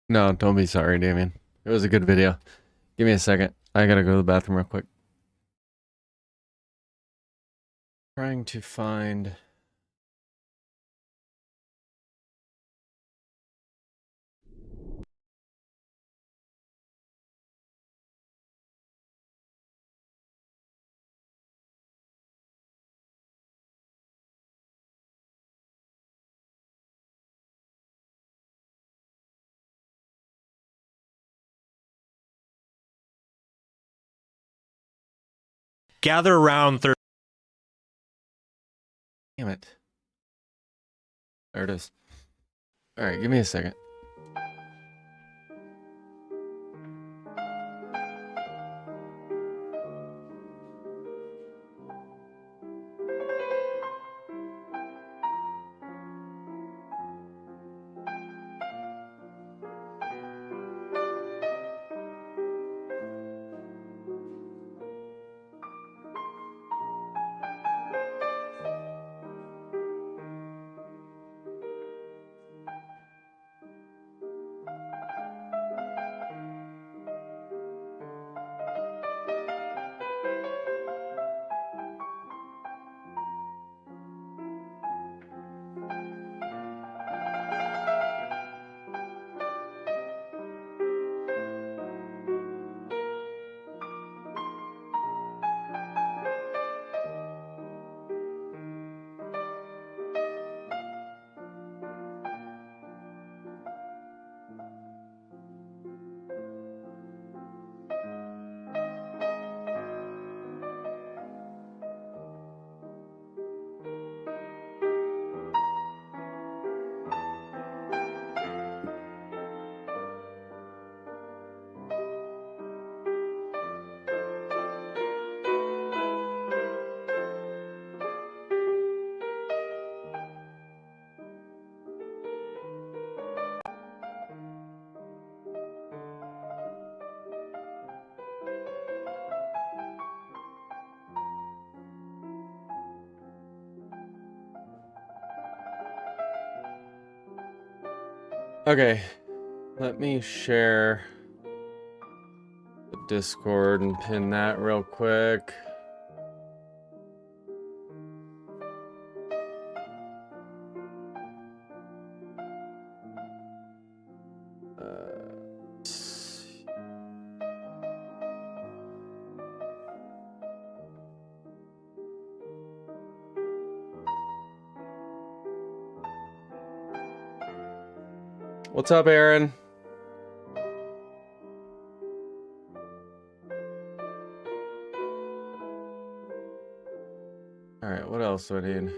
No, don't be sorry, Damien. It was a good video. Give me a second. I gotta go to the bathroom real quick. Trying to find. Gather around 30. Damn it. There it is. Alright, give me a second. Okay, let me share the Discord and pin that real quick. What's up, Aaron? Alright, what else do I need?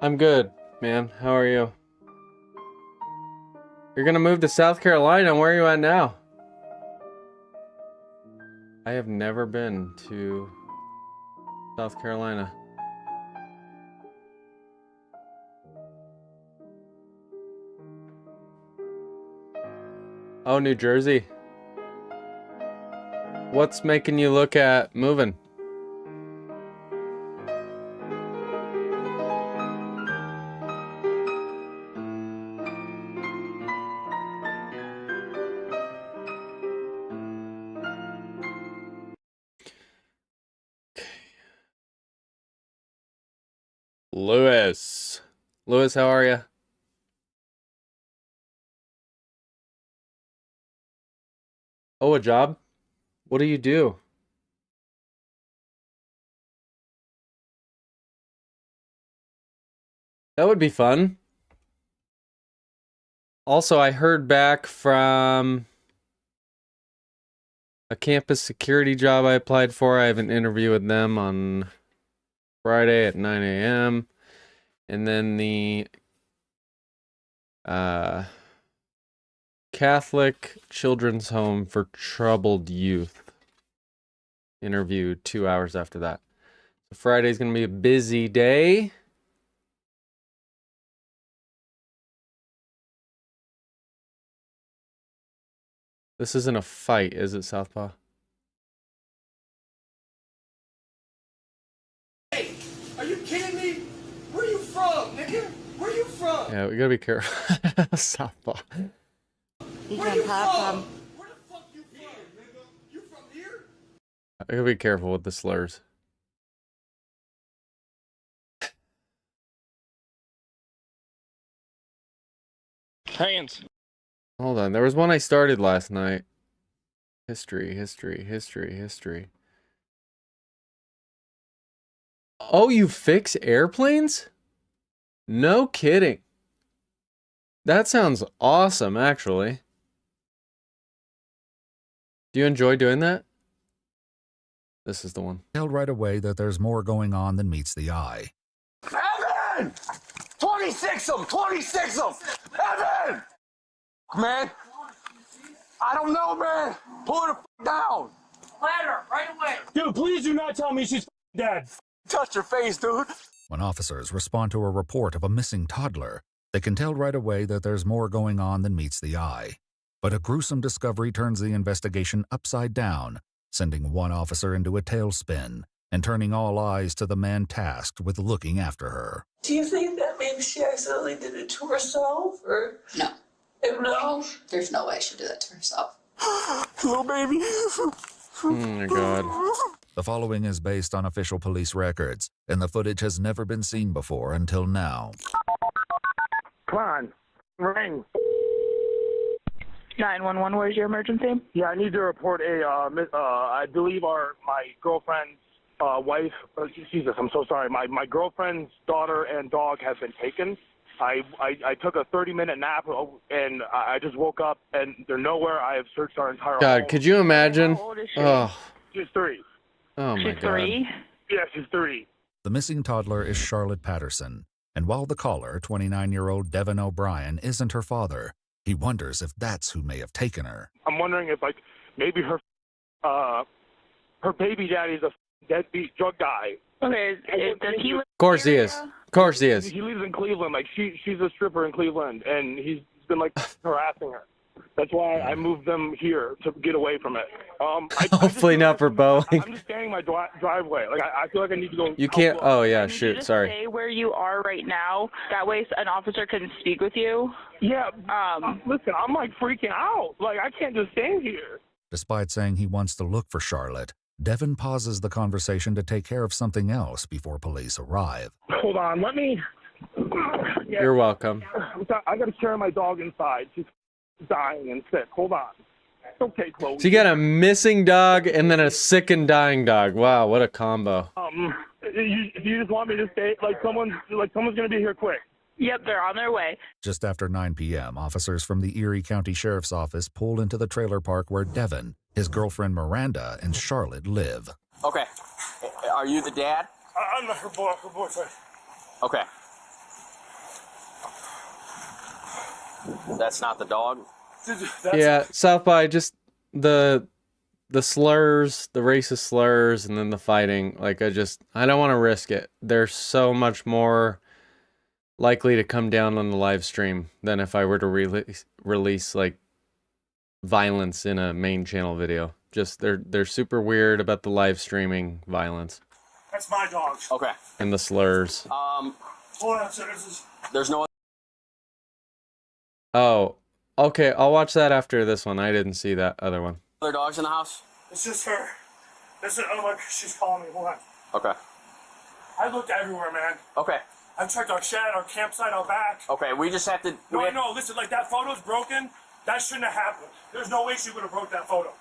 I'm good, man. How are you? You're gonna move to South Carolina. Where are you at now? I have never been to South Carolina. Oh, New Jersey. What's making you look at moving? Lewis. Lewis, how are you? Oh, a job? What do you do? That would be fun. Also, I heard back from a campus security job I applied for. I have an interview with them on Friday at 9 a.m. And then the Catholic Children's Home for Troubled Youth interview 2 hours after that. So Friday's going to be a busy day. This isn't a fight, is it, Southpaw? Hey, are you kidding me? Where you from, nigga? Where you from? Yeah, we gotta be careful. Southpaw. Where you from? Where the fuck you from, nigga? You from here? I gotta be careful with the slurs. Hands. Hold on, there was one I started last night. History. Oh, you fix airplanes? No kidding. That sounds awesome, actually. Do you enjoy doing that? This is the one. Tell right away that there's more going on than meets the eye. Evan! 26 of them! 26 of them! Evan! Man, I don't know, man. Pull her the f down. Ladder, right away. Dude, please do not tell me she's dead. Touch her face, dude. When officers respond to a report of a missing toddler, they can tell right away that there's more going on than meets the eye. But a gruesome discovery turns the investigation upside down, sending one officer into a tailspin and turning all eyes to the man tasked with looking after her. Do you think that maybe she accidentally did it to herself, or No, no? there's no way she'd do that to herself. Little baby. Oh my god. The following is based on official police records, and the footage has never been seen before until now. Come on, ring. 911, where's your emergency? Yeah, I need to report I believe my girlfriend's wife, Jesus, I'm so sorry. My girlfriend's daughter and dog have been taken. I took a 30-minute nap, and I just woke up, and they're nowhere. I have searched our entire God, home. could you imagine? How old is she? Oh, She's 3. oh my She's god. 3? Yeah, she's 3. The missing toddler is Charlotte Patterson, and while the caller, 29-year-old Devin O'Brien, isn't her father, he wonders if that's who may have taken her. I'm wondering if, maybe her baby daddy's a deadbeat drug guy. Okay, does he live Of course he in the is. area? Of course he is. He lives in Cleveland. She's a stripper in Cleveland, and he's been, harassing her. That's why I moved them here, to get away from it. Hopefully not for Boeing. I'm just standing my driveway. I feel like I need to go. You can't. Oh yeah, Can you shoot. just Sorry. stay where you are right now? That way an officer can speak with you. Yeah. Listen, I'm freaking out. I can't just stand here. Despite saying he wants to look for Charlotte, Devin pauses the conversation to take care of something else before police arrive. Hold on. Let me. Yeah, You're welcome. I got to carry my dog inside. She's dying and sick. Hold on. It's okay, Chloe. So you got a missing dog and then a sick and dying dog. Wow, what a combo. You just want me to stay? Someone's gonna be here quick. Yep, they're on their way. Just after 9 p.m., officers from the Erie County Sheriff's Office pull into the trailer park where Devin, his girlfriend Miranda, and Charlotte live. Okay. Are you the dad? I'm her boyfriend. Okay. That's not the dog? Yeah, South by just the slurs, the racist slurs, and then the fighting. I don't want to risk it. They're so much more likely to come down on the live stream than if I were to release violence in a main channel video. Just they're super weird about the live streaming violence That's my dog. Okay. and the slurs. Hold on, sir. There's no Oh, okay. I'll watch that after this one. I didn't see that other one. other dogs in the house? It's just her. Oh my, she's calling me. Hold on. Okay. I looked everywhere, man. Okay. I checked our shed, our campsite, our back. Okay, we just have to... No, I know. Listen, that photo's broken. That shouldn't have happened. There's no way she would have broke that photo.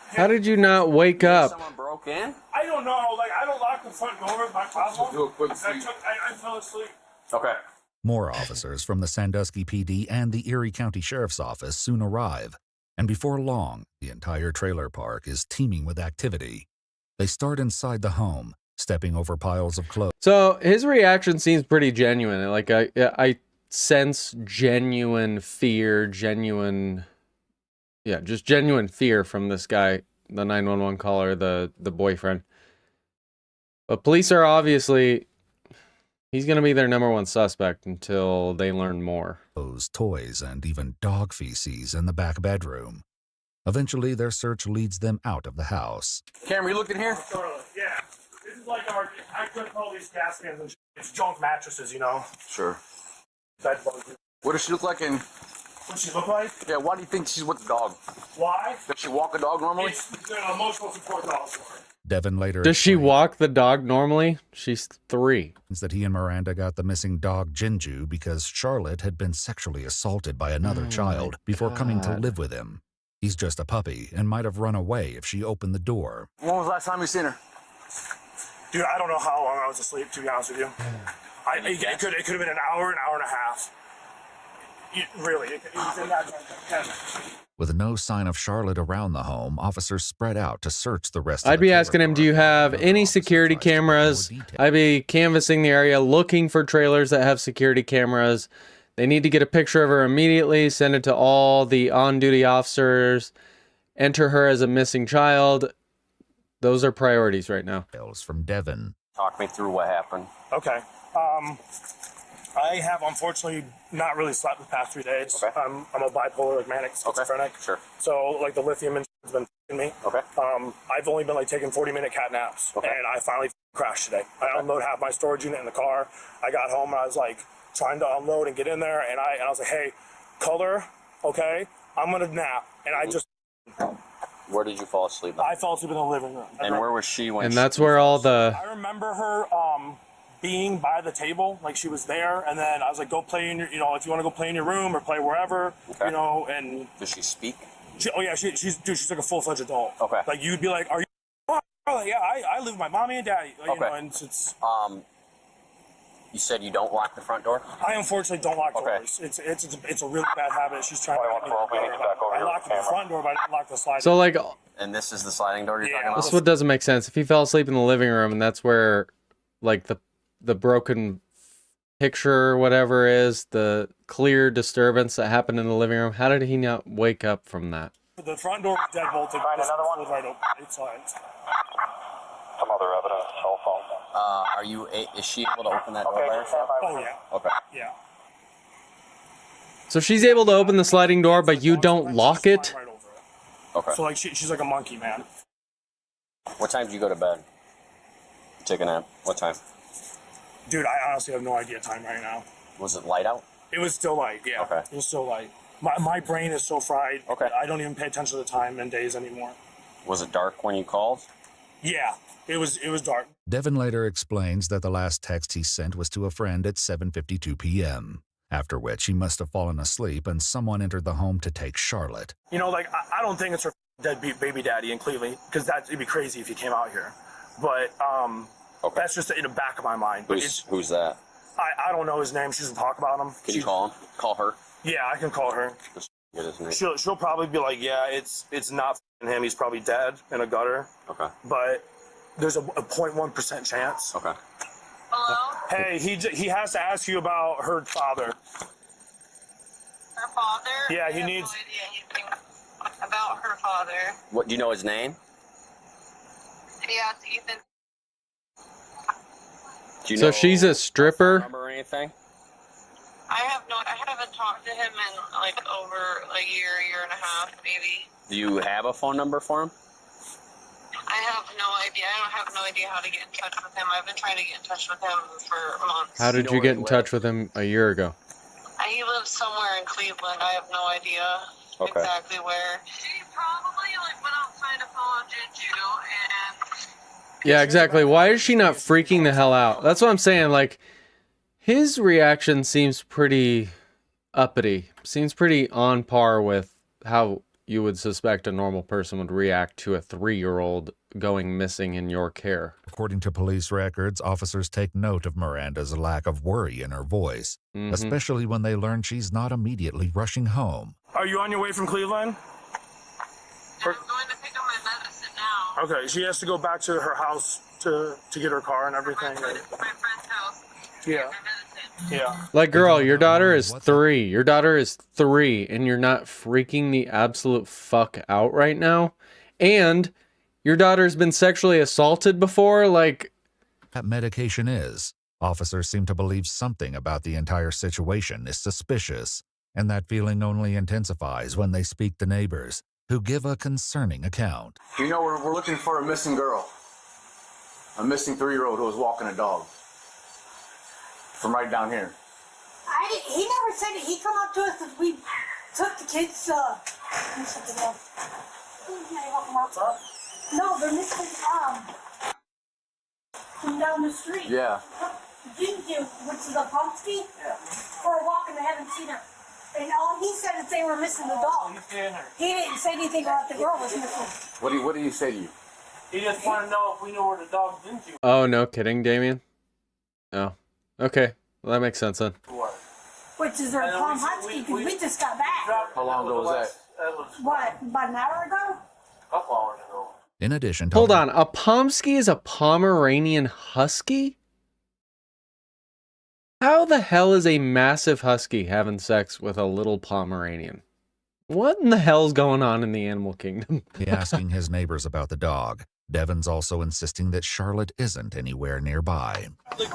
How did you not wake up? Someone broke in? I don't know. I don't lock the front door. My problem. I fell asleep. Okay. More officers from the Sandusky PD and the Erie County Sheriff's Office soon arrive, And before long, the entire trailer park is teeming with activity. They start inside the home, stepping over piles of clothes. So his reaction seems pretty genuine. Like I sense genuine fear, just genuine fear from this guy, the 911 caller, the boyfriend. But police are obviously, he's going to be their number one suspect until they learn more. Toys, and even dog feces in the back bedroom. Eventually, their search leads them out of the house. Cameron, you looking here? Totally, yeah. This is like I couldn't call these gas cans and shit. It's junk mattresses, you know? Sure. Bed bugs. What does she look like? And What she look like? yeah, why do you think she's with the dog? Why? Does she walk a dog normally? It's an emotional support dog for her. Devin later Does she explains walk the dog normally? She's 3. that he and Miranda got the missing dog Jinju because Charlotte had been sexually assaulted by another child before coming to God. live with him. He's just a puppy and might have run away if she opened the door. When was the last time you seen her? Dude, I don't know how long I was asleep, to be honest with you. It could have been an hour and a half. Really, it was in that time. With no sign of Charlotte around the home, officers spread out to search the rest of I'd the be trailer asking him, park. do you have Another any officer security tries to get more cameras? detail. I'd be canvassing the area, looking for trailers that have security cameras. They need to get a picture of her immediately, send it to all the on-duty officers, enter her as a missing child. Those are priorities right now. Details from Devin. Talk me through what happened. Okay. I have unfortunately not really slept the past 3 days. Okay. I'm a bipolar, like manic schizophrenic. Sure. So like the lithium has been f***ing me. Okay. I've only been like taking 40-minute cat naps, Okay. and I finally crashed today. I unloaded half my storage unit in the car. I got home and I was like trying to unload and get in there, and I was like, hey, color, okay, I'm gonna nap, and I just Where did you fall asleep? I fell asleep in the living room. And where was she when? And that's where all the... I remember her being by the table, like she was there, and then I was like, go play in your, you know, if you want to go play in your room or play wherever, Okay. you know, and Does she speak? she's like a full-fledged adult. Okay. Like you'd be like, are you? Like, yeah, I live with my mommy and daddy. Like, Okay. You know, and it's You said you don't lock the front door? I unfortunately don't lock Okay. doors. It's a really bad habit. She's trying to get me to do it. I here locked with the front door, but I didn't lock the sliding. So like, And this is the sliding door you're Yeah. talking about? this is what doesn't make sense. If he fell asleep in the living room and that's where like the broken picture or whatever is, the clear disturbance that happened in the living room, how did he not wake up from that? The front door was dead bolted. Find This another was one? right open. It's slides. Some other evidence, cell phone. Is she able to open that door by herself? Oh yeah, Okay. yeah. So she's able to open the sliding door, but you don't lock it? Slide right over it. Okay. So like she's like a monkey, man. What time did you go to bed? Take a nap. What time? Dude, I honestly have no idea time right now. Was it light out? It was still light, yeah. Okay. It was still light. My brain is so fried. Okay. I don't even pay attention to the time and days anymore. Was it dark when you called? Yeah, it was dark. Devin later explains that the last text he sent was to a friend at 7:52 p.m., after which he must have fallen asleep and someone entered the home to take Charlotte. You know, like I don't think it's her deadbeat baby daddy in Cleveland, because it'd be crazy if he came out here. But Okay. that's just in the back of my mind. But Who's that? I don't know his name. She doesn't talk about him. Can you call him? Call her. Yeah, I can call her. Just get his name. She'll probably be like, yeah, it's not him. He's probably dead in a gutter. Okay. But there's a 0.1% chance. Okay. Hello? Hey, he has to ask you about her father. Her father? Yeah, I he have needs- no idea anything about her father. What, do you know his name? Yeah, it's Ethan. Do you So know she's a stripper? phone number or anything? I haven't talked to him in like over a year and a half, maybe. Do you have a phone number for him? I have no idea. I don't have no idea how to get in touch with him. I've been trying to get in touch with him for months. How did you get in touch with him a year ago? He lives somewhere in Cleveland. I have no idea Okay. exactly where. She probably like went outside to follow Juju and Yeah, exactly. Why is she not freaking the hell out? That's what I'm saying. Like, his reaction seems pretty uppity. Seems pretty on par with how you would suspect a normal person would react to a 3-year-old going missing in your care. According to police records, officers take note of Miranda's lack of worry in her voice, Mhm. especially when they learn she's not immediately rushing home. Are you on your way from Cleveland? And I'm going to pick up my medicine now. Okay, she has to go back to her house to get her car and everything. My friend's house. Yeah. Yeah. Like, girl, your daughter is 3. Your daughter is 3, and you're not freaking the absolute fuck out right now. And your daughter's been sexually assaulted before. Like, That medication is. Officers seem to believe something about the entire situation is suspicious, and that feeling only intensifies when they speak to neighbors, who give a concerning account. You know, we're looking for a missing girl. A missing 3-year-old who was walking a dog. From right down here. He never said it. He come up to us because we took the kids, No, they're missing, from down the street. Yeah. Ginger, which is a Pomsky, for a walk and they haven't seen her. And all he said is they were missing the dog. He didn't say anything about the girl was missing. What did he say to you? He just wanted to know if we knew where the dog's into. oh, no kidding, Damien? Oh, okay. Well, that makes sense then. Which is her Pomsky, because we just got back. How long ago was that? What, about an hour ago? A couple hours ago. In addition to Hold on. A Pomsky is a Pomeranian Husky? How the hell is a massive husky having sex with a little Pomeranian? What in the hell's going on in the animal kingdom? asking his neighbors about the dog, Devin's also insisting that Charlotte isn't anywhere nearby.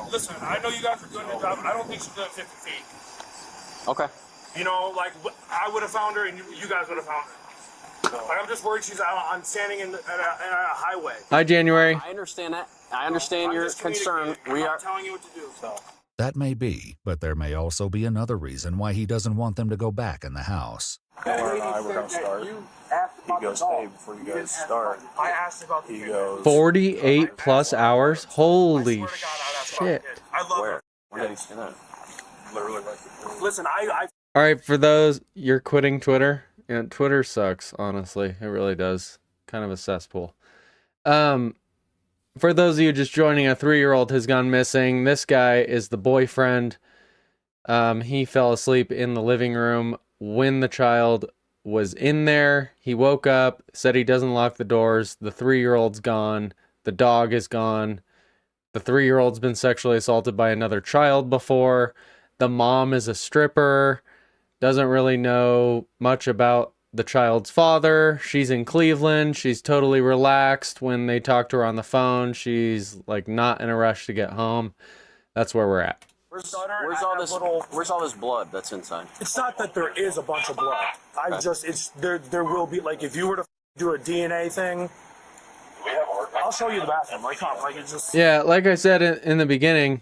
Listen, I know you guys are doing a job. I don't think she's doing 50 feet. Okay. You know, like, I would have found her and you guys would have found her. Like, I'm just worried she's out. I'm standing at a highway. Hi, January. I understand that. I understand I'm your just concern. communicating. I'm telling you what to do. So. That may be, but there may also be another reason why he doesn't want them to go back in the house. Laura and I were going to start. He goes, hey, before you guys start, I asked about he goes, 48 plus hours? Holy shit. I love her. Where did he stand at? literally right. Listen, I All right, for those, you're quitting Twitter. Yeah, Twitter sucks, honestly. It really does. Kind of a cesspool. For those of you just joining, a 3-year-old has gone missing. This guy is the boyfriend. He fell asleep in the living room when the child was in there. He woke up, said he doesn't lock the doors. The 3-year-old's gone. The dog is gone. The 3-year-old's been sexually assaulted by another child before. The mom is a stripper. Doesn't really know much about the child's father. She's in Cleveland. She's totally relaxed when they talk to her on the phone. She's like not in a rush to get home. That's where we're at. Where's all this blood that's inside? It's not that there is a bunch of blood. There will be, like, if you were to do a DNA thing, I'll show you the bathroom. Like, come, like, it's just. Yeah, like I said in the beginning,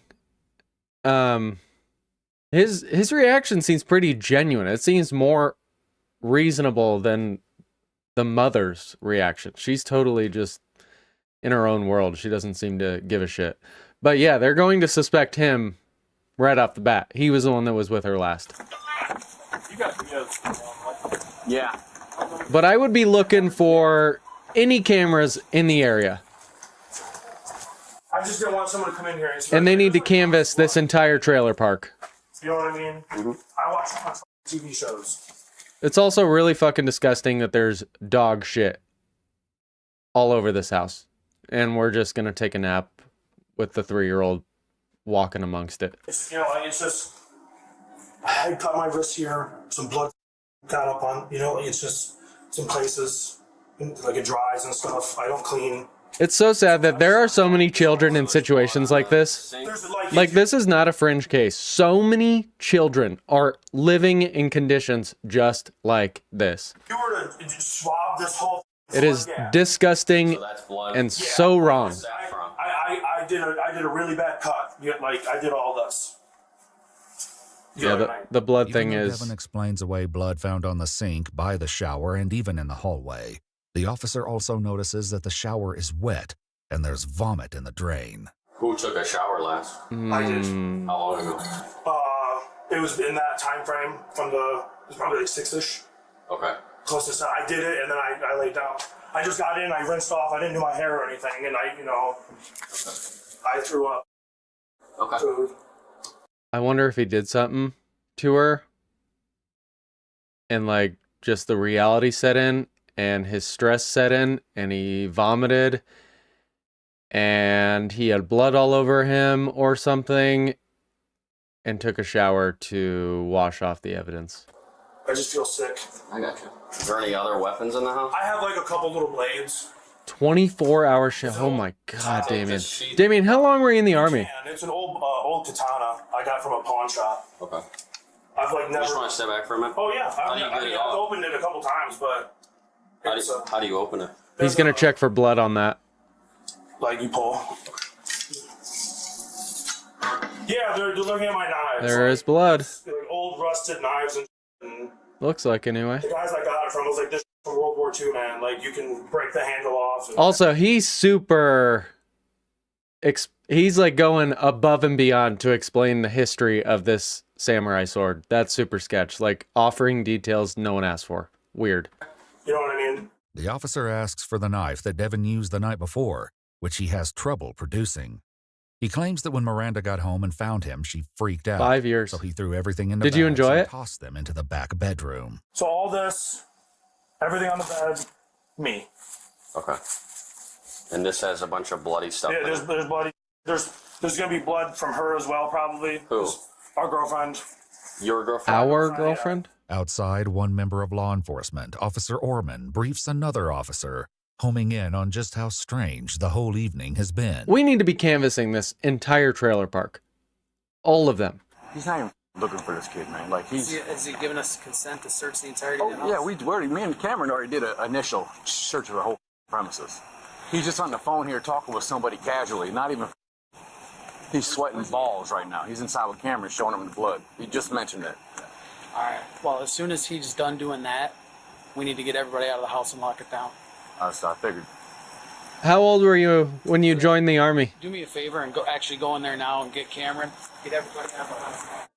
his reaction seems pretty genuine. It seems more reasonable than the mother's reaction. She's totally just in her own world. She doesn't seem to give a shit. But yeah, they're going to suspect him right off the bat. He was the one that was with her last. Yeah. But I would be looking for any cameras in the area. I just didn't want someone to come in here And they need to canvass this entire trailer park. You know what I mean? Mm-hmm. I watch a bunch of TV shows. It's also really fucking disgusting that there's dog shit all over this house. And we're just going to take a nap with the 3-year-old walking amongst it. It's, you know, it's just, I cut my wrist here, some blood got up on, you know, it's just some places, like it dries and stuff. I don't clean. It's so sad that there are so many children in situations like this. Like, this is not a fringe case. So many children are living in conditions just like this. If you were to swab this whole it is disgusting and so wrong. I did a really bad cut. Like, I did all this. Yeah, the blood thing Even though is... Devin explains away blood found on the sink, by the shower, and even in the hallway. The officer also notices that the shower is wet, and there's vomit in the drain. Who took a shower last? I did. How long ago? It was in that time frame it was probably like 6-ish. Okay. Closest. I did it, and then I laid down. I just got in, I rinsed off, I didn't do my hair or anything, and I threw up. Okay. Food. I wonder if he did something to her and like just the reality set in and his stress set in and he vomited and he had blood all over him or something and took a shower to wash off the evidence. I just feel sick. I got you. Is there any other weapons in the house? I have like a couple little blades. 24-hour shift. Oh my God, Damien. Damien, how long were you in the Army? And it's an old katana I got from a pawn shop. Okay. I've like never. Just want to step back for a minute? Oh yeah. I've opened it a couple times, but. How do you open it? He's gonna check for blood on that. Like you pull. Yeah, they're looking at my knives. There is blood. Like old rusted knives and. Looks like anyway. The guys I got it from was like, this is from World War II, man. Like you can break the handle off. And... Also, he's super. He's like going above and beyond to explain the history of this samurai sword. That's super sketch. Like offering details no one asked for. Weird. You know what I mean? The officer asks for the knife that Devin used the night before, which he has trouble producing. He claims that when Miranda got home and found him, she freaked out. 5 years. So he threw everything into Did you bags enjoy and it? tossed them into the back bedroom. So all this, everything on the bed, me. Okay. And this has a bunch of bloody stuff. Yeah, there's bloody. There's gonna be blood from her as well, probably. Who? Our girlfriend. Your girlfriend? Our girlfriend? Outside, one member of law enforcement, Officer Orman, briefs another officer, homing in on just how strange the whole evening has been. We need to be canvassing this entire trailer park. All of them. He's not even looking for this kid, man. Like he's. Has he given us consent to search the entirety of the house? Yeah, we already. Me and Cameron already did an initial search of the whole premises. He's just on the phone here talking with somebody casually, not even. He's sweating balls right now. He's inside with Cameron showing him the blood. He just mentioned it. All right. Well, as soon as he's done doing that, we need to get everybody out of the house and lock it down. I figured. How old were you when you joined the Army? Do me a favor and go in there now and get Cameron. Get everybody out of the house.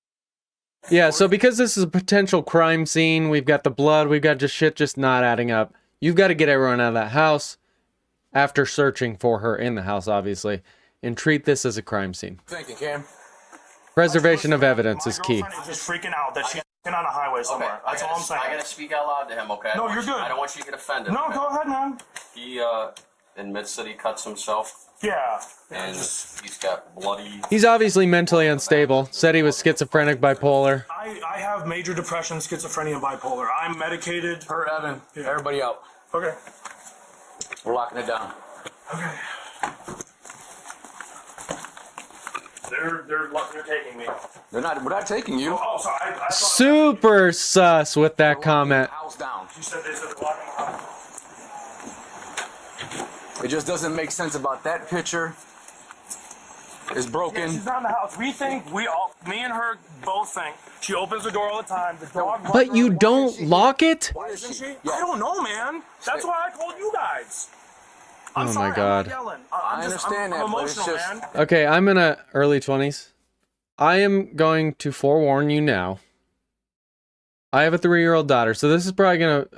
Yeah, so because this is a potential crime scene, we've got the blood, we've got just not adding up. You've got to get everyone out of that house after searching for her in the house, obviously, and treat this as a crime scene. Thank you, Cam. Preservation of evidence is key. My girlfriend is just freaking out that she's on a highway somewhere. That's all I'm saying. I gotta speak out loud to him, okay? No, you're good. I don't want you to get offended. No, okay? go ahead, man. He admits that he cuts himself. Yeah. And he's got bloody. He's obviously mentally unstable. Said he was schizophrenic, bipolar. I have major depression, schizophrenia, and bipolar. I'm medicated. Her, Evan. Yeah. Everybody out. Okay. We're locking it down. Okay. They're taking me. We're not taking you. Oh, sorry. I thought Super sus with that comment. House down. you said they're locking the house. It just doesn't make sense about that picture. It's broken. Yeah, she's not in the house. We think, me and her both think, she opens the door all the time. The dog. But you don't lock it? Why is Isn't she? she? I don't know, man. That's why I called you guys. I'm Oh sorry, my God. I'm not yelling. I understand I'm that, but it's emotional, just- man. Okay, I'm in a early 20s. I am going to forewarn you now. I have a 3-year-old daughter, so this is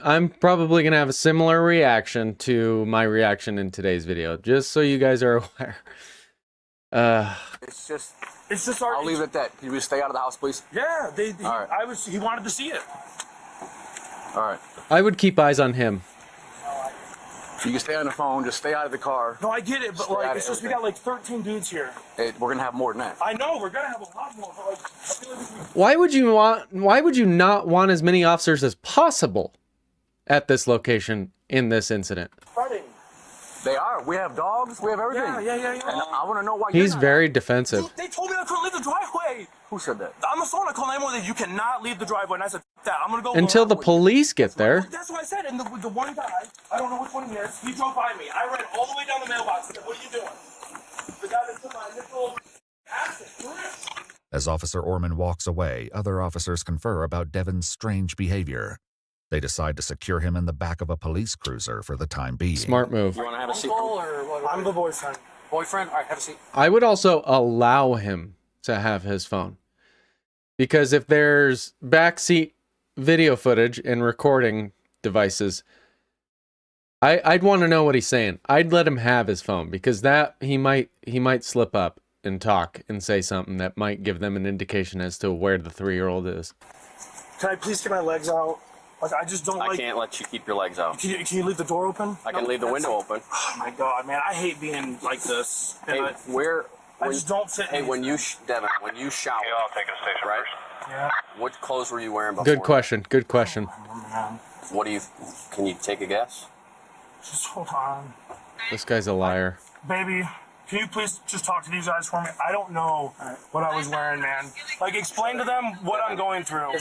I'm probably gonna have a similar reaction to my reaction in today's video, just so you guys are aware. It's just. Our. I'll leave it at that. Can you stay out of the house, please? Yeah, All right. He wanted to see it. All right. I would keep eyes on him. You can stay on the phone. Just stay out of the car. No, I get it, but Stay out like, of it's just we everything. got like 13 dudes here. We're gonna have more than that. I know we're gonna have a lot more, but like, I feel like Why would you not want as many officers as possible at this location in this incident? Friday. They are. We have dogs. We have everything. Yeah. And I want to know why. He's you're not. very defensive. They told me I couldn't leave the driveway. Who said that? On the phone, I called 911. You cannot leave the driveway, and I said, "F that. I'm gonna go." Until the police get there. That's what I said. And the one guy, I don't know which one he is. He drove by me. I ran all the way down the mailbox. I said, "What are you doing?" The guy that took my initial access. As Officer Orman walks away, other officers confer about Devin's strange behavior. They decide to secure him in the back of a police cruiser for the time being. Smart move. You want to have a seat? Uncle or what? I'm the boyfriend. Boyfriend? All right, have a seat. I would also allow him to have his phone. Because if there's backseat video footage and recording devices, I'd want to know what he's saying. I'd let him have his phone because that he might slip up and talk and say something that might give them an indication as to where the 3-year-old is. Can I please get my legs out? Like, I just don't like... I can't let you keep your legs out. Can you leave the door open? I can leave the window open. Oh, my God, man. I hate being like this. Hey, I just don't fit Hey, in when these Devin, when you shower, I'll take a station right? first. Yeah. What clothes were you wearing before? Good question. Good question. What do you? Can you take a guess? Just hold on. This guy's a liar. Baby, can you please just talk to these guys for me? I don't know what I was wearing, man. Like, explain to them what I'm going through.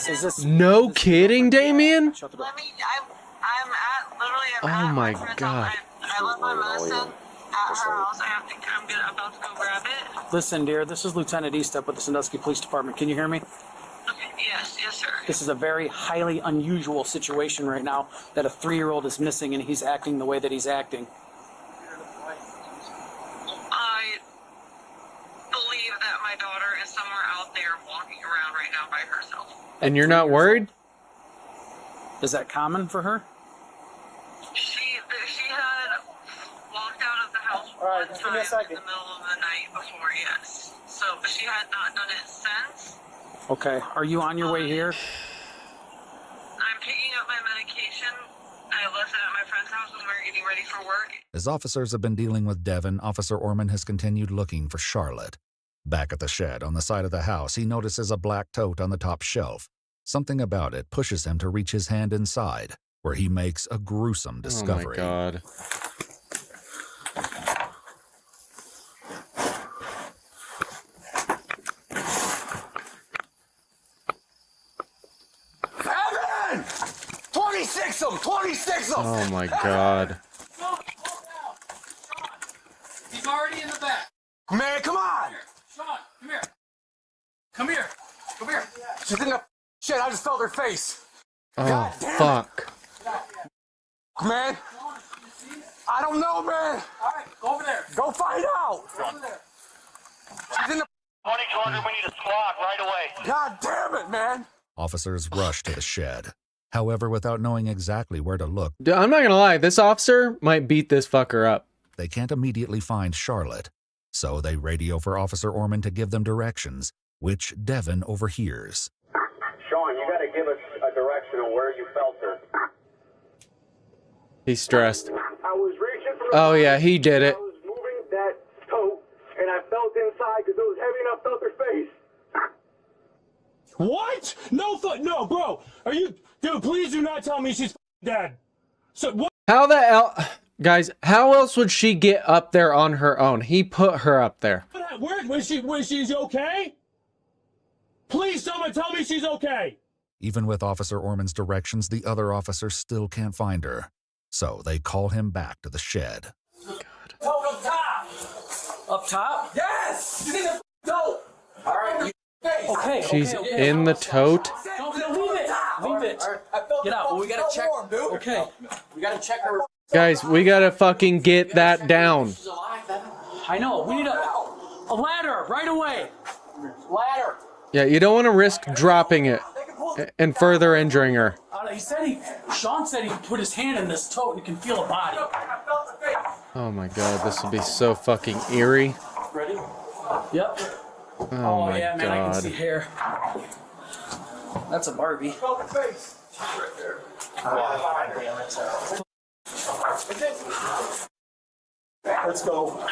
No kidding, Damien? I'm at literally. Oh my God. I left my medicine at her house. I'm about to go grab it. Listen, dear, this is Lieutenant Eastep with the Sandusky Police Department. Can you hear me? Yes, sir. This is a very highly unusual situation right now that a 3-year-old is missing and he's acting the way that he's acting. I believe that my daughter is somewhere out there walking around right now by herself. And you're not worried? Is that common for her? She had walked out of the house one time in the middle of the night before, yes. So, but she had not done it since. Okay. Are you on your way here? I'm picking up my medication. I left it at my friend's house when we were getting ready for work. As officers have been dealing with Devin, Officer Orman has continued looking for Charlotte. Back at the shed on the side of the house, he notices a black tote on the top shelf. Something about it pushes him to reach his hand inside, where he makes a gruesome discovery. Oh my God. Evan! 26 of them! 26 of them! Oh my God. He's already in the back. Man, come on! Sean, come here. Come here. Come here. She's in the shit. I just felt her face. Oh, God damn fuck. it. Man, I don't know, man. All right, go over there. Go find out. Go over there. She's in the 2200, we need a squad right away. God damn it, man. Officers rush to the shed. However, without knowing exactly where to look, Dude, I'm not gonna lie. This officer might beat this fucker up. they can't immediately find Charlotte. So they radio for Officer Orman to give them directions, which Devin overhears. Sean, you got to give us a direction on where you felt her. He's stressed. I was reaching for Oh yeah, he did it. I was moving that tote, and I felt inside because it was heavy and I felt her face. What? No, bro. Are you... Dude, please do not tell me she's dead. So, what? How the hell... Guys, how else would she get up there on her own? He put her up there. Where was she's okay? Please, someone tell me she's okay. Even with Officer Orman's directions, the other officers still can't find her. So they call him back to the shed. Tote up top. Up top? Yes! She's in the tote. All right. Okay. She's okay. in the tote. Don't leave it. Leave it. Get out. Well, we gotta check. Okay. We gotta check her. Guys, we gotta fucking get that down. I know. We need a ladder right away. Ladder. Yeah, you don't want to risk dropping it and further injuring her. Sean said he put his hand in this tote and he can feel a body. Oh my God, this would be so fucking eerie. Ready? Yep. Oh my yeah, man, I can see God. hair. That's a Barbie. Let's go.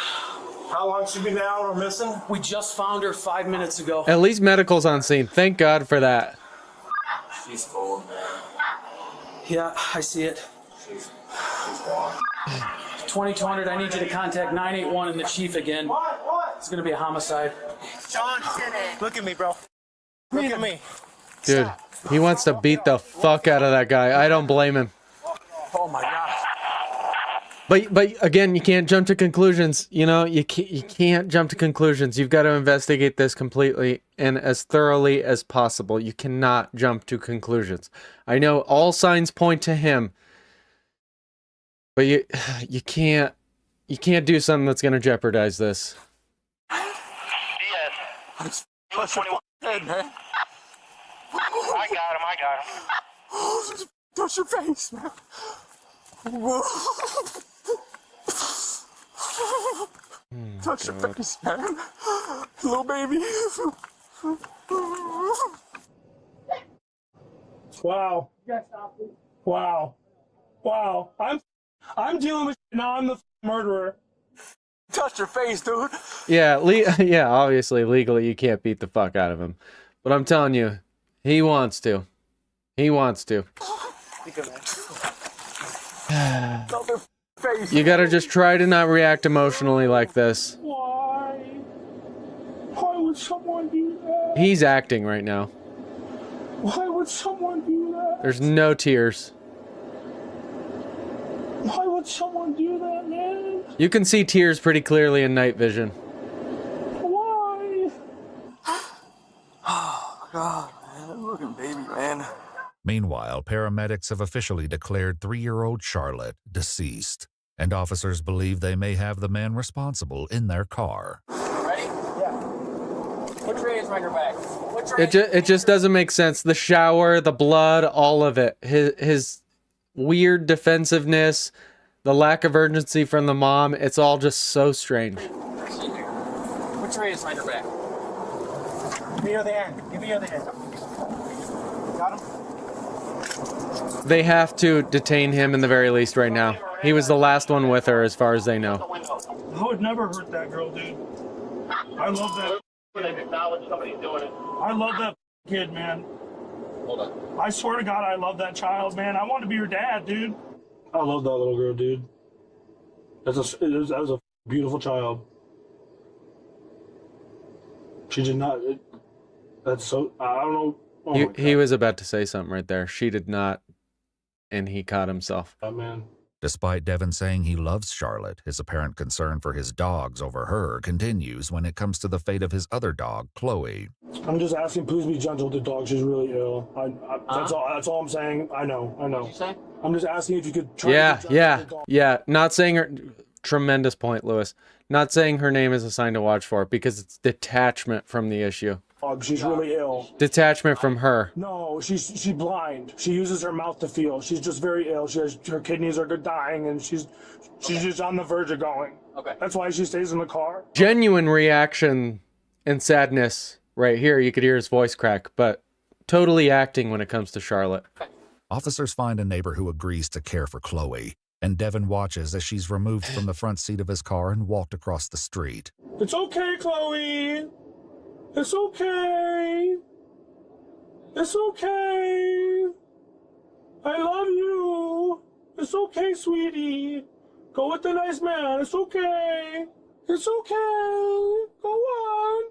How long she been out or missing? We just found her 5 minutes ago. At least medical's on scene. Thank God for that. She's cold, man. Yeah, I see it. She's gone. 2200, I need you to contact 981 and the chief again. It's gonna be a homicide. Sean, look at me, bro. Look at me. Dude, he wants to beat the fuck out of that guy. I don't blame him. Oh my God. But again, you can't jump to conclusions. You know, you can't jump to conclusions. You've got to investigate this completely and as thoroughly as possible. You cannot jump to conclusions. I know all signs point to him, but you can't do something that's going to jeopardize this. Yes. Plus 21 dead, man. I got him. Oh, just touch your face, man. Touch your face, man. Little baby. Wow. Wow. Wow. I'm dealing with shit now. I'm the murderer. Touch your face, dude. Yeah, yeah, obviously, legally, you can't beat the fuck out of him. But I'm telling you, he wants to. He wants to. You gotta just try to not react emotionally like this. Why? Why would someone do that? He's acting right now. Why would someone do that? There's no tears. Why would someone do that, man? You can see tears pretty clearly in night vision. Why? Oh, God, man. Look at baby, man. Meanwhile, paramedics have officially declared 3-year-old Charlotte deceased, and officers believe they may have the man responsible in their car. Ready? Yeah. Put your hands behind your back. It just doesn't make sense. The shower, the blood, all of it. His weird defensiveness, the lack of urgency from the mom, it's all just so strange. Put your hands behind your back. Give me your other hand. Give me your other hand. Got him? They have to detain him in the very least right now. He was the last one with her as far as they know. I would never hurt that girl, dude. I love that. Acknowledge somebody's doing it. I love that kid, man. Hold on. I swear to God, I love that child, man. I want to be your dad, dude. I love that little girl, dude. That was a beautiful child. She did not. That's so. I don't know. Oh He was about to say something right there. She did not, and he caught himself. Oh, man. Despite Devin saying he loves Charlotte, his apparent concern for his dogs over her continues when it comes to the fate of his other dog, Chloe. I'm just asking, please be gentle with the dog. She's really ill. That's all I'm saying. I know. What'd you say? I'm just asking if you could try to be gentle with the dog. Yeah. Not saying her... Tremendous point, Lewis. Not saying her name is a sign to watch for, because it's detachment from the issue. She's really ill. Detachment from her. No, she's blind. She uses her mouth to feel. She's just very ill. Her kidneys are dying, and she's just on the verge of going. Okay. That's why she stays in the car. Genuine reaction and sadness right here. You could hear his voice crack, but totally acting when it comes to Charlotte. Officers find a neighbor who agrees to care for Chloe, and Devin watches as she's removed from the front seat of his car and walked across the street. It's okay, Chloe. It's okay. It's okay. I love you. It's okay, sweetie. Go with the nice man. It's okay. It's okay. Go on.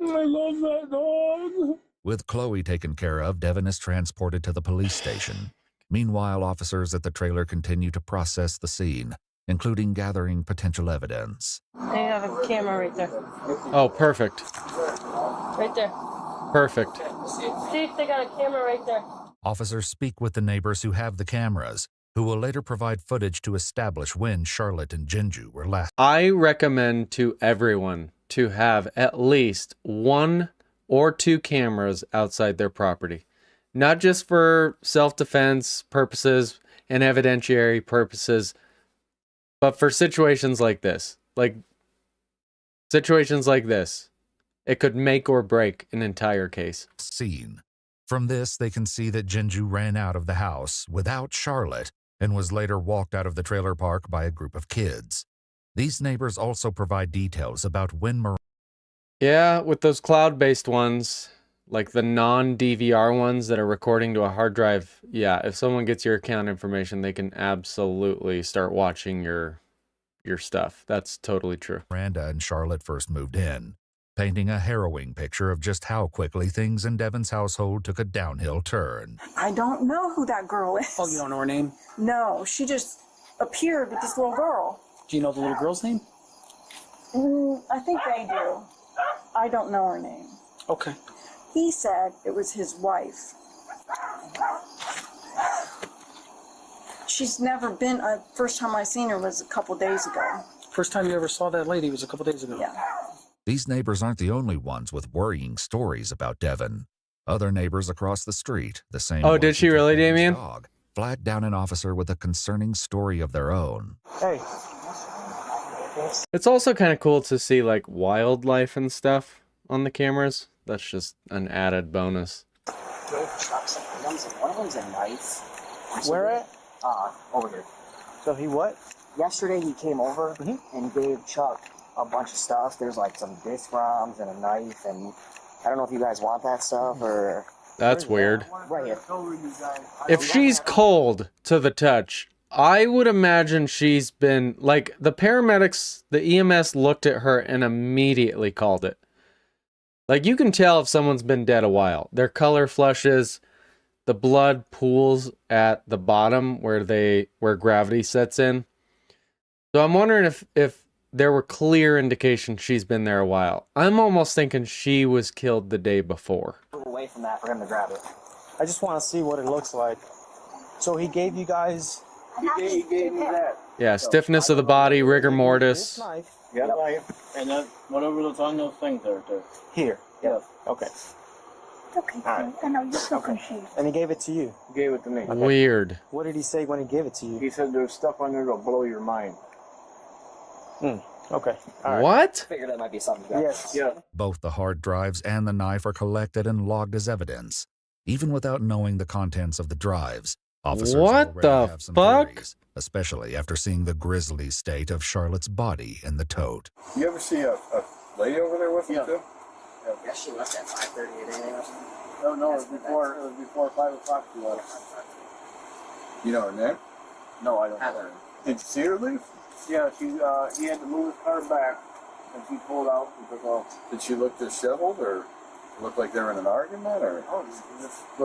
I love that dog. With Chloe taken care of, Devin is transported to the police station. Meanwhile, officers at the trailer continue to process the scene, including gathering potential evidence. They have a camera right there. Oh, perfect. Right there. Perfect. See if they got a camera right there. Officers speak with the neighbors who have the cameras, who will later provide footage to establish when Charlotte and Jinju were last. I recommend to everyone to have at least 1 or 2 cameras outside their property. Not just for self-defense purposes and evidentiary purposes, but for situations like this. Like, situations like this. It could make or break an entire case. Scene. From this, they can see that Jinju ran out of the house without Charlotte and was later walked out of the trailer park by a group of kids. These neighbors also provide details about when Yeah, with those cloud-based ones, like the non-DVR ones that are recording to a hard drive, yeah, if someone gets your account information, they can absolutely start watching your stuff. That's totally true. Miranda and Charlotte first moved in, painting a harrowing picture of just how quickly things in Devin's household took a downhill turn. I don't know who that girl is. Oh, you don't know her name? No, she just appeared with this little girl. Do you know the little girl's name? I think they do. I don't know her name. Okay. He said it was his wife. She's never been, first time I seen her was a couple days ago. First time you ever saw that lady was a couple days ago. Yeah. These neighbors aren't the only ones with worrying stories about Devin. Other neighbors across the street, the same. Oh, did she really, Damien? Dog, flagged down an officer with a concerning story of their own. Hey. It's also kind of cool to see like wildlife and stuff on the cameras. That's just an added bonus. One of them's a knife. Where at? Over here. So he what? Yesterday he came over and gave Chuck a bunch of stuff. There's like some disc ROMs and a knife, and I don't know if you guys want that stuff or... That's weird. Right here. If she's cold to the touch, I would imagine she's been, like, the paramedics, the EMS looked at her and immediately called it. Like, you can tell if someone's been dead a while. Their color flushes, the blood pools at the bottom where gravity sets in. So I'm wondering if there were clear indications she's been there a while. I'm almost thinking she was killed the day before. Away from that for him to grab it. I just want to see what it looks like. So he gave you guys... He gave me that. Yeah, stiffness of the body, rigor mortis. Yeah, and then whatever that's on those things there, too. Here? Yeah. Okay. Okay, I know you're so confused. And he gave it to you? He gave it to me. Weird. What did he say when he gave it to you? He said there's stuff on there that'll blow your mind. Okay. All right. What? I figured that might be something. Yes. Yeah. Both the hard drives and the knife are collected and logged as evidence. Even without knowing the contents of the drives, officers What already the have some fuck? theories, especially after seeing the grisly state of Charlotte's body in the tote. You ever see a lady over there with him too? Yeah, she left at 5:30 a.m. or something. No, it was before 5 o'clock she left. You know her name? No, I don't know her. Did you see her leave? Yeah, he had to move his car back, and she pulled out and took off. Did she look disheveled or look like they were in an argument or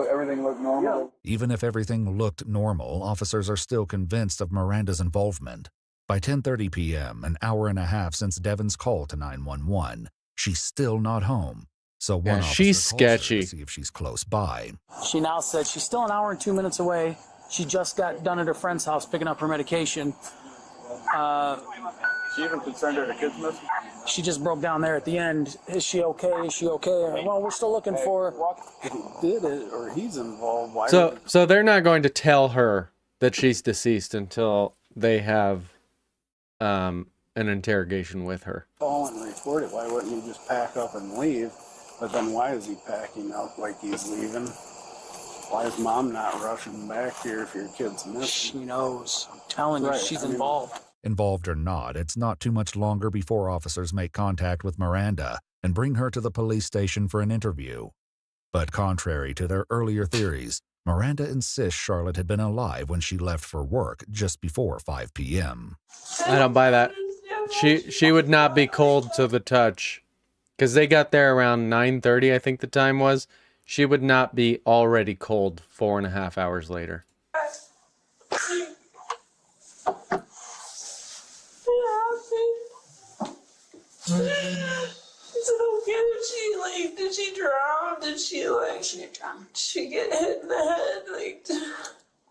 everything looked normal? Even if everything looked normal, officers are still convinced of Miranda's involvement. By 10:30 p.m., an hour and a half since Devon's call to 911, she's still not home. So one officer she's calls her sketchy. to see if she's close by. She now said she's still an hour and 2 minutes away. She just got done at her friend's house picking up her medication. She even concerned her the kids missing? She just broke down there at the end. Is she okay? Is she okay? Well, we're still looking for her. He did it or he's involved. Why So they're not going to tell her that she's deceased until they have an interrogation with her. call and report it? Why wouldn't he just pack up and leave? But then why is he packing up like he's leaving? Why is mom not rushing back here if your kid's missing? She knows. I'm telling you, she's involved. Involved or not, it's not too much longer before officers make contact with Miranda and bring her to the police station for an interview. But contrary to their earlier theories, Miranda insists Charlotte had been alive when she left for work just before 5 p.m. I don't buy that. She would not be cold to the touch. Because they got there around 9:30, I think the time was. She would not be already cold 4.5 hours later. Is it okay if did she drown? Did she get drowned. she get hit in the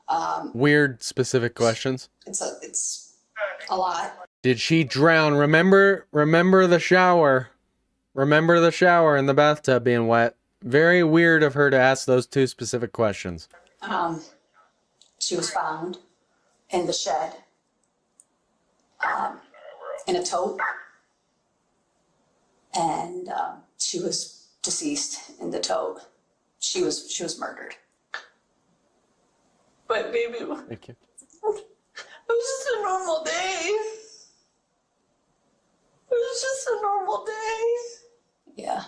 head? Weird specific questions. It's a lot. Did she drown? Remember the shower. Remember the shower and the bathtub being wet. Very weird of her to ask those two specific questions. She was found in the shed, in a tote, and she was deceased in the tote. She was murdered. But baby, Thank you. it was just a normal day. It was just a normal day. Yeah.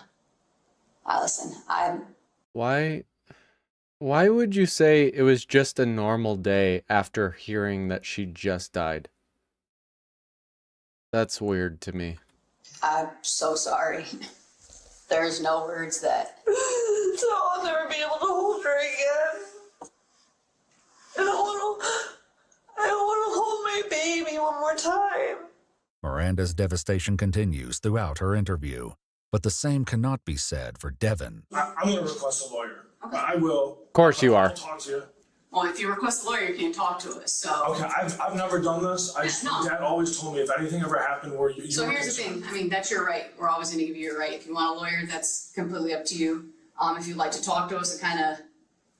Listen, Why would you say it was just a normal day after hearing that she just died? That's weird to me. I'm so sorry. There's no words that... So I'll never be able to hold her again. I don't want to hold my baby one more time. Miranda's devastation continues throughout her interview, but the same cannot be said for Devon. I'm going to request a lawyer. Okay. I will. Of course you are. I'll talk to you. Well, if you request a lawyer, you can't talk to us, so... Okay, I've never done this. Dad always told me if anything ever happened where you... So here's the thing. I mean, that's your right. We're always going to give you your right. If you want a lawyer, that's completely up to you. If you'd like to talk to us and kind of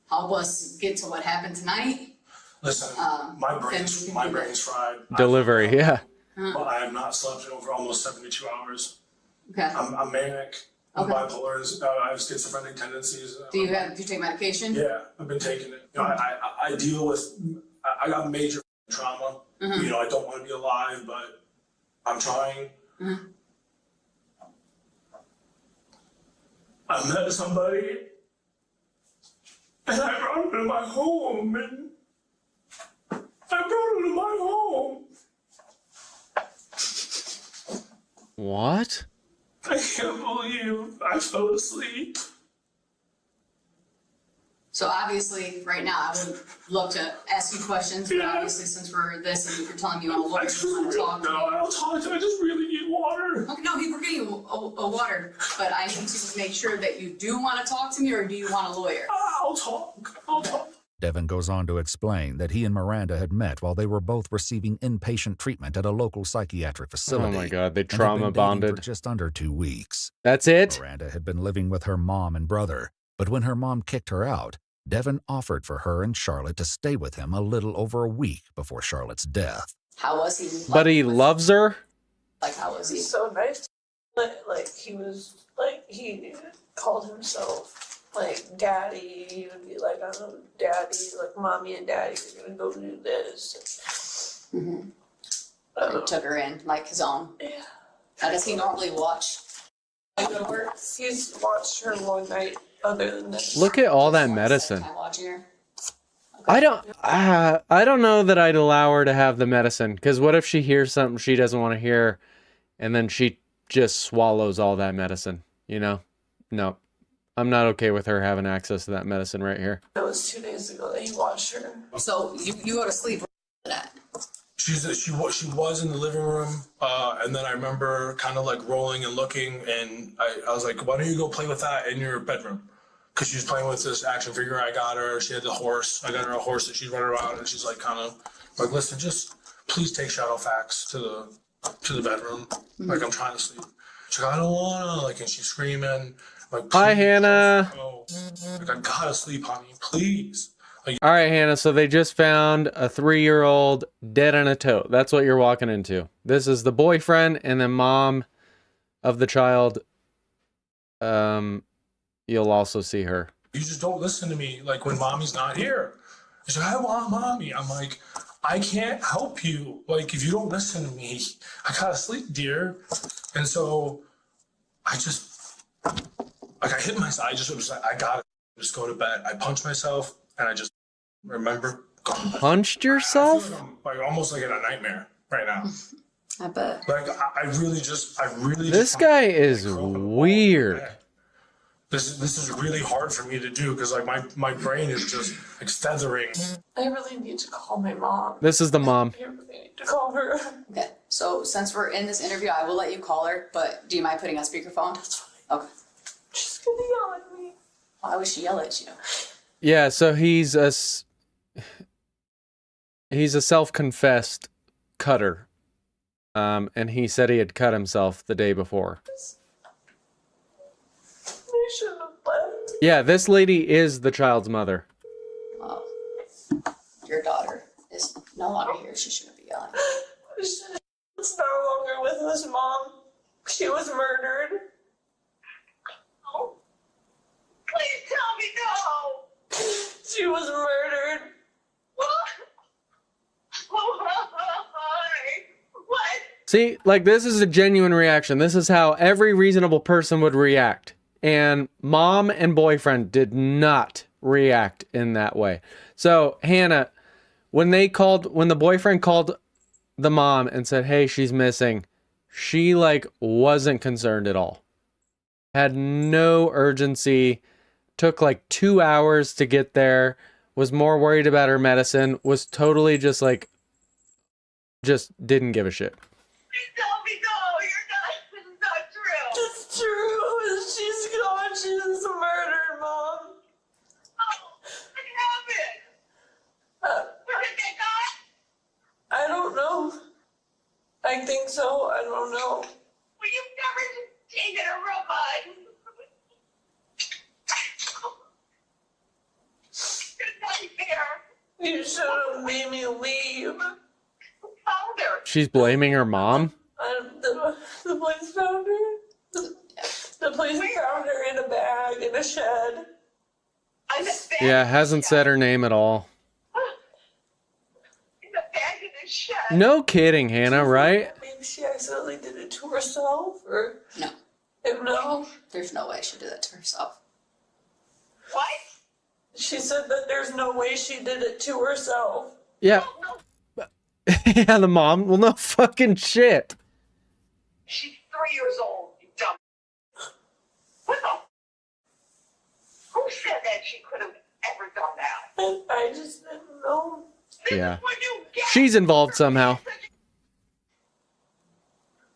help us get to what happened tonight. Listen, my brain's fried. Delivery, yeah. But I have not slept in over almost 72 hours. Okay. I'm manic. I'm Okay. bipolar. I have schizophrenic tendencies. Do you take medication? Yeah, I've been taking it. You know, I deal with. I got major trauma. Mhm. You know, I don't want to be alive, but I'm trying. Mhm. I met somebody, and I brought him to my home, and I brought him to my home. What? I can't believe I fell asleep. So obviously, right now, I would love to ask you questions, but obviously, since we're this and you're telling me you want to look, you want to talk. No, I don't talk to you. I just really need water. Okay, no, we're getting you a water, but I need to make sure that you do want to talk to me, or do you want a lawyer? I'll talk. I'll talk. Devin goes on to explain that he and Miranda had met while they were both receiving inpatient treatment at a local psychiatric facility. Oh my God, they and had trauma been dating bonded. for just under 2 weeks. That's it? Miranda had been living with her mom and brother, but when her mom kicked her out, Devin offered for her and Charlotte to stay with him a little over a week before Charlotte's death. How was he? But he loves her? Like, how was he? So nice. Like he was like he called himself like daddy. He would be like, I'm daddy, like mommy and daddy are gonna go do this. Mm-hmm. He took her in like his own. Yeah. How does he normally watch? Go to work? He's watched her one night. Other than that, Look at all that medicine. Time watching her. I don't know that I'd allow her to have the medicine, because what if she hears something she doesn't want to hear, and then she just swallows all that medicine, you know? No, I'm not okay with her having access to that medicine right here. it was 2 days ago that he watched her. So you go to sleep for that. She was in the living room, and then I remember kind of like rolling and looking, and I was like, why don't you go play with that in your bedroom? Because she was playing with this action figure I got her. She had the horse. I got her a horse that she'd run around, and she's like kind of like, listen, just please take Shadowfax to the bedroom. Like, I'm trying to sleep. She's like, I don't wanna, like, and she's screaming. Like, Hi, Hannah. Like, I gotta sleep, honey, please. Like, All right, Hannah, so they just found a 3-year-old dead in a tote. That's what you're walking into. This is the boyfriend and the mom of the child. You'll also see her. you just don't listen to me, like, when mommy's not here. She's like, I want mommy. I'm like, I can't help you. Like, if you don't listen to me, I gotta sleep, dear. And so I just, like, I hit myself. I just was like, I gotta just go to bed. I punched myself, and I just remember going to bed. Punched yourself? I feel like I'm like almost like in a nightmare right now. I bet. Like, I really This guy is weird. This is really hard for me to do, because like my brain is just like feathering. I really need to call my mom. This is the mom. I really need to call her. Okay, so since we're in this interview, I will let you call her, but do you mind putting on speakerphone? That's fine. Okay. She's gonna yell at me. Why would she yell at you? Yeah, so he's a self-confessed cutter. And he said he had cut himself the day before. I shouldn't have left. Yeah, this lady is the child's mother. Well, your daughter is no longer here. She shouldn't be yelling. It's no longer with his mom. She was murdered. Oh. Please tell me no. She was murdered. What? What? See, like, this is a genuine reaction. This is how every reasonable person would react. And mom and boyfriend did not react in that way. So, Hannah, when the boyfriend called the mom and said, hey, she's missing, she, like, wasn't concerned at all. Had no urgency, took like 2 hours to get there, was more worried about her medicine, was totally just like, just didn't give a shit. Please tell me no. This is not true. It's true. She's gone. She's murdered, Mom. Oh, what happened? Where did they go? I don't know. I think so. I don't know. Well, you've never taken a robot. Good nightmare. You should have made me leave. Found her. She's blaming her mom? The police found her. The police found her in a bag in a shed. Yeah, hasn't said her name at all. In a bag in a shed. No kidding, Hannah, right? Maybe she accidentally did it to herself, or No. No. There's no way she'd do that to herself. What? She said that there's no way she did it to herself. Yeah. Yeah, the mom. Well, no fucking shit. She's 3 years old, you dumb. What the? Who said that she could have ever done that? I just didn't know. Yeah. She's involved somehow.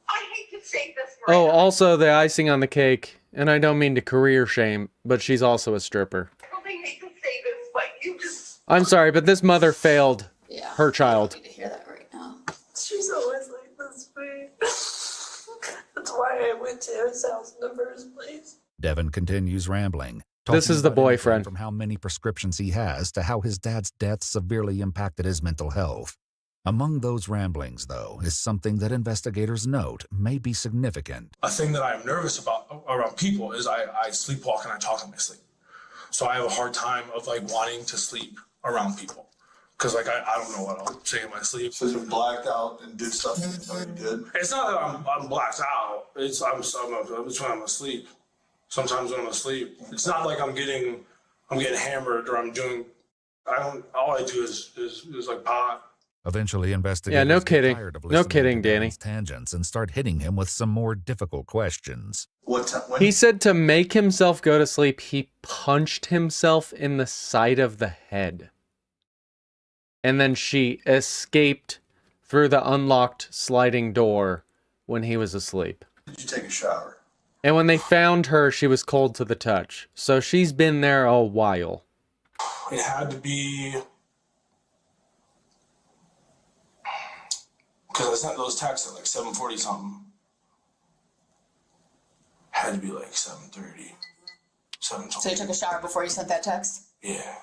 I hate to say this. Oh, also the icing on the cake, and I don't mean to career shame, but she's also a stripper. I really hate to say this, but you just. I'm sorry, but this mother failed her child. To hear that right now. She's always like this for me. That's why I went to his house in the first place. Devin continues rambling. This is the talking about everything boyfriend. From how many prescriptions he has to how his dad's death severely impacted his mental health. Among those ramblings, though, is something that investigators note may be significant. A thing that I'm nervous about around people is I sleepwalk and I talk in my sleep. So I have a hard time of like wanting to sleep around people. Because like I don't know what I'll say in my sleep. So you blacked out and did stuff you didn't know you did? It's not that I'm blacked out. It's when I'm asleep. Sometimes when I'm asleep, it's not like I'm getting hammered or I'm doing. All I do is like pot. Eventually, investigators Yeah, no get kidding. tired of No listening kidding, to Danny. Dan's tangents and start hitting him with some more difficult questions. He said to make himself go to sleep, he punched himself in the side of the head. And then she escaped through the unlocked sliding door when he was asleep. Did you take a shower? And when they found her, she was cold to the touch. So she's been there a while. It had to be because I sent those texts at like 7:40 something. Had to be like 7:30, 7:20. So you took a shower before you sent that text? Yeah.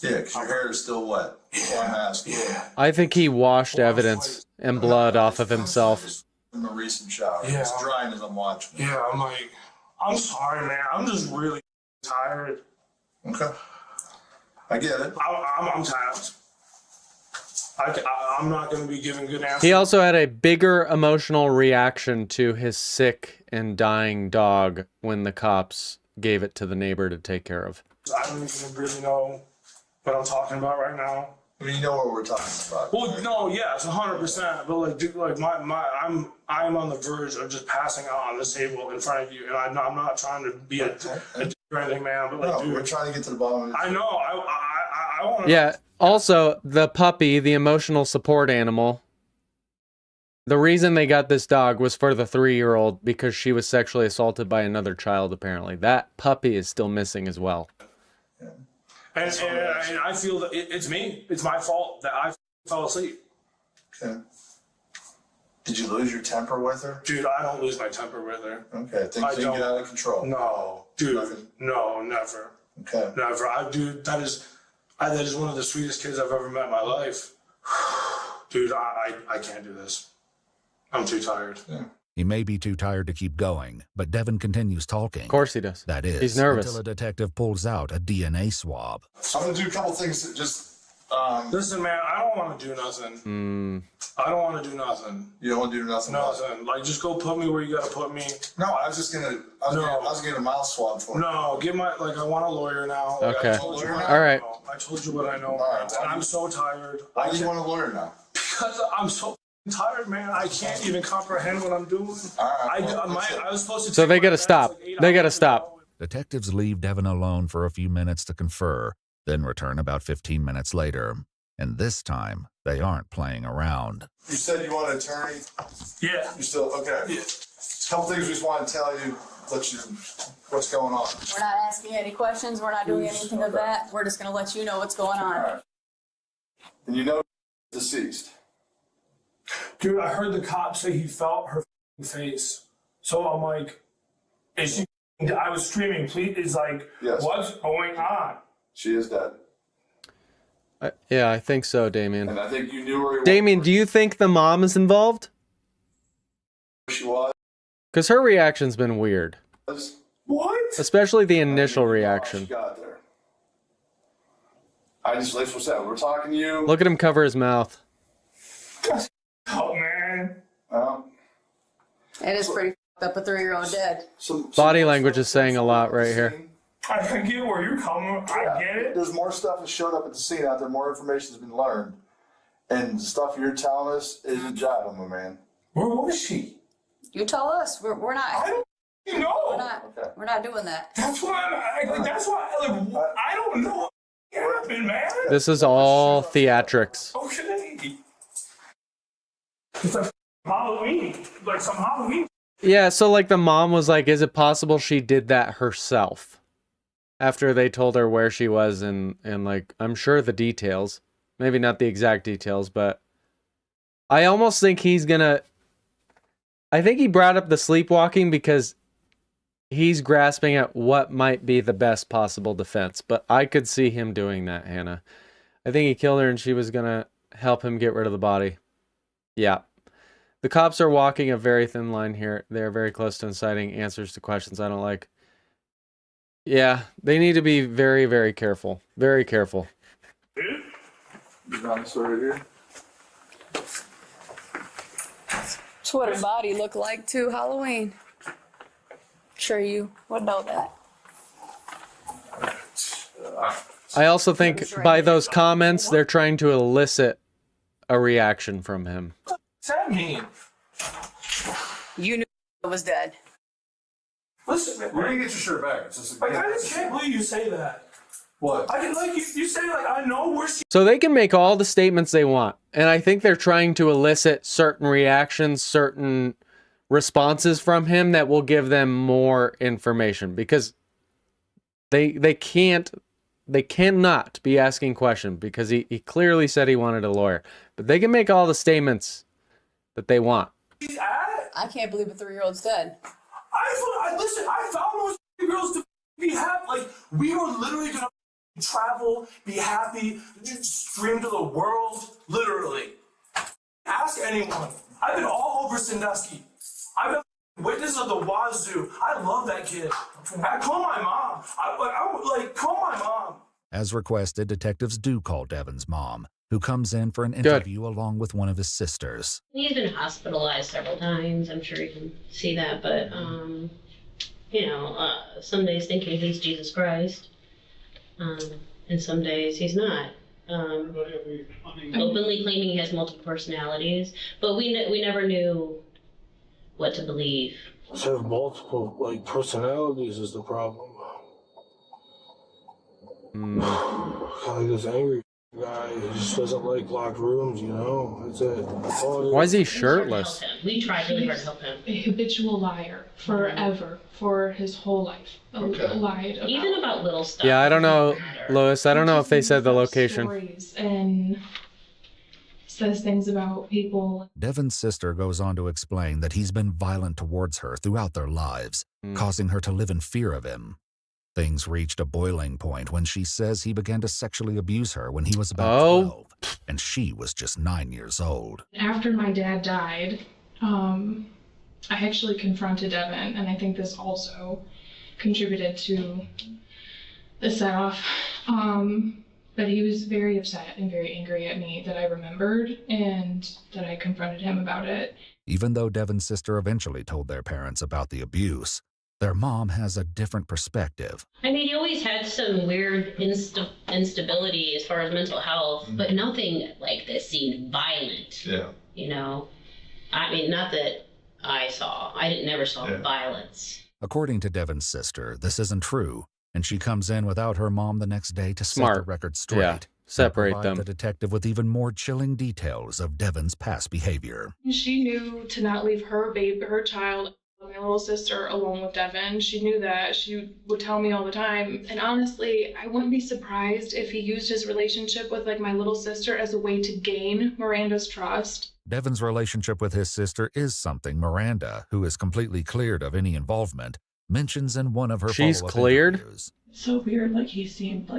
Yeah, because your hair is still wet. Yeah. I'm asking. Yeah. I think he washed evidence and blood off of himself. In a recent shower. Yeah. It's drying as I'm watching. Yeah, I'm like, I'm sorry, man. I'm just really tired. Okay. I get it. I'm tired. I'm not going to be giving good answers. He also had a bigger emotional reaction to his sick and dying dog when the cops gave it to the neighbor to take care of. I don't even really know what I'm talking about right now. I mean, you know what we're talking about. Well, right? No, yes, 100%. But like, dude, like I'm on the verge of just passing out on this table in front of you, and I'm not trying to be a or anything, man. But like, No, dude, we're trying to get to the bottom of it. I know. I want to. Yeah. Also, the puppy, the emotional support animal, the reason they got this dog was for the 3-year-old because she was sexually assaulted by another child, apparently. That puppy is still missing as well. Yeah. And I feel that it's me. It's my fault that I fell asleep. Okay. Did you lose your temper with her? Dude, I don't lose my temper with her. Okay, things didn't get out of control. No, dude, no, never. Okay. Never. Dude, that is one of the sweetest kids I've ever met in my life. Dude, I can't do this. I'm too tired. Yeah. He may be too tired to keep going, but Devin continues talking. Of course he does. That is, he's nervous. Until a detective pulls out a DNA swab. I'm going to do a couple things that just... Listen, man, I don't want to do nothing. I don't want to do nothing. You don't want to do nothing? Nothing. Like, just go put me where you got to put me. No, I was just going to... I was getting a mouth swab for you. No, I want a lawyer now. Like, Okay. All right. I told you what I know. All right, and I'm so tired. Why do you want a lawyer now? Because I'm so tired, man. I can't even comprehend what I'm doing. All right, I was supposed to. So they got to stop. They got to stop. Detectives leave Devin alone for a few minutes to confer, then return about 15 minutes later. And this time, they aren't playing around. You said you want an attorney? Yeah. You still, okay. Yeah. A couple things we just want to tell you, let you, what's going on. We're not asking any questions. We're not doing anything of that. We're just going to let you know what's going on. All right. And you know deceased? Dude, I heard the cop say he felt her face. So I'm like, is she? I was screaming, please. It's like, yes. What's going on? She is dead. Yeah, I think so, Damien. And I think you knew where Damien, do you think the mom is involved? she was. Because her reaction's been weird. Especially the initial reaction. Got there. I just, like what's that? We're talking to you. Look at him cover his mouth. Oh, man. It is pretty f***ed up, a 3-year-old dead. Body language is saying a lot right here. I get where you're coming. I get it. There's more stuff that showed up at the scene out there. More information has been learned. And the stuff you're telling us isn't jiving, my man. Where was she? You tell us. We're not. I don't know. We're not doing that. That's why I don't know what happened, man. This is all theatrics. Okay. It's like Halloween. Like some Halloween. Yeah, so like the mom was like, is it possible she did that herself? After they told her where she was and like, I'm sure the details. Maybe not the exact details, but I almost think he's gonna... I think he brought up the sleepwalking because he's grasping at what might be the best possible defense. But I could see him doing that, Hannah. I think he killed her and she was gonna help him get rid of the body. Yeah. The cops are walking a very thin line here. They're very close to inciting answers to questions I don't like. Yeah, they need to be very, very careful. Very careful. Right here. That's what her body looked like too, Halloween. Sure you would know that. I also think by those comments, they're trying to elicit a reaction from him. What's that mean? You knew it was dead. Listen, man. We're gonna get your shirt back. It's just Like, I just can't believe you say that. What? I can, like, you say, like, I know where she... So they can make all the statements they want. And I think they're trying to elicit certain reactions, certain responses from him that will give them more information. Because they cannot be asking questions because he clearly said he wanted a lawyer. But they can make all the statements that they want. I can't believe a 3-year-old's dead. Listen, I found those girls to be happy. Like, we were literally gonna travel, be happy, stream to the world, literally. Ask anyone. I've been all over Sandusky. I've been witness of the Wazoo. I love that kid. I call my mom. Call my mom. As requested, detectives do call Devin's mom, who comes in for an interview along with one of his sisters. He's been hospitalized several times. I'm sure you can see that, but some days thinking he's Jesus Christ, and some days he's not. Openly claiming he has multiple personalities, but we never knew what to believe. To have multiple personalities is the problem. Like this angry guy, he just doesn't like locked rooms, That's it. That's all it is. Why is he shirtless? We tried really hard to help him. A habitual liar forever, for his whole life. Lied about. Even about little stuff. Yeah, I don't know, Lois. I don't know if they said the location. Stories and says things about people. Devin's sister goes on to explain that he's been violent towards her throughout their lives, causing her to live in fear of him. Things reached a boiling point when she says he began to sexually abuse her when he was about 12, and she was just 9 years old. After my dad died, I actually confronted Devin, and I think this also contributed to the set-off. But he was very upset and very angry at me that I remembered and that I confronted him about it. Even though Devin's sister eventually told their parents about the abuse, their mom has a different perspective. I mean, he always had some weird instability as far as mental health, but nothing like this seemed violent. Yeah. I mean, not that I saw. I never saw violence. According to Devin's sister, this isn't true, and she comes in without her mom the next day to set the record straight. Yeah. Separate and provide them. the detective with even more chilling details of Devin's past behavior. She knew to not leave her child, my little sister, alone with Devin. She knew that. She would tell me all the time. And honestly, I wouldn't be surprised if he used his relationship with my little sister as a way to gain Miranda's trust. Devin's relationship with his sister is something Miranda, who is completely cleared of any involvement, mentions in one of her follow-up interviews. It's so weird. He seemed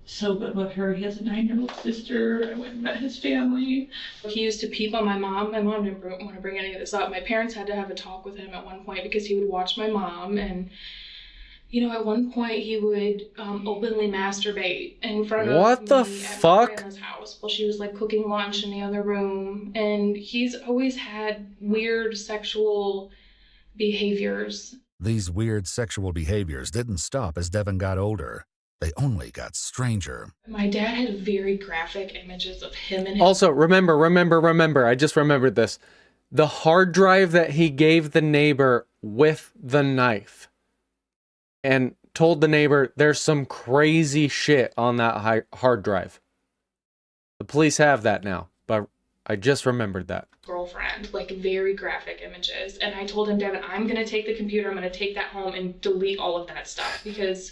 so good with her. He has a 9-year-old sister. I went and met his family. He used to peep on my mom. My mom didn't want to bring any of this up. My parents had to have a talk with him at one point because he would watch my mom and You know, at one point he would openly masturbate in front of What the me at my fuck? grandma's house while she was like cooking lunch in the other room. And he's always had weird sexual behaviors. These weird sexual behaviors didn't stop as Devin got older. They only got stranger. My dad had very graphic images of him and his Also, remember, I just remembered this. The hard drive that he gave the neighbor with the knife and told the neighbor there's some crazy shit on that hard drive. The police have that now, but I just remembered that. girlfriend, like very graphic images. And I told him, Devin, I'm going to take the computer, I'm going to take that home and delete all of that stuff because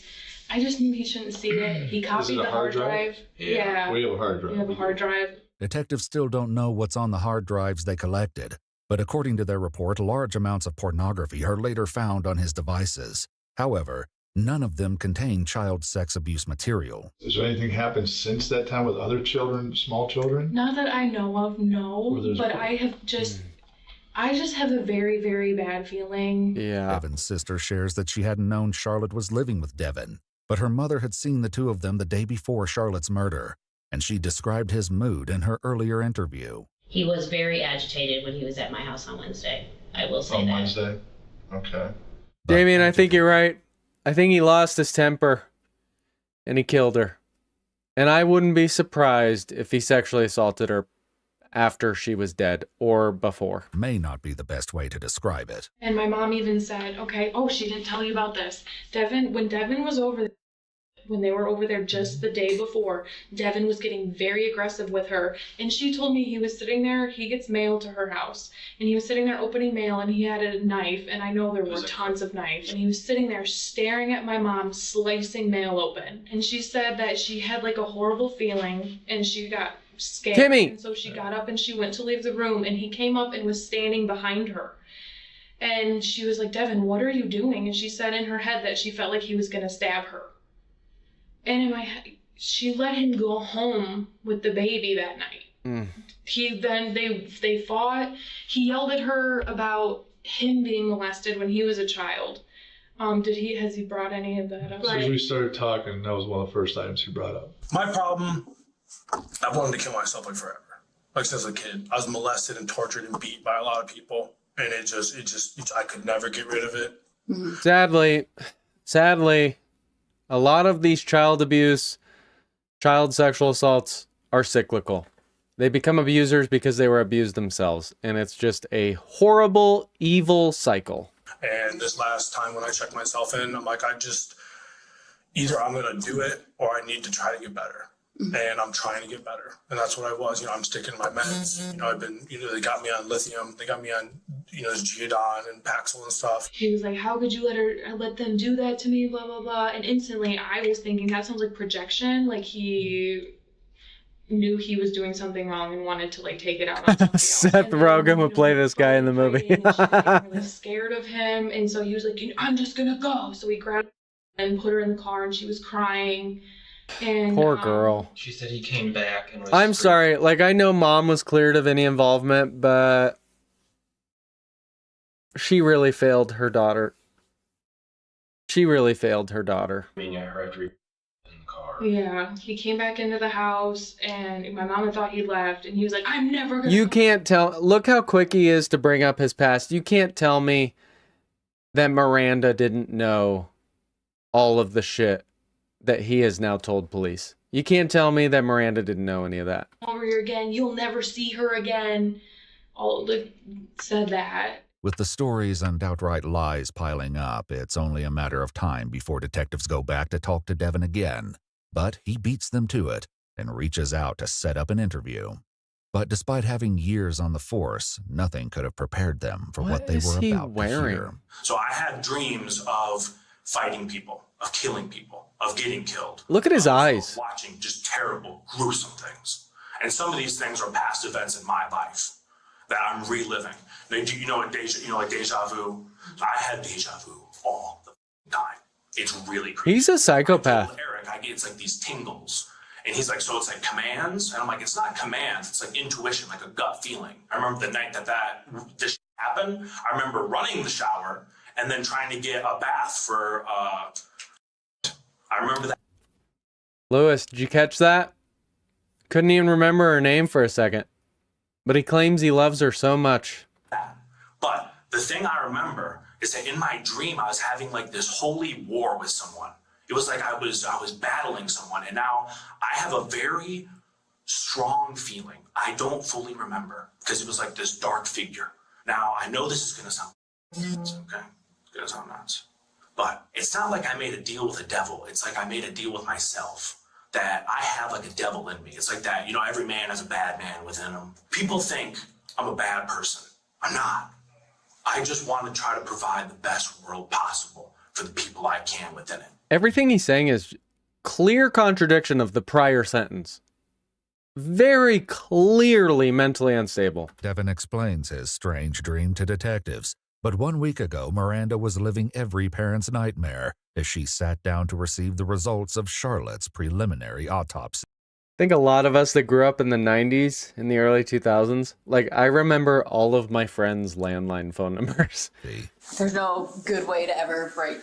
I just knew he shouldn't see it. He copied the hard drive. Yeah. We have a hard drive. We have a hard drive. Detectives still don't know what's on the hard drives they collected, but according to their report, large amounts of pornography are later found on his devices. However, none of them contain child sex abuse material. Has there anything happened since that time with other children, small children? Not that I know of, no. But I just have a very, very bad feeling. Yeah. Devin's sister shares that she hadn't known Charlotte was living with Devin, but her mother had seen the two of them the day before Charlotte's murder, and she described his mood in her earlier interview. He was very agitated when he was at my house on Wednesday. I will say On that. Wednesday? Okay. Damien, I think you're right. I think he lost his temper and he killed her. And I wouldn't be surprised if he sexually assaulted her after she was dead or before. May not be the best way to describe it. And my mom even said, okay, oh, she didn't tell you about this. When Devin was over, when they were over there just the day before, Devin was getting very aggressive with her. And she told me he was sitting there, he gets mail to her house. And he was sitting there opening mail and he had a knife. And I know there were tons of knives. And he was sitting there staring at my mom, slicing mail open. And she said that she had like a horrible feeling and she got scared. Timmy! And so she got up and she went to leave the room and he came up and was standing behind her. And she was like, Devin, what are you doing? And she said in her head that she felt like he was going to stab her. And in my head, she let him go home with the baby that night. They fought. He yelled at her about him being molested when he was a child. Has he brought any of that up? As soon as we started talking, that was one of the first items he brought up. My problem, I've wanted to kill myself like forever. Like since a kid. I was molested and tortured and beat by a lot of people. And I could never get rid of it. Sadly, a lot of these child abuse, child sexual assaults are cyclical. They become abusers because they were abused themselves. And it's just a horrible, evil cycle. And this last time when I checked myself in, I'm like, either I'm going to do it or I need to try to get better. And I'm trying to get better. And that's what I was. I'm sticking to my meds. I've been, they got me on lithium. They got me on, Geodon and Paxil and stuff. He was like, how could you let them do that to me, blah, blah, blah. And instantly I was thinking that sounds like projection. Like he knew he was doing something wrong and wanted to take it out on somebody else. Seth Rogen would play this guy in the movie. She was getting really scared of him. And so he was like, I'm just going to go. So he grabbed her and put her in the car and she was crying. And, poor girl. She said he came back and was I'm sorry. I know mom was cleared of any involvement, but she really failed her daughter. I mean, yeah, her after he in the car. Yeah, he came back into the house and my mom thought he left and he was like, I'm never going to. You can't tell. Look how quick he is to bring up his past. You can't tell me that Miranda didn't know all of the shit that he has now told police. You can't tell me that Miranda didn't know any of that. Over here again, you'll never see her again. Said that. With the stories and outright lies piling up, it's only a matter of time before detectives go back to talk to Devin again. But he beats them to it and reaches out to set up an interview. But despite having years on the force, nothing could have prepared them for what they were about to hear. So I had dreams of fighting people, of killing people, of getting killed. Look at his eyes. Watching just terrible, gruesome things. And some of these things are past events in my life that I'm reliving. You know what deja vu? I had deja vu all the time. It's really creepy. He's a psychopath. Eric, it's like these tingles. And he's like, so it's like commands? And I'm like, it's not commands. It's like intuition, like a gut feeling. I remember the night this happened. I remember running the shower and then trying to get a bath for I remember that. Lewis, did you catch that? Couldn't even remember her name for a second. But he claims he loves her so much. But the thing I remember is that in my dream, I was having like this holy war with someone. It was like I was battling someone, and now I have a very strong feeling. I don't fully remember because it was like this dark figure. Now I know this is gonna sound nuts, okay? It's gonna sound nuts, but it's not like I made a deal with the devil. It's like I made a deal with myself. That I have like a devil in me. It's like that, you know, every man has a bad man within him. People think I'm a bad person. I'm not. I just want to try to provide the best world possible for the people I can within it. Everything he's saying is clear contradiction of the prior sentence. Very clearly mentally unstable. Devin explains his strange dream to detectives. But 1 week ago, Miranda was living every parent's nightmare as she sat down to receive the results of Charlotte's preliminary autopsy. I think a lot of us that grew up in the 90s, in the early 2000s, like, I remember all of my friends' landline phone numbers. There's no good way to ever break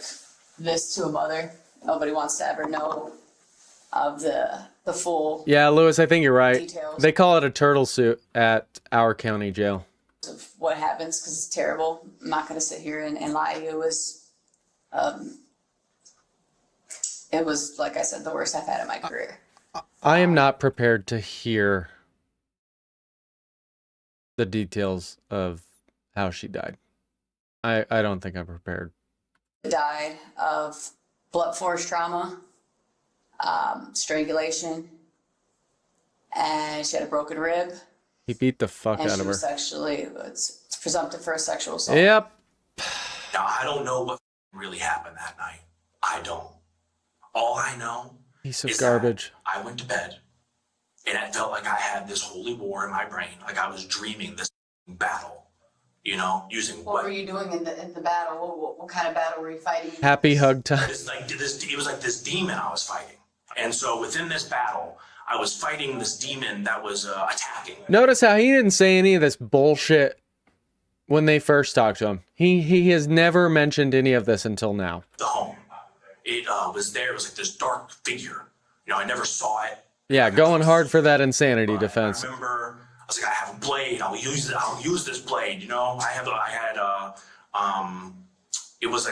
this to a mother. Nobody wants to ever know of the full Yeah, Lewis, I think you're right. details. They call it a turtle suit at our county jail. Of what happens because it's terrible. I'm not going to sit here and lie to you. It was, like I said, the worst I've had in my career. I am not prepared to hear the details of how she died. I don't think I'm prepared. Died of blunt force trauma, strangulation, and she had a broken rib. He beat the fuck And out she of her. was sexually, it's presumptive for a sexual assault. Yep. Now, I don't know what really happened that night. I don't. All I know Piece of is garbage. that I went to bed, and I felt like I had this holy war in my brain, like I was dreaming this battle, you know, using What were you doing in the battle? What kind of battle were you fighting? Happy hug time. It was like this demon I was fighting. And so within this battle, I was fighting this demon that was attacking. Notice how he didn't say any of this bullshit when they first talked to him. He has never mentioned any of this until now. The home. It was there. It was like this dark figure. You know, I never saw it. Yeah, going hard for that insanity defense. I remember, I was like, I have a blade. I'll use this blade. You know, it was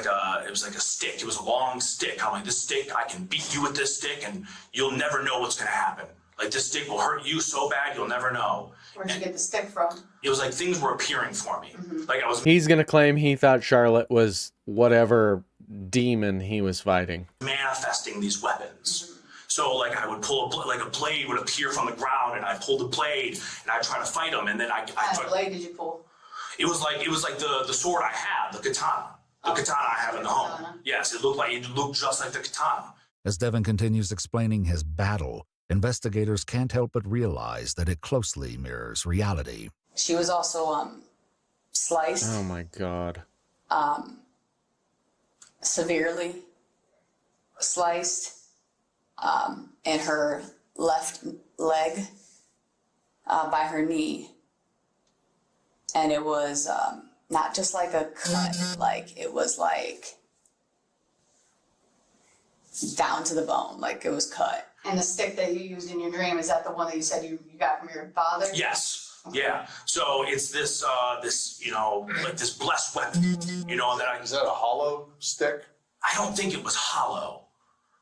like a stick. It was a long stick. I'm like, this stick, I can beat you with this stick, and you'll never know what's gonna happen. Like, this stick will hurt you so bad you'll never know. Where'd you get the stick from? It was like things were appearing for me. Like I was He's gonna claim he thought Charlotte was whatever demon he was fighting. manifesting these weapons. So like I would pull a blade would appear from the ground, and I pull the blade and I try to fight him, and then What kind of blade did you pull? it was like the sword I have, the katana. The katana I have in the home. Yes, it looked just like the katana. As Devin continues explaining his battle, investigators can't help but realize that it closely mirrors reality. She was also sliced. Oh my god. Severely sliced in her left leg by her knee. And it was not just like a cut, like it was like down to the bone, like it was cut. And the stick that you used in your dream, is that the one that you said you got from your father? Yes. Yeah. So it's this you know, like this blessed weapon. You know, is that a hollow stick? I don't think it was hollow,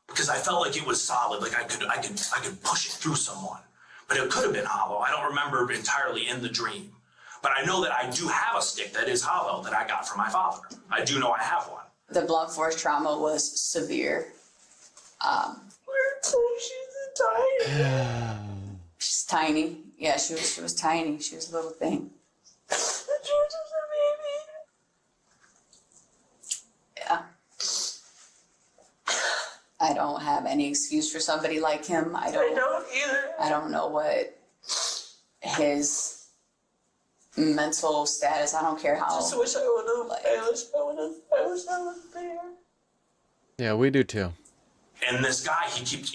because I felt like it was solid. Like I could push it through someone, but it could have been hollow. I don't remember entirely in the dream, but I know that I do have a stick that is hollow that I got from my father. I do know I have one. The blunt force trauma was severe. She's tiny. She's tiny. Yeah, she was tiny. She was a little thing. Yeah. I don't have any excuse for somebody like him. I don't either. I don't know what his mental status. I don't care how. Just wish I would have. I wish I was there. Yeah, we do too. And this guy, he keeps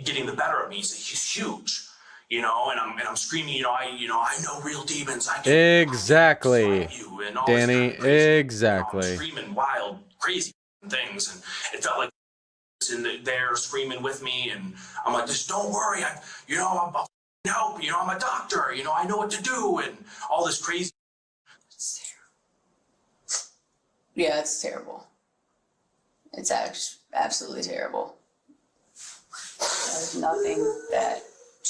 getting the better of me. He's huge, you know, and I'm screaming, I know real demons. I can Exactly. you and all Danny, this kind of crazy, exactly. screaming wild, crazy things, and it felt like in there screaming with me, and I'm like, just don't worry, I'll help, I'm a doctor, I know what to do, and all this crazy. Yeah, it's terrible. It's absolutely terrible. There's nothing that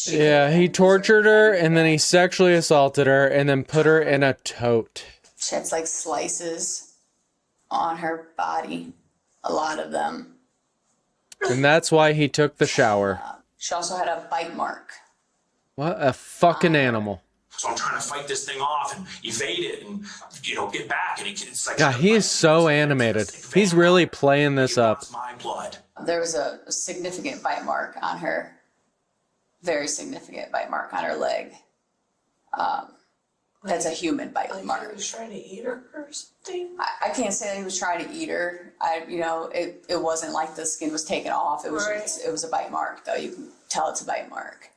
Yeah, he tortured her, and then he sexually assaulted her, and then put her in a tote. she had like slices on her body, a lot of them. And that's why he took the shower. She also had a bite mark. What a fucking animal. So I'm trying to fight this thing off and evade it and, get back. And it's like, God, he is so animated. He's really playing this up. my blood. There was a significant bite mark on her, very significant bite mark on her leg. That's a human bite mark. He was trying to eat her or something. I can't say that he was trying to eat her. It wasn't like the skin was taken off. It was it was a bite mark, though. You can tell it's a bite mark.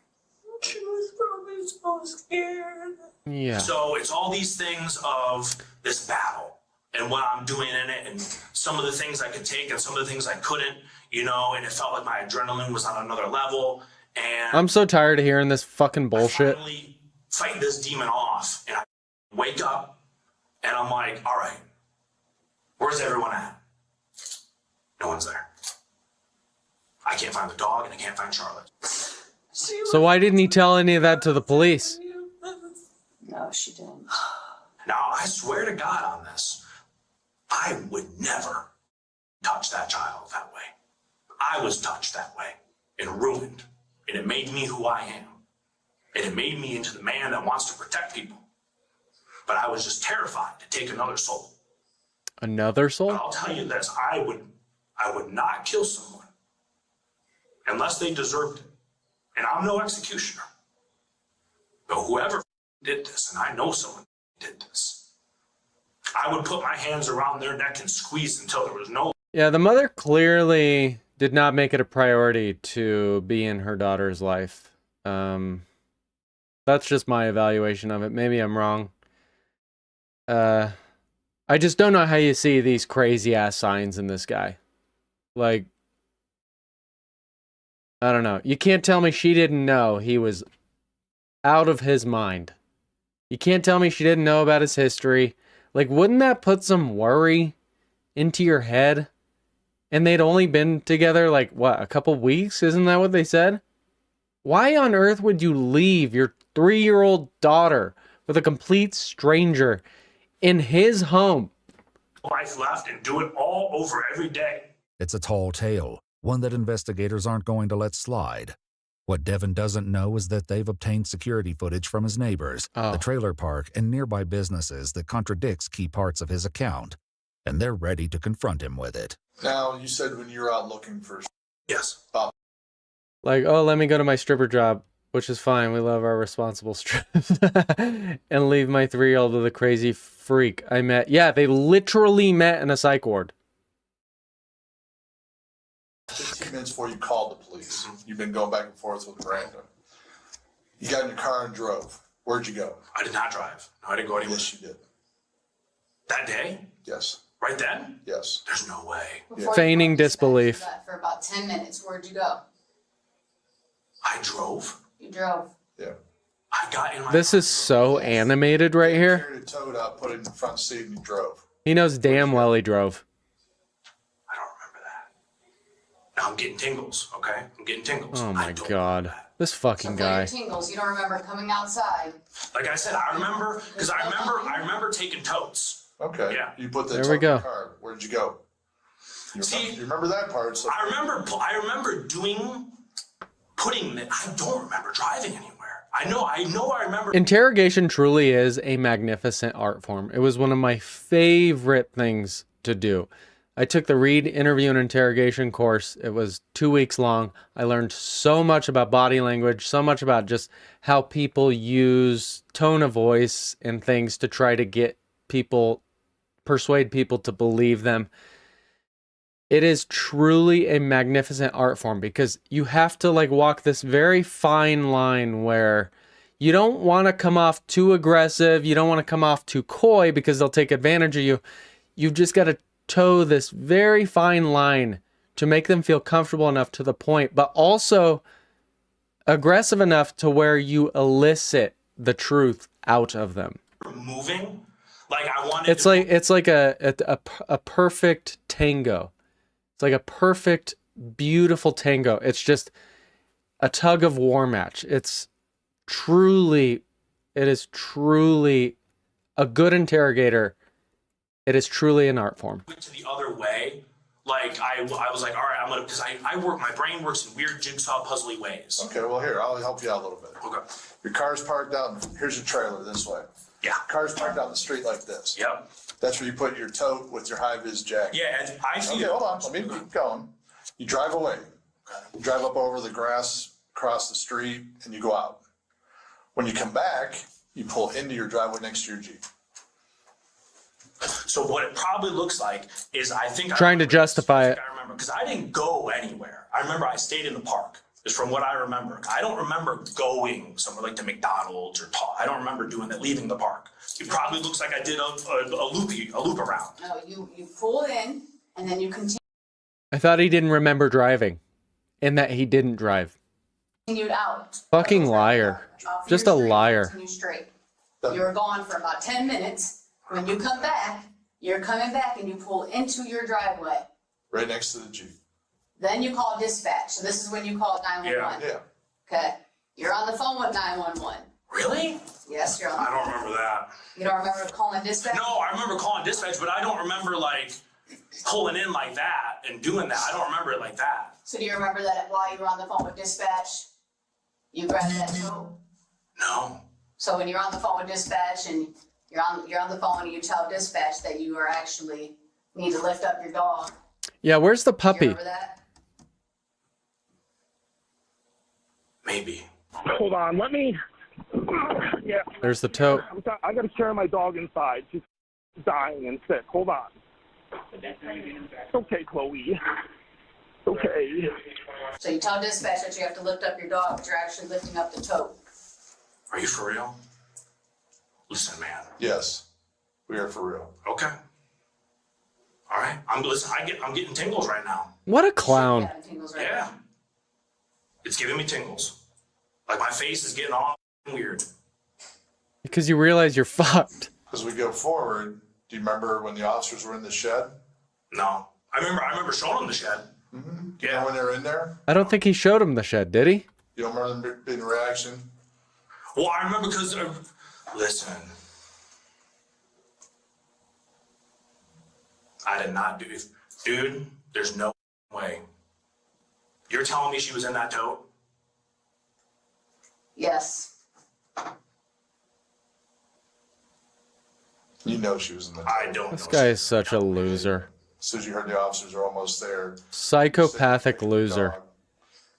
She was probably so scared. Yeah. So it's all these things of this battle and what I'm doing in it, and some of the things I could take and some of the things I couldn't, and it felt like my adrenaline was on another level. And I'm so tired of hearing this fucking bullshit. I finally fight this demon off, and I wake up and I'm like, all right, where's everyone at? No one's there. I can't find the dog and I can't find Charlotte. So why didn't he tell any of that to the police? No, she didn't. Now, I swear to God on this, I would never touch that child that way. I was touched that way and ruined, and it made me who I am. And it made me into the man that wants to protect people. But I was just terrified to take another soul. Another soul? But I'll tell you this, I would not kill someone unless they deserved it. And I'm no executioner. But whoever did this, and I know someone did this, I would put my hands around their neck and squeeze until there was no... Yeah, the mother clearly did not make it a priority to be in her daughter's life. That's just my evaluation of it. Maybe I'm wrong. I just don't know how you see these crazy ass signs in this guy. Like, I don't know. You can't tell me she didn't know he was out of his mind. You can't tell me she didn't know about his history. Like, wouldn't that put some worry into your head? And they'd only been together, like, what, a couple weeks? Isn't that what they said? Why on earth would you leave your 3-year-old daughter with a complete stranger in his home? Life left and do it all over every day. It's a tall tale, one that investigators aren't going to let slide. What Devin doesn't know is that they've obtained security footage from his neighbors, the trailer park, and nearby businesses that contradicts key parts of his account, and they're ready to confront him with it. Now, you said when you were out looking for... Yes. Like, oh, let me go to my stripper job, which is fine. We love our responsible strips. And leave my 3-year-old with a crazy freak I met. Yeah, they literally met in a psych ward. 15 minutes before you called the police. You've been going back and forth with Miranda. You got in your car and drove. Where'd you go? I did not drive. No, I didn't go anywhere. Yes, you did. That day? Yes. Right then? Yes. There's no way. Before Feigning you disbelief. for about 10 minutes. Where'd you go? I drove? You drove. Yeah. I got in my... This is so animated right here. Carried a toad out, put it in the front seat, and you drove. He knows damn well he drove. Now I'm getting tingles, okay? I'm getting tingles. Oh my god. This fucking guy. Tingles. You don't remember coming outside. Like I said, I remember, because I remember taking totes. Okay. Yeah. You put the There toad we in go. the car. Where'd you go? You remember that part. So I remember putting it. I don't remember driving anywhere. I remember. Interrogation truly is a magnificent art form. It was one of my favorite things to do. I took the Reed interview and interrogation course. It was 2 weeks long. I learned so much about body language, so much about just how people use tone of voice and things to try to persuade people to believe them. It is truly a magnificent art form because you have to walk this very fine line where you don't want to come off too aggressive. You don't want to come off too coy because they'll take advantage of you. You've just got to toe this very fine line to make them feel comfortable enough to the point, but also aggressive enough to where you elicit the truth out of them. Moving, like I wanted. It's like a perfect tango. It's like a perfect, beautiful tango. It's just a tug of war match. It is truly a good interrogator. It is truly an art form. To the other way, like I was like, all right, I'm gonna, because I work, my brain works in weird jigsaw puzzly ways. Okay, well here, I'll help you out a little bit. Okay. Your car's parked out, here's your trailer this way. Yeah. Car's parked out in the street like this. Yep. That's where you put your tote with your high-vis jacket. Yeah, and I see. Okay, hold on, let me keep going. You drive away. You drive up over the grass, across the street, and you go out. When you come back, you pull into your driveway next to your Jeep. So what it probably looks like is I think Trying to justify it. I remember because I didn't go anywhere. I remember I stayed in the park. Is from what I remember. I don't remember going somewhere like to McDonald's or I don't remember doing that, leaving the park. It probably looks like I did a loop around. No, you pulled in and then you I thought he didn't remember driving, and that he didn't drive. continued out. Fucking liar. Just a liar. Continue straight. You were gone for about 10 minutes. When you come back, you're coming back and you pull into your driveway. Right next to the Jeep. Then you call dispatch. So this is when you call 911. Yeah. Okay. You're on the phone with 911. Really? Yes, you're on the I don't remember that. You don't remember calling dispatch? No, I remember calling dispatch, but I don't remember like pulling in like that and doing that. I don't remember it like that. So do you remember that while you were on the phone with dispatch, you grabbed that tote? No. So when you're on the phone with dispatch and you're on the phone and you tell dispatch that you are actually need to lift up your dog. Yeah, where's the Do you puppy? remember that? Maybe. Hold on, let me. Yeah. There's the tote. I got to carry my dog inside. She's dying and sick. Hold on. It's okay, Chloe. It's okay. So you tell dispatch that you have to lift up your dog, but you're actually lifting up the tote. Are you for real? Listen, man. Yes, we are for real. Okay. All right. I'm getting tingles right now. What a clown. Yeah. It's giving me tingles. Like my face is getting all weird. Because you realize you're fucked. As we go forward, do you remember when the officers were in the shed? No. I remember showing them the shed. Mm-hmm. Do you know when they were in there? I don't think he showed him the shed, did he? You don't remember them being reaction? Well, I remember because, listen, I did not do it. Dude, there's no way. You're telling me she was in that tote? Yes. You know she was in the tote. I don't This guy is such a loser. As soon as you heard the officers are almost there, Psychopathic loser.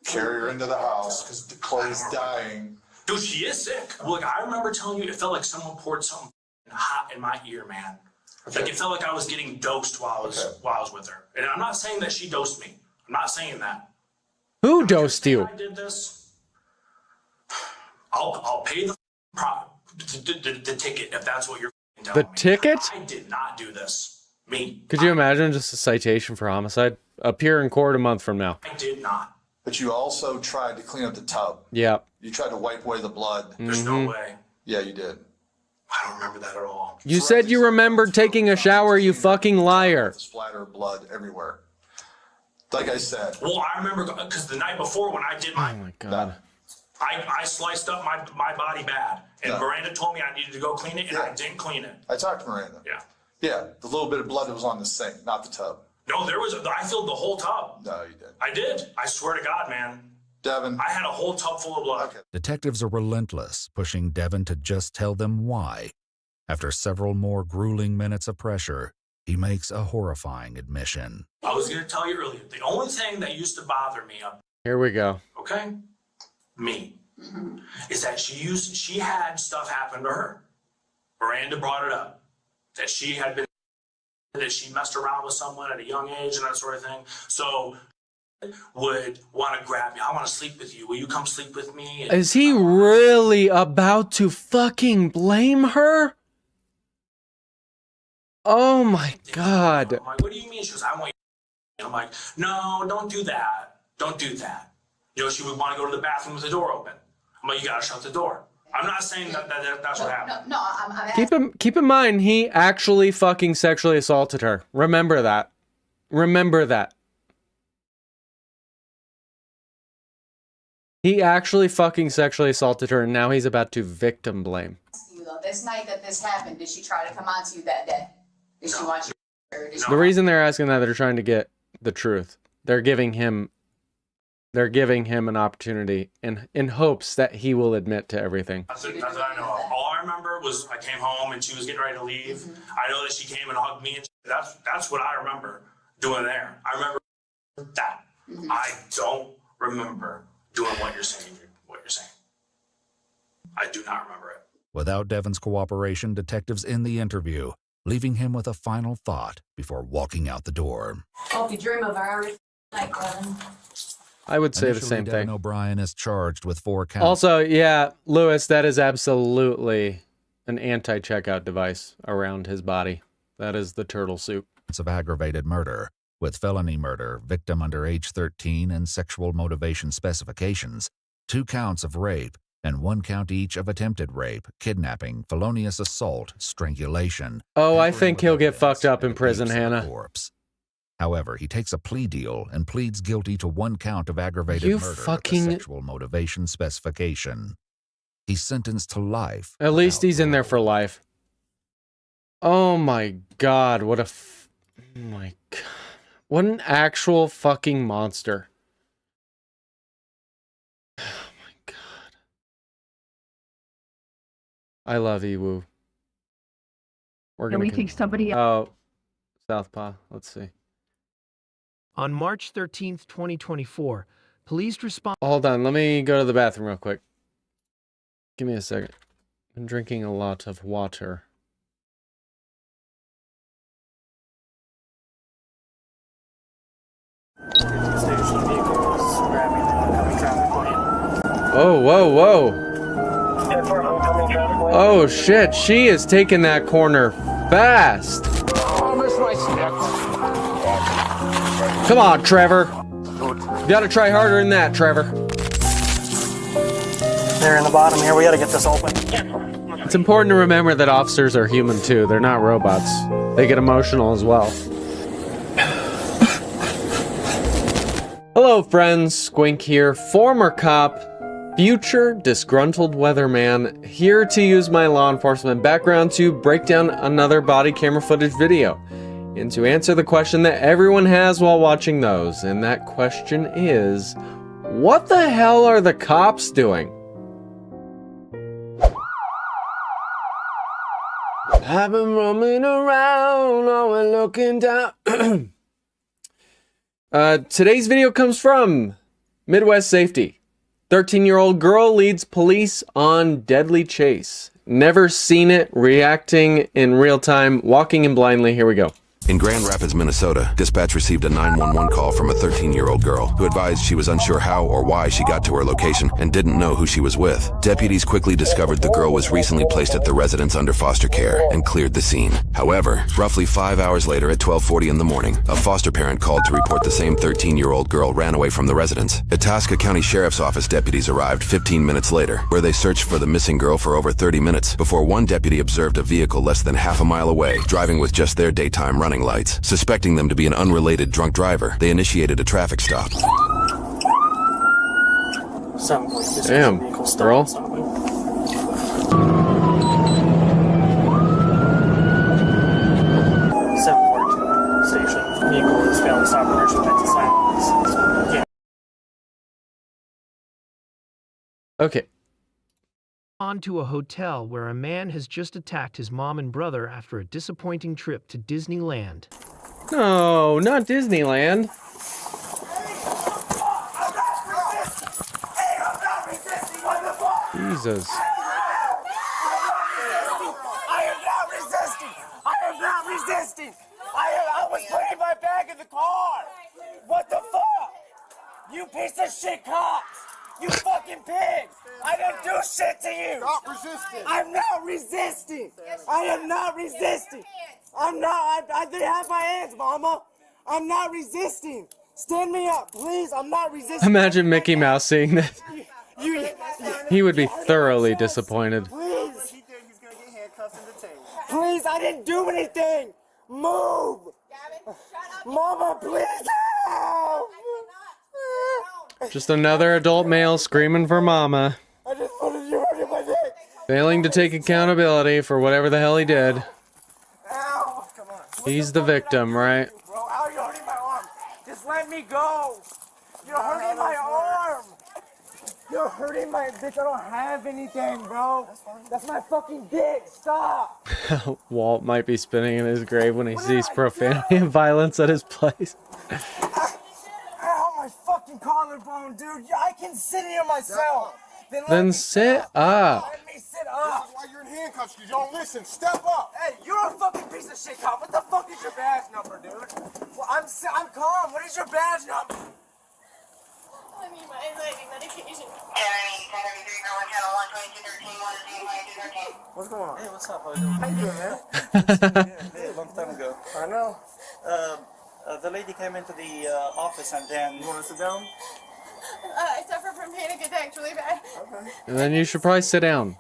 carry her into the house because Chloe's dying. Dude, she is sick. Look, I remember telling you, it felt like someone poured something hot in my ear, man. Okay. Like it felt like I was getting dosed while I was with her. And I'm not saying that she dosed me. I'm not saying that. Who dosed you? I did this. I'll pay the ticket if that's what you're telling me. The ticket? I did not do this. Me. Could you imagine just a citation for homicide? Appear in court a month from now. I did not. But you also tried to clean up the tub. Yeah. You tried to wipe away the blood. There's no way. Yeah, you did. I don't remember that at all. You said you remembered taking a shower, you fucking liar. Splatter of blood everywhere. Like I said. Well, I remember because the night before when I did Oh my god. I sliced up my body bad. And No. Miranda told me I needed to go clean it, and I didn't clean it. I talked to Miranda. Yeah. Yeah, the little bit of blood that was on the sink, not the tub. No, I filled the whole tub. No, you didn't. I did. I swear to God, man. Devin. I had a whole tub full of blood. Okay. Detectives are relentless, pushing Devin to just tell them why. After several more grueling minutes of pressure, he makes a horrifying admission. I was going to tell you earlier, the only thing that used to bother me, Here we go. okay, me, is that she had stuff happen to her. Miranda brought it up, that she messed around with someone at a young age and that sort of thing. So would want to grab me. I want to sleep with you. Will you come sleep with me? And Is he really about to fucking blame her? Oh my god. I'm like, what do you mean? She goes, I want I'm like, no, don't do that. Don't do that. You know, she would want to go to the bathroom with the door open. I'm like, you gotta shut the door. I'm not saying that's what happened. No, I'm Keep in mind, he actually fucking sexually assaulted her. Remember that. Remember that. He actually fucking sexually assaulted her, and now he's about to victim blame. asking you though, this night that this happened, did she try to come on to you that day? Did she want you? Or did she... The reason they're asking that, they're trying to get the truth. They're giving him an opportunity in hopes that he will admit to everything. That's what I know of. All I remember was I came home and she was getting ready to leave. I know that she came and hugged me. And that's what I remember doing there. I remember that. I don't remember doing what you're saying. I do not remember it. Without Devin's cooperation, detectives end the interview, leaving him with a final thought before walking out the door. Hope you dream of our night, Glenn. I would say Initially, the same Devin thing. O'Brien is charged with 4 counts. Also, yeah, Lewis, that is absolutely an anti-checkout device around his body. That is the turtle soup. Of aggravated murder, with felony murder, victim under age 13, and sexual motivation specifications, 2 counts of rape, and 1 count each of attempted rape, kidnapping, felonious assault, strangulation. Oh, I think he'll get fucked up in prison, Hannah. Corpse. However, he takes a plea deal and pleads guilty to 1 count of aggravated murder with a sexual motivation specification. He's sentenced to life. At least he's in there for life. Oh my god, what an actual fucking monster. Oh my god. I love Ewu. We're gonna think somebody... Oh, Southpaw. Let's see. On March 13th, 2024, police respond... Hold on, let me go to the bathroom real quick. Give me a second. I'm drinking a lot of water. Oh, whoa, whoa. Oh, shit. She is taking that corner fast. Come on, Trevor. You gotta try harder than that, Trevor. They're in the bottom here. We gotta get this open. It's important to remember that officers are human too. They're not robots. They get emotional as well. Hello, friends. Squink here, former cop, future disgruntled weatherman, here to use my law enforcement background to break down another body camera footage video, and to answer the question that everyone has while watching those, and that question is, what the hell are the cops doing? I've been roaming around, always looking down. Today's video comes from Midwest Safety. 13-year-old girl leads police on deadly chase. Never seen it, reacting in real time, walking in blindly. Here we go. In Grand Rapids, Minnesota, dispatch received a 911 call from a 13-year-old girl who advised she was unsure how or why she got to her location and didn't know who she was with. Deputies quickly discovered the girl was recently placed at the residence under foster care and cleared the scene. However, roughly 5 hours later at 12:40 in the morning, a foster parent called to report the same 13-year-old girl ran away from the residence. Itasca County Sheriff's Office deputies arrived 15 minutes later, where they searched for the missing girl for over 30 minutes before one deputy observed a vehicle less than half a mile away, driving with just their daytime running lights. Suspecting them to be an unrelated drunk driver, they initiated a traffic stop. Damn, girl. Station. Vehicle is failing to stop commercial Texas silence. Okay. On to a hotel where a man has just attacked his mom and brother after a disappointing trip to Disneyland. No, not Disneyland. Jesus. I am not resisting! I am not resisting! I was putting my bag in the car! What the fuck? You piece of shit cops! You fucking pigs! I didn't do shit to you! Stop resisting! I'm not resisting! I am not resisting! I'm not, I didn't have my hands, mama! I'm not resisting. Stand me up, please. I'm not resisting. Imagine Mickey Mouse seeing this. You, He would be thoroughly disappointed. please. He's gonna get handcuffs and detained. Please, I didn't do anything. Move. Mama, please help. Just another adult male screaming for mama. I just wanted you hurting my neck. Failing to take accountability for whatever the hell he did. Ow. Come on. He's the victim, right? Bro, ow, you're hurting my arm. Just let me go. You're hurting my arm. You're hurting my bitch. I don't have anything, bro. That's my fucking dick. Stop. Walt might be spinning in his grave when he sees profanity and violence at his place. Ow, my fucking collarbone, dude. I can sit here myself. Then sit up. Let me sit up. This is why you're in handcuffs, because you don't listen. Step up. Hey, you're a fucking piece of shit, cop. What the fuck is your badge number, dude? Well, I'm calm. What is your badge number? I need my anxiety medication. What's going on? Hey, what's up? How you doing? How you doing, man? Hey, long time ago. I know. The lady came into the office and then... You want to sit down? I suffer from panic attacks really bad. Okay. And then you should probably sit down.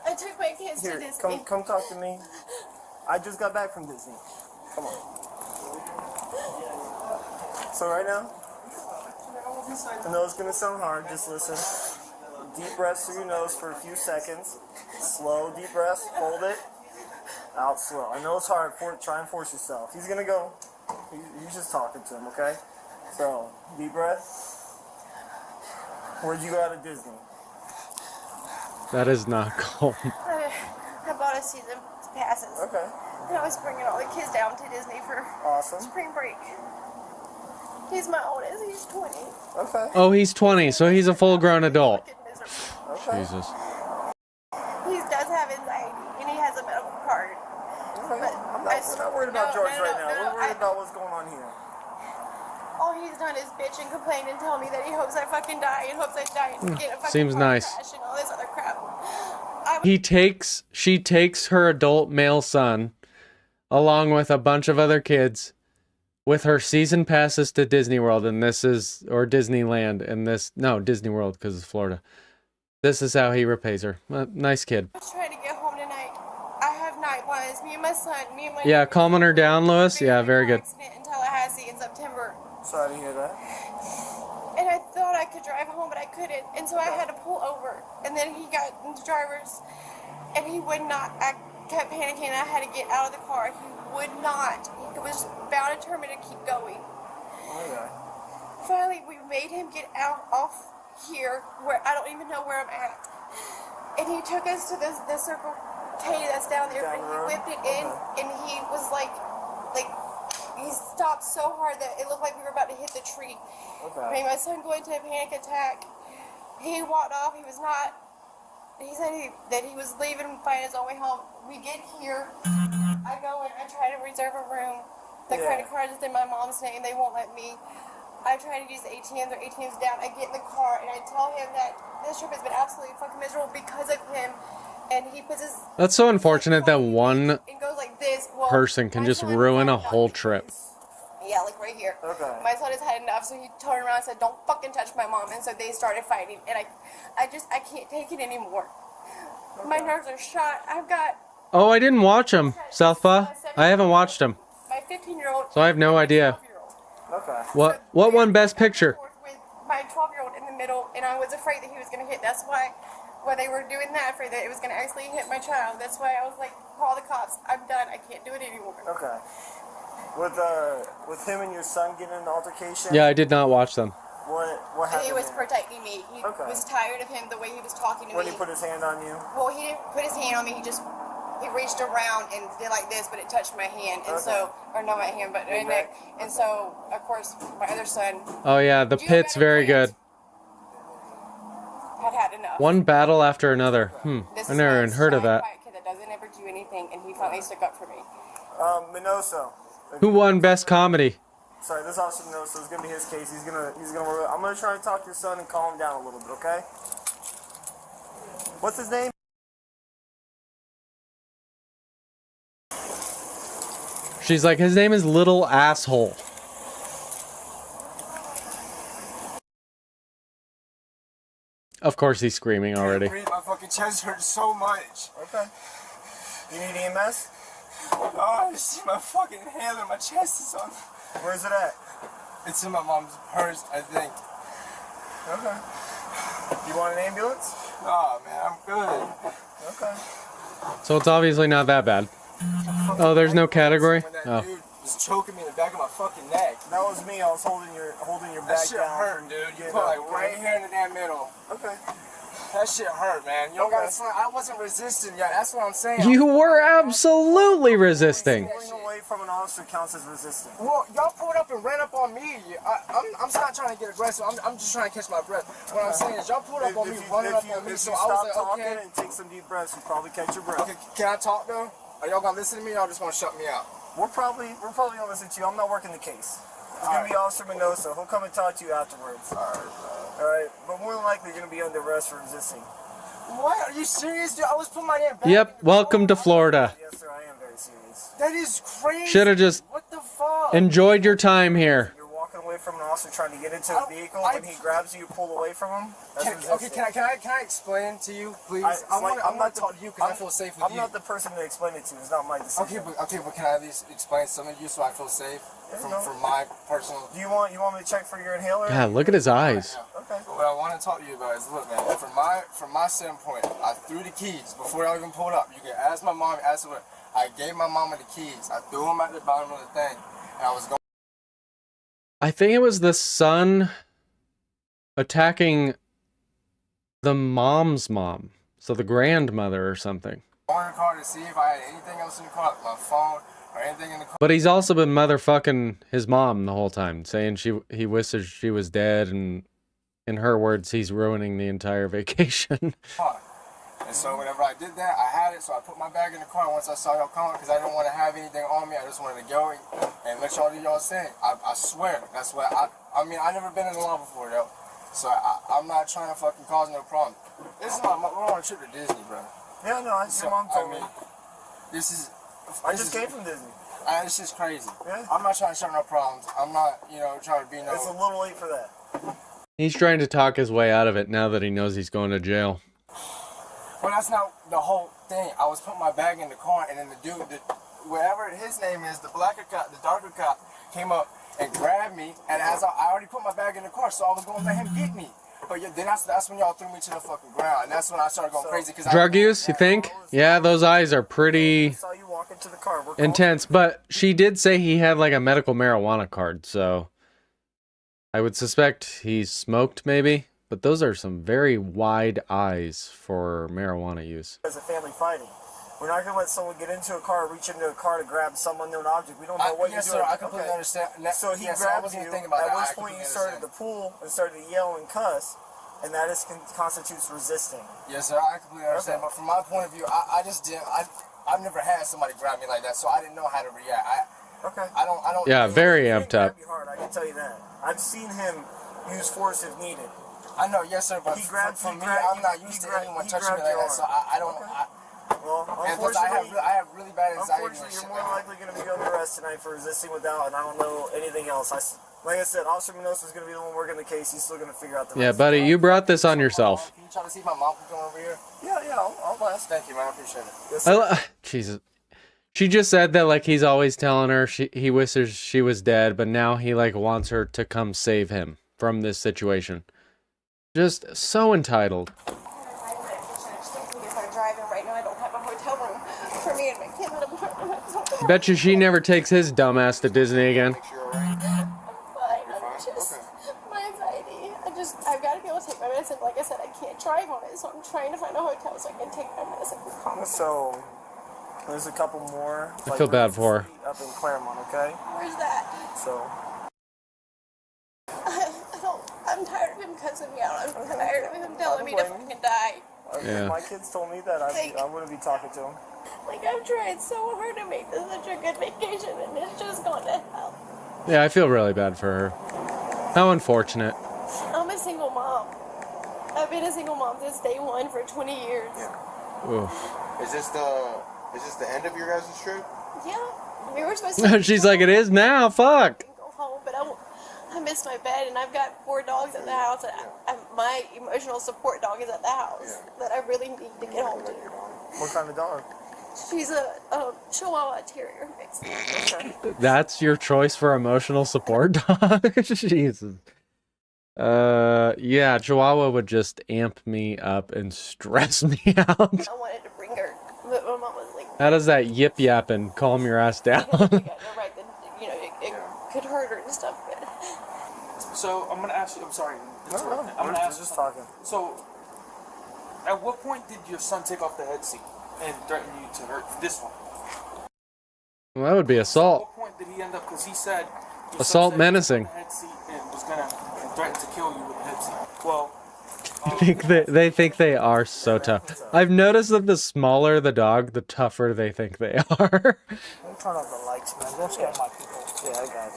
I took my kids Here, to Disney. come talk to me. I just got back from Disney. Come on. So right now, I know it's gonna sound hard, just listen. Deep breaths through your nose for a few seconds. Slow, deep breaths, hold it. Out slow. I know it's hard, try and force yourself. He's gonna go. You're just talking to him, okay? So, deep breath. Where'd you go out of Disney? That is not cold. I bought a season passes. Okay. And I was bringing all the kids down to Disney for spring break. He's my oldest. He's 20. Okay. Oh, he's 20, so he's a full-grown adult. Okay. Jesus. He does have anxiety, and he has a medical card. Okay. But We're not worried about George right now. We're worried about what's going on here. All he's done is bitch and complain and tell me that he hopes I fucking die and hopes I die and get a fucking Seems car nice. crash and all this other crap. She takes her adult male son, along with a bunch of other kids, with her season passes to Disney World, and this is, or Disneyland, and this, no, Disney World, because it's Florida. This is how he repays her. Nice kid. I was trying to get home tonight. I have night ones. Me and my son, me and my Yeah, calming her down, Lewis. Yeah, very good. accident in Tallahassee in September. Sorry to hear that. And I thought I could drive home, but I couldn't. And so I had to pull over. And then he got into driver's, and he would not. I kept panicking, and I had to get out of the car. He would not. He was bound and determined to keep going. Okay. Finally, we made him get out off here, where I don't even know where I'm at. And he took us to the Circle K that's down there, and he whipped it in, and he was like, he stopped so hard that it looked like we were about to hit the tree. Okay. Made my son go into a panic attack. He walked off. He was not. He said that he was leaving and finding his own way home. We get here. I go and I try to reserve a room. The credit card is in my mom's name. They won't let me. I try to use the ATM. Their ATM's down. I get in the car and I tell him that this trip has been absolutely fucking miserable because of him. And he puts his That's so unfortunate that one and goes like this. Well, person can just ruin a whole trip. yeah, like right here. Okay. My son has had enough, so he turned around and said, "Don't fucking touch my mom." And so they started fighting, and I can't take it anymore. Okay. My nerves are shot. I've got. Oh, I didn't watch him, Southpaw. I haven't watched him, My 15-year-old. so I have no idea. Okay. What won Best Picture? With my 12-year-old in the middle, and I was afraid that he was going to hit. That's why, when they were doing that, afraid that it was going to actually hit my child. That's why I was like, call the cops. I'm done. I can't do it anymore. Okay. With him and your son getting in an altercation. Yeah, I did not watch them. What happened? He was there? protecting me. He was tired of him the way he was talking to When me. he put his hand on you. Well, he didn't put his hand on me. He reached around and did like this, but it touched my hand, and so, or not my hand, but my neck. And so, of course, my other son Oh yeah, the pit's very good. had enough. One battle after another. This I is never my even heard of shy, that. quiet kid that doesn't ever do anything, and he finally stuck up for me. Minoso. Who won Best Comedy? Sorry, this officer Minoso is gonna be his case. I'm gonna try and talk to your son and calm him down a little bit, okay? What's his name? She's like, his name is Little Asshole. Of course he's screaming already. My fucking chest hurts so much. Okay. You need EMS? Oh, I see my fucking inhaler. My chest is on. Where's it at? It's in my mom's purse, I think. Okay. You want an ambulance? Oh, man, I'm good. Okay. So it's obviously not that bad. Oh, there's no category? Oh. Dude was choking me in the back of my fucking neck. That was me. I was holding your back That shit down. hurt, dude. You put like right here in the damn middle. Okay. That shit hurt, man. You don't gotta slam. I wasn't resisting yet. That's what I'm saying. You were absolutely resisting. Pulling away from an officer counts as resisting. Well, y'all pulled up and ran up on me. I'm not trying to get aggressive. I'm just trying to catch my breath. What I'm saying is y'all pulled up on me, running up on me. So I was like, okay. And take some deep breaths, you probably catch your breath. Okay, can I talk though? Are y'all gonna listen to me or y'all just wanna shut me out? We're probably gonna listen to you. I'm not working the case. It's gonna be Officer Mendoza. He'll come and talk to you afterwards. Alright, but more than likely you're gonna be under arrest for resisting. What? Are you serious, dude? I was putting my damn back. Yep, welcome to Florida. Yes, sir, I am very serious. That is crazy. Should have just What the fuck? enjoyed your time here. You're walking away from an officer trying to get into a vehicle. When he grabs you, you pull away from him. Okay, can I explain to you, please? I'm not talking to you because I feel safe with you. I'm not the person to explain it to. It's not my decision. Okay, but can I at least explain something to you so I feel safe from my personal? Do you want me to check for your inhaler? God, look at his eyes. Okay. What I want to talk to you about is, look, man. From my standpoint, I threw the keys before I even pulled up. You can ask my mom, ask her. I gave my mama the keys. I threw them at the bottom of the thing, and I was going. I think it was the son attacking the mom's mom. So the grandmother or something. Going in the car to see if I had anything else in the car, my phone or anything in the car. But he's also been motherfucking his mom the whole time, saying he wishes she was dead, and in her words, he's ruining the entire vacation. And so whenever I did that, I had it, so I put my bag in the car once I saw y'all coming because I didn't want to have anything on me. I just wanted to go and let y'all do y'all thing. I swear, that's what I mean, I've never been in the law before, though. So I'm not trying to fucking cause no problem. This is we're on a trip to Disney, bro. Yeah, no, your mom told me. I just came from Disney. It's just crazy. Yeah. I'm not trying to start no problems. I'm not, trying to be no... It's a little late for that. He's trying to talk his way out of it now that he knows he's going to jail. Well, that's not the whole thing. I was putting my bag in the car, and then the dude, whatever his name is, the blacker cop, the darker cop, came up and grabbed me, and as I already put my bag in the car, so I was going to let him get me. But yeah, then that's when y'all threw me to the fucking ground, and that's when I started going crazy. Drug use, you think? Yeah, those eyes are pretty saw you walk into the car. intense. But she did say he had like a medical marijuana card, so I would suspect he smoked maybe. But those are some very wide eyes for marijuana use. As a family fighting, we're not gonna let someone get into a car, reach into a car to grab some unknown object. We don't know what you're doing. Yes, sir, I completely understand. So he grabbed you. At which point you started to pull and started to yell and cuss, and that constitutes resisting. Yes, sir, I completely understand. But from my point of view, I just didn't. I've never had somebody grab me like that, so I didn't know how to react. I don't. Yeah, very amped up. Hard, I can tell you that. I've seen him use force if needed. I know, yes, sir, but for me, I'm not used to anyone touching me like that, so I don't. Well, and plus, I have really bad anxiety. Unfortunately, you're more likely going to be under arrest tonight for resisting without, and I don't know anything else. Like I said, Officer Mendoza is going to be the one working the case. He's still going to figure out the rest. Yeah, buddy, you brought this on yourself. Can you try to see if my mom can come over here? Yeah, I'll blast. Thank you, man. I appreciate it. Yes, Jesus. She just said that like he's always telling her he wishes she was dead, but now he like wants her to come save him from this situation. Just so entitled. Bet you she never takes his dumbass to Disney again. My anxiety. I've got to be able to take my medicine. Like I said, I can't drive on it, so I'm trying to find a hotel so I can take my medicine. So, there's a couple more. I feel bad for her. Up in Claremont, okay? Where's that? So. I'm tired of him cussing me out. I'm tired of him telling me to fucking die. Yeah. If my kids told me that, I wouldn't be talking to him. Like, I've tried so hard to make this such a good vacation, and it's just gone to hell. Yeah, I feel really bad for her. How unfortunate. I'm a single mom. I've been a single mom since day one for 20 years. Oof. Is this the end of your guys' trip? Yeah. We were supposed to She's like, it is now, fuck. go home, but I miss my bed, and I've got 4 dogs at the house, and my emotional support dog is at the house that I really need to get home to. What kind of dog? She's a Chihuahua Terrier mix. That's your choice for emotional support dog? Jesus. Yeah, Chihuahua would just amp me up and stress me out. I wanted to bring her, but my mom was like, How does that yip yap and calm your ass down? right, then, you know, it could hurt her and stuff, but... So I'm gonna ask you. I'm sorry. No, I'm gonna ask. Just talking. So, at what point did your son take off the head seat and threaten you to hurt this one? Well, that would be assault. At what point did he end up? Because he said Assault menacing. The head seat and was gonna threaten to kill you with the head seat. Well, They think they are so tough. I've noticed that the smaller the dog, the tougher they think they are. Don't turn off the lights, man. Don't scare my people. Yeah, I got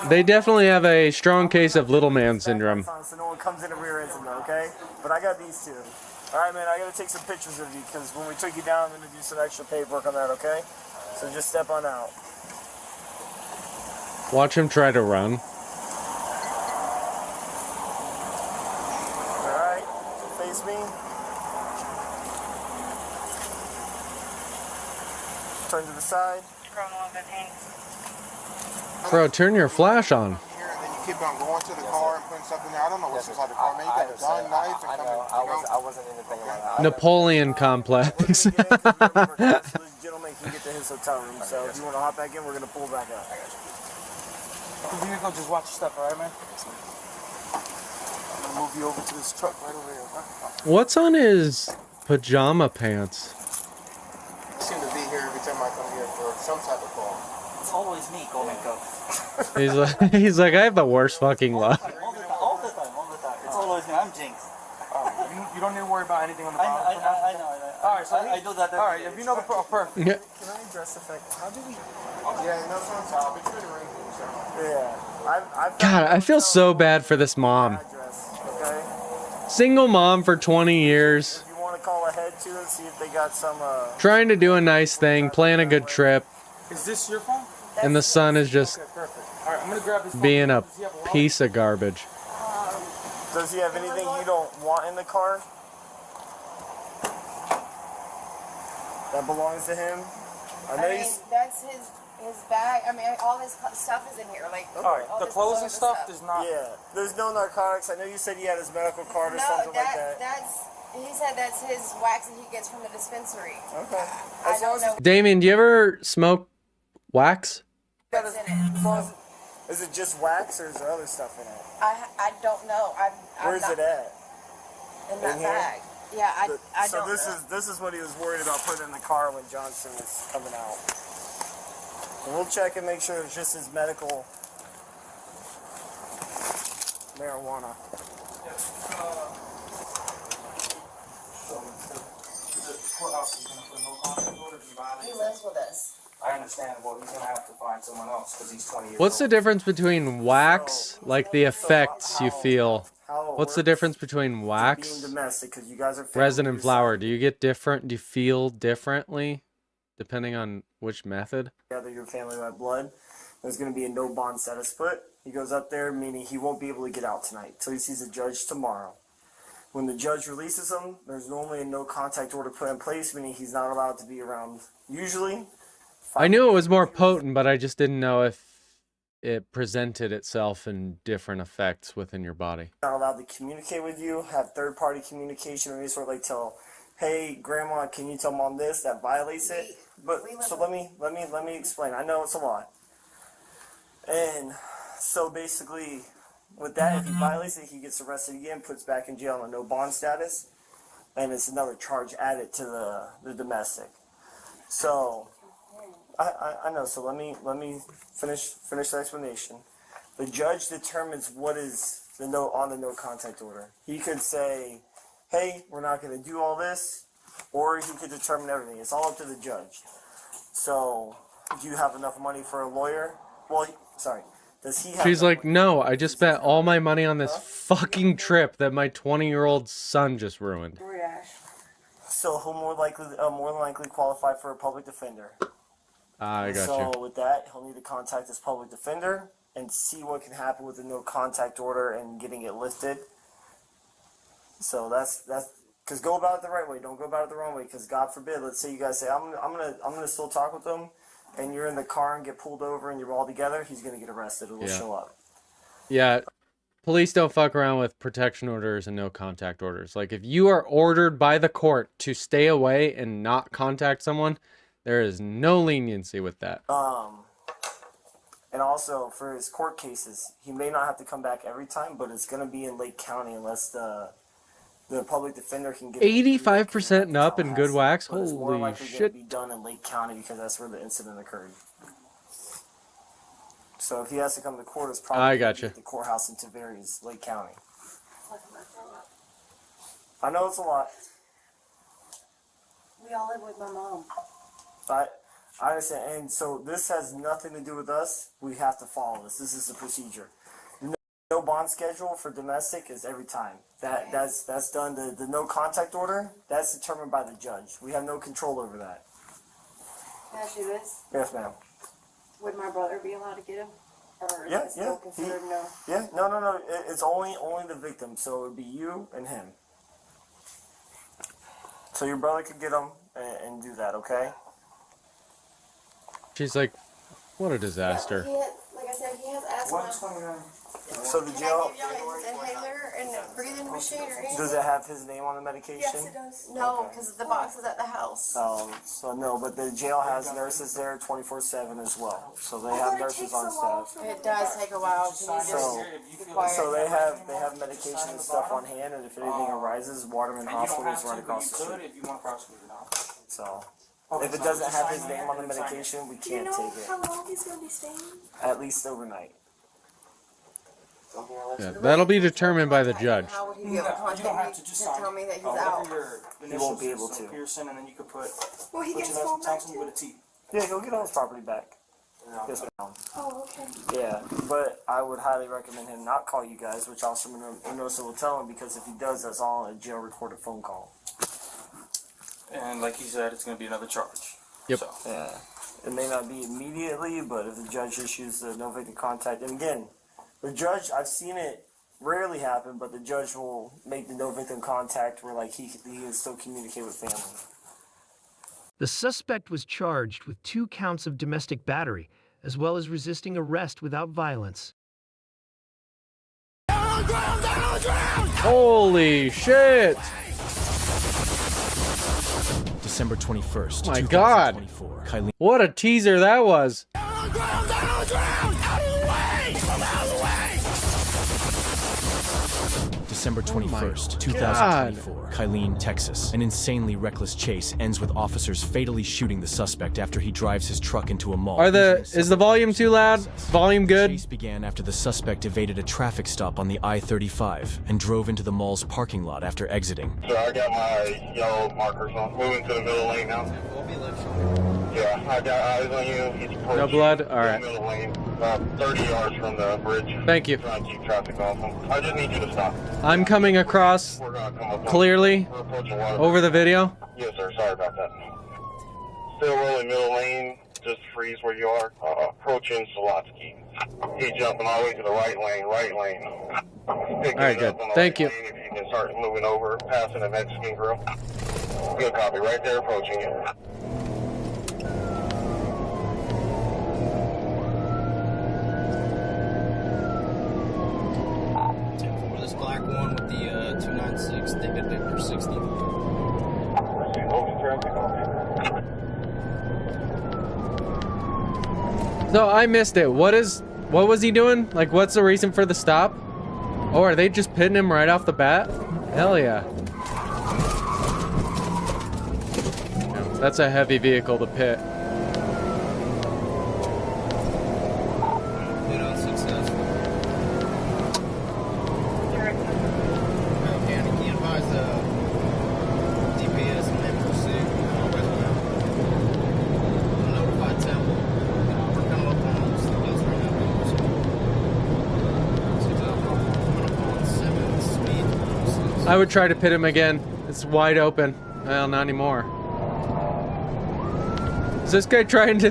you. They definitely have a strong case of little man syndrome. So no one comes in and rear ends them, okay? But I got these 2. All right, man, I got to take some pictures of you because when we took you down, I'm going to do some extra paperwork on that, okay? So just step on out. Watch him try to run. All right, face me. Turn to the side. Bro, turn your flash on. Here, and then you keep on going to the car and putting something there. I don't know what's inside the car, man. You got a gun, knife, and something. I wasn't even thinking about that. Napoleon complex. Gentleman can get to his hotel room, so if you want to hop back in, we're going to pull back up. we're gonna go just watch your step, all right, man? I'm gonna move you over to this truck right over here, okay? What's on his pajama pants? You seem to be here every time I come here for some type of call. It's always me, Golden Go. He's like, I have the worst fucking luck. All the time. It's always me. I'm Jinx. You don't need to worry about anything on the I bottom. know. All right, so I do that. All right, if you know the perfect. Yeah. Can I address the fact? How do we? Yeah, no, it's on top. It's really ring. Yeah. God, I feel so bad for this mom. Okay. Single mom for 20 years. If you want to call ahead to and see if they got some. Trying to do a nice thing, plan a good trip, Is this your phone? and the son is just Okay, perfect. All right, I'm gonna grab his phone. being a Does he have wallet? piece of garbage. Does he have anything you don't want in the car? That belongs to him? I mean, that's his bag. I mean, all his stuff is in here. Like, All right, the clothes and stuff does not. Yeah. There's no narcotics. I know you said he had his medical card or something like that. He said that's his wax that he gets from the dispensary. Okay. I don't know. Damien, do you ever smoke wax? What's in it. Is it just wax or is there other stuff in it? I don't know. Where's it at? In that In here? bag. Yeah, I so don't know. this is what he was worried about putting in the car when Johnson was coming out. And we'll check and make sure it's just his medical marijuana. He lives with us. I understand. Well, he's gonna have to find someone else because he's 20 years What's the old. difference between wax, like the effects you feel? What's the difference between Being wax, domestic, because you guys are resin, and flour? Do you get different? Do you feel differently depending on which method? together your family by blood. There's going to be a no bond status put. He goes up there, meaning he won't be able to get out tonight till he sees a judge tomorrow. When the judge releases him, there's normally a no contact order put in place, meaning he's not allowed to be around. Usually, I knew it was more potent, but I just didn't know if it presented itself in different effects within your body. not allowed to communicate with you, have third-party communication of any sort, like tell, hey, grandma, can you tell mom this? That violates it. But so let me explain. I know it's a lot. And so basically, with that, if he violates it, he gets arrested again, puts back in jail on a no bond status, and it's another charge added to the domestic. So I know. So let me finish the explanation. The judge determines what is the no on the no contact order. He could say, hey, we're not going to do all this, or he could determine everything. It's all up to the judge. So, do you have enough money for a lawyer? Well, sorry. Does he have She's enough like, no, I just spent all my money on this fucking trip that my 20-year-old son just ruined. So he'll more than likely qualify for a public defender. I got so you. with that, he'll need to contact his public defender. and see what can happen with the no contact order and getting it lifted. So that's because go about it the right way. Don't go about it the wrong way. Because God forbid, let's say you guys say I'm gonna still talk with them, and you're in the car and get pulled over and you're all together. He's gonna get arrested. It'll show up. Yeah. Police don't fuck around with protection orders and no contact orders. Like, if you are ordered by the court to stay away and not contact someone, there is no leniency with that. And also for his court cases, he may not have to come back every time, but it's gonna be in Lake County unless the public defender can get 85% and up in good wax. But it's more Holy likely shit! to be done in Lake County because that's where the incident occurred. So if he has to come to court, it's probably I gotcha. at the courthouse in Tavares, Lake County. I know it's a lot. We all live with my mom. I understand, and so this has nothing to do with us. We have to follow this. This is the procedure. No bond schedule for domestic is every time. That's done. The no contact order, that's determined by the judge. We have no control over that. Can I ask you this? Yes, ma'am. Would my brother be allowed to get him? Or is Yeah, it still considered no? Yeah, no. It's only the victim. So it would be you and him. So your brother could get him and do that. Okay. She's like, what a disaster. Yeah, like I said, he has asthma. What's going on? So the jail. Can I give y'all his inhaler and a breathing machine or anything? Does it have his name on the medication? Yes, it does. No, because the box is at the house. So no, but the jail has nurses there 24/7 as well. So they have nurses on staff. It does take a while. Can you just So they have medication and stuff on hand, and if anything arises, Waterman Hospital is right across the street. So if it doesn't have his name on the medication, we can't take it. How long he's going to be staying? At least overnight. Yeah, that'll be determined by the judge. How would he be able to contact me to tell me that he's out? He won't be able to. Pearson, and then you could put. Well, he gets phone back too. Yeah, he'll get all his property back. Yes, ma'am. Oh, okay. Yeah, but I would highly recommend him not call you guys, which also Minosa will tell him, because if he does, that's all a jail recorded phone call. And like he said, it's going to be another charge. Yep. So. Yeah. It may not be immediately, but if the judge issues the no victim contact, and again, the judge, I've seen it rarely happen, but the judge will make the no victim contact where like he can still communicate with family. The suspect was charged with 2 counts of domestic battery, as well as resisting arrest without violence. Holy shit! December 21st, My God! What a teaser that was! December 21st, 2024, Kylene, Texas. An insanely reckless chase ends with officers fatally shooting the suspect after he drives his truck into a mall. Is the volume too loud? Volume good? The chase began after the suspect evaded a traffic stop on the I-35 and drove into the mall's parking lot after exiting. So I got my yellow markers on. Moving to the middle lane now. Yeah, I got eyes on you. He's No blood? Alright. Middle lane, about 30 yards from the bridge. Thank you. Trying to keep traffic off him. I just need you to stop. I'm coming across clearly over the video. Yes, sir. Sorry about that. Still rolling middle lane. Just freeze where you are. Approaching Salotsky. He's jumping all the way to the right lane. Right lane. Alright, good. Thank you. If you can start moving over, passing the Mexican grill. Good copy. Right there, approaching you. This black one with the 296, David Victor 60. So I missed it. What was he doing? Like, what's the reason for the stop? Oh, are they just pitting him right off the bat? Hell yeah. That's a heavy vehicle to pit. I would try to pit him again. It's wide open. Well, not anymore. Is this guy trying to...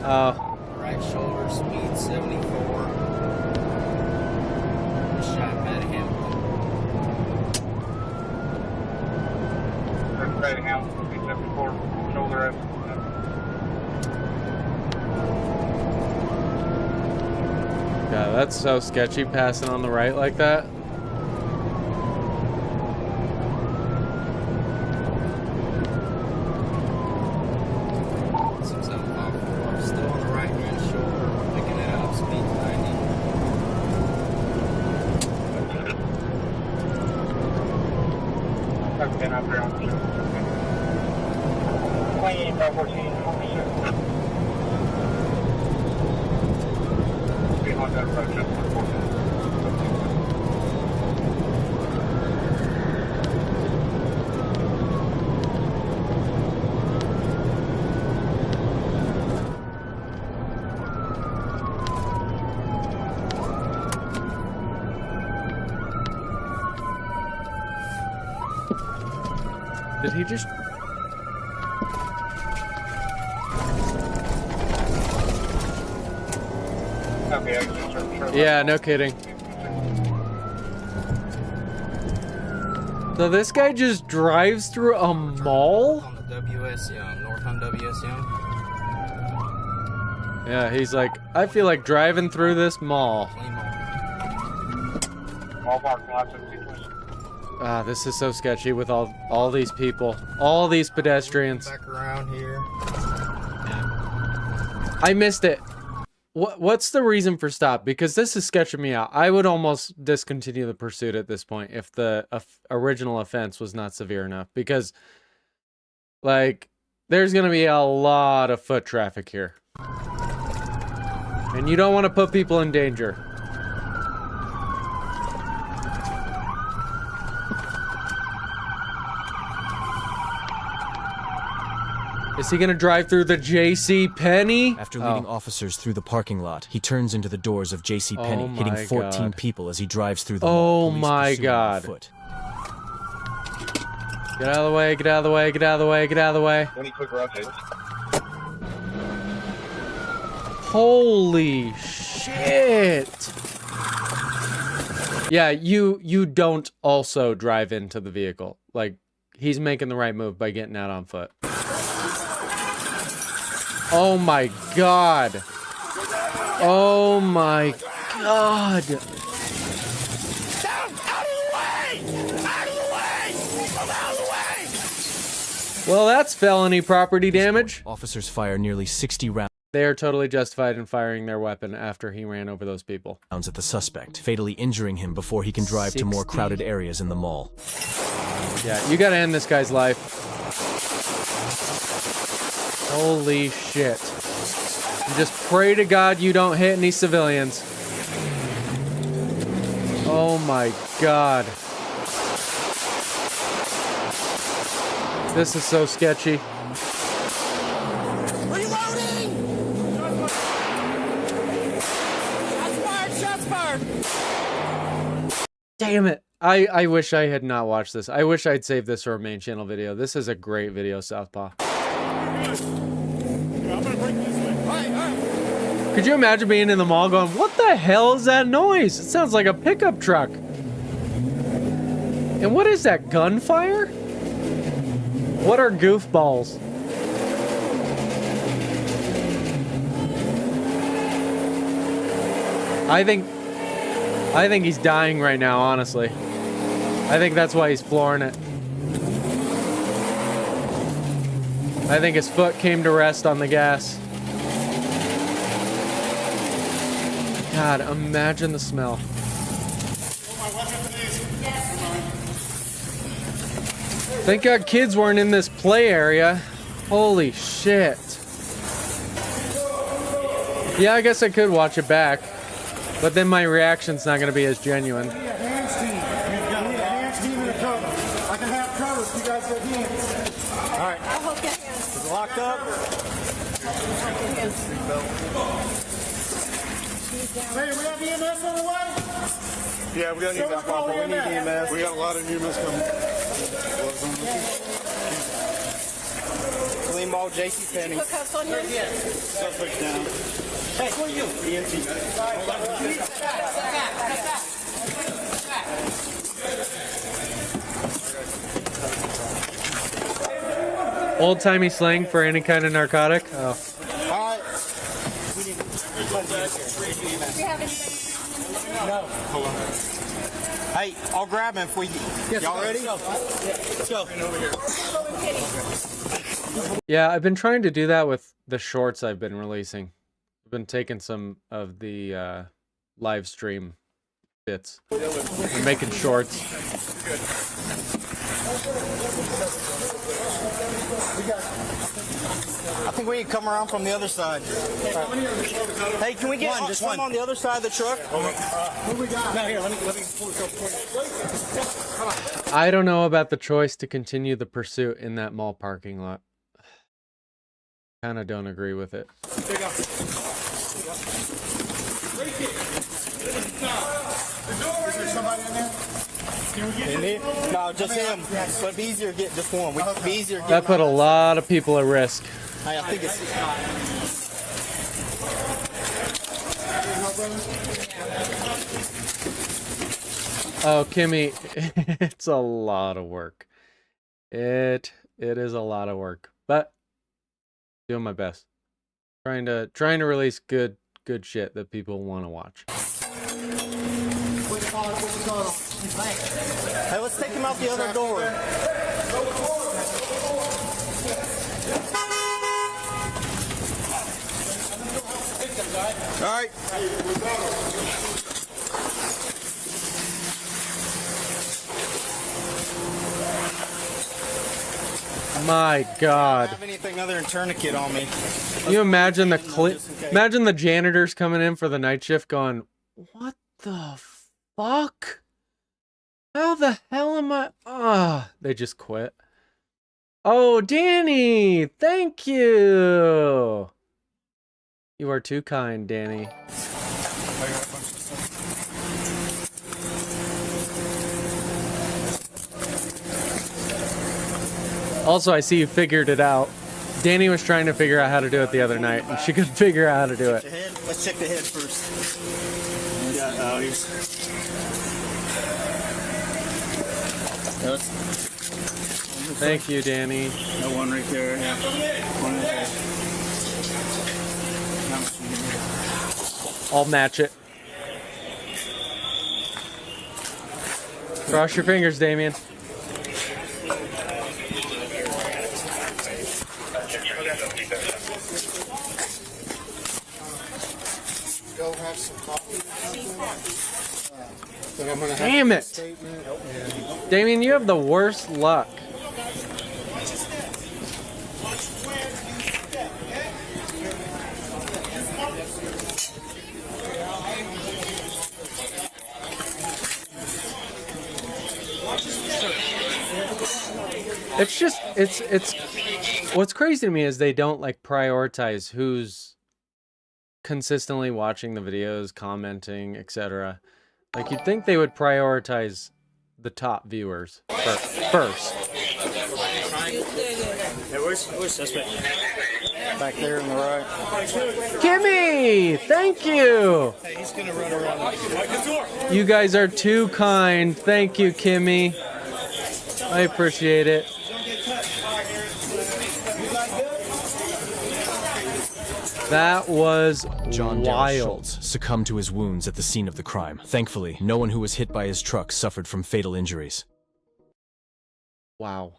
Right shoulder, speed 74. right hand, 74, shoulder rest. Yeah, that's so sketchy passing on the right like that. Still on the right hand shoulder, picking it up, speed 90. I've been up there on the shoulder. 28, 514, on the shoulder. Behind that approach, just 14. Did he just... Yeah, no kidding. So this guy just drives through a mall? On the WS Young, north on WS Young. Yeah, he's like, I feel like driving through this mall. All parking lots and Ah, this is so sketchy with all these people, all these pedestrians. Back around here. I missed it. What's the reason for stop? Because this is sketching me out. I would almost discontinue the pursuit at this point if the original offense was not severe enough. Because, like, there's going to be a lot of foot traffic here. And you don't want to put people in danger. Is he gonna drive through the J.C. Penney? After leading officers through the parking lot, he turns into the doors of J.C. Penney, hitting 14 people as he drives through the mall. Oh my God. Foot. Get out of the way, get out of the way, get out of the way, get out of the way. 20 quick rotates. Holy shit. Yeah, you don't also drive into the vehicle. Like, he's making the right move by getting out on foot. Oh my God. Oh my God. Down, out of the way! Out of the way! Move out of the way! Well, that's felony property damage. Officers fire nearly 60 rounds. They are totally justified in firing their weapon after he ran over those people. At the suspect, fatally injuring him before he can drive to more crowded areas in the mall. Yeah, you gotta end this guy's life. Holy shit. And just pray to God you don't hit any civilians. Oh my God. This is so sketchy. Reloading! Shots fired! Shots fired! Damn it. I wish I had not watched this. I wish I'd saved this for a main channel video. This is a great video, Southpaw. Could you imagine being in the mall going, what the hell is that noise? It sounds like a pickup truck. And what is that, gunfire? What are goofballs? I think he's dying right now, honestly. I think that's why he's flooring it. I think his foot came to rest on the gas. God, imagine the smell. Thank God kids weren't in this play area. Holy shit. Yeah, I guess I could watch it back, but then my reaction's not going to be as genuine. I can have cover if you guys have hands. All right. I'll hold your hands. Is it locked up? Hey, we have EMS on the way? Yeah, we got EMS. We need EMS. We got a lot of EMS coming. Clean Mall, J.C. Penney. Hookups on here? Suspect's down. Hey, who are you? EMT. Old-timey slang for any kind of narcotic? Oh. All right. No. Hold on. Hey, I'll grab him if we... Y'all ready? Let's go. Yeah, I've been trying to do that with the shorts I've been releasing. I've been taking some of the live stream bits and making shorts. I think we can come around from the other side. Hey, can we get just one on the other side of the truck? What we got? No, here, let me pull this up for you. I don't know about the choice to continue the pursuit in that mall parking lot. Kind of don't agree with it. There you go. Is there somebody in there? In there? No, just him. So it'd be easier to get just one. It'd be easier to get That put a lot of people at risk. Hey, I think it's... Oh, Kimmy, it's a lot of work. It is a lot of work, but doing my best. Trying to release good shit that people want to watch. Hey, let's take him out the other door. All right. My God. I don't have anything other than tourniquet on me. Can you imagine imagine the janitors coming in for the night shift going, what the fuck? How the hell am I? They just quit. Oh, Danny, thank you. You are too kind, Danny. Also, I see you figured it out. Danny was trying to figure out how to do it the other night, and she couldn't figure out how to do it. Let's check the head first. Thank you, Danny. That one right there. Yeah. One right there. I'll match it. Cross your fingers, Damien. Go have some coffee. Damn it! Damien, you have the worst luck. It's just, it's, what's crazy to me is they don't like prioritize who's consistently watching the videos, commenting, etc. Like, you'd think they would prioritize the top viewers first. Hey, where's suspect? Back there on the right. Kimmy, thank you. Hey, he's gonna run around. You guys are too kind. Thank you, Kimmy. I appreciate it. That was John wild. Schultz succumbed to his wounds at the scene of the crime. Thankfully, no one who was hit by his truck suffered from fatal injuries. Wow.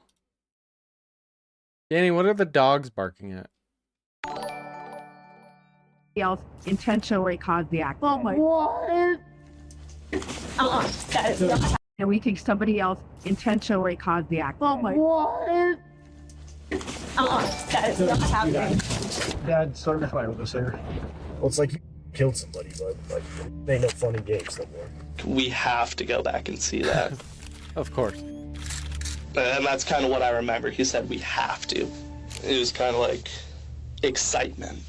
Danny, what are the dogs barking at? Else intentionally caused the accident. Oh my. What? That is not. And we think somebody else intentionally caused the accident. Oh my. What? That is not happening. Dad started a fight with us here. Well, it's like you killed somebody, but like they ain't no fun and games no more. We have to go back and see that. Of course. And that's kind of what I remember. He said we have to. It was kind of like excitement.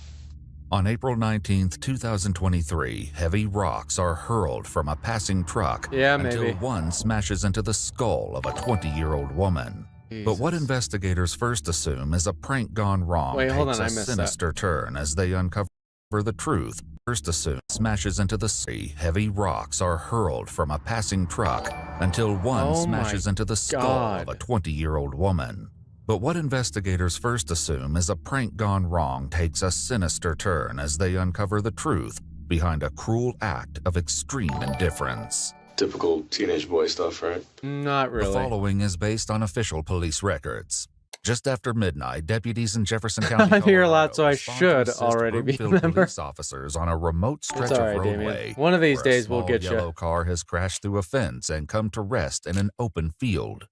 On April 19th, 2023, heavy rocks are hurled from a passing truck until one smashes into the skull of a 20-year-old woman. But what investigators first assume is a prank gone wrong takes a sinister turn as they uncover the truth. First assume smashes into the sea. Heavy rocks are hurled from a passing truck until one smashes into the skull of a 20-year-old woman. But what investigators first assume is a prank gone wrong takes a sinister turn as they uncover the truth behind a cruel act of extreme indifference. Typical teenage boy stuff, right? Not really. The following is based on official police records. Just after midnight, deputies in Jefferson County, I'm here a lot, Colorado, so I respond to should assist already be a Broomfield member. police officers on a remote stretch It's all of right, Damien. roadway. One of these where a days we'll small get you. yellow car has crashed through a fence and come to rest in an open field.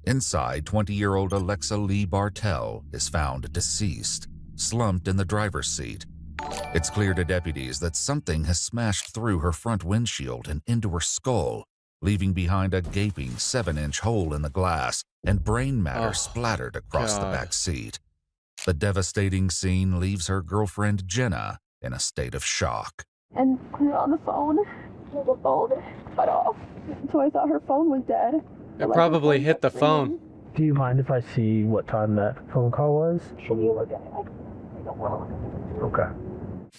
Inside, 20-year-old Alexa Lee Bartell is found deceased, slumped in the driver's seat. It's clear to deputies that something has smashed through her front windshield and into her skull, leaving behind a gaping 7-inch hole in the glass and brain matter splattered across the back seat. The devastating scene leaves her girlfriend Jenna in a state of shock. And put it on the phone. The phone cut off. So I thought her phone was dead. It probably hit the phone. Do you mind if I see what time that phone call was? Can you look at it? I don't want to look at it. Okay.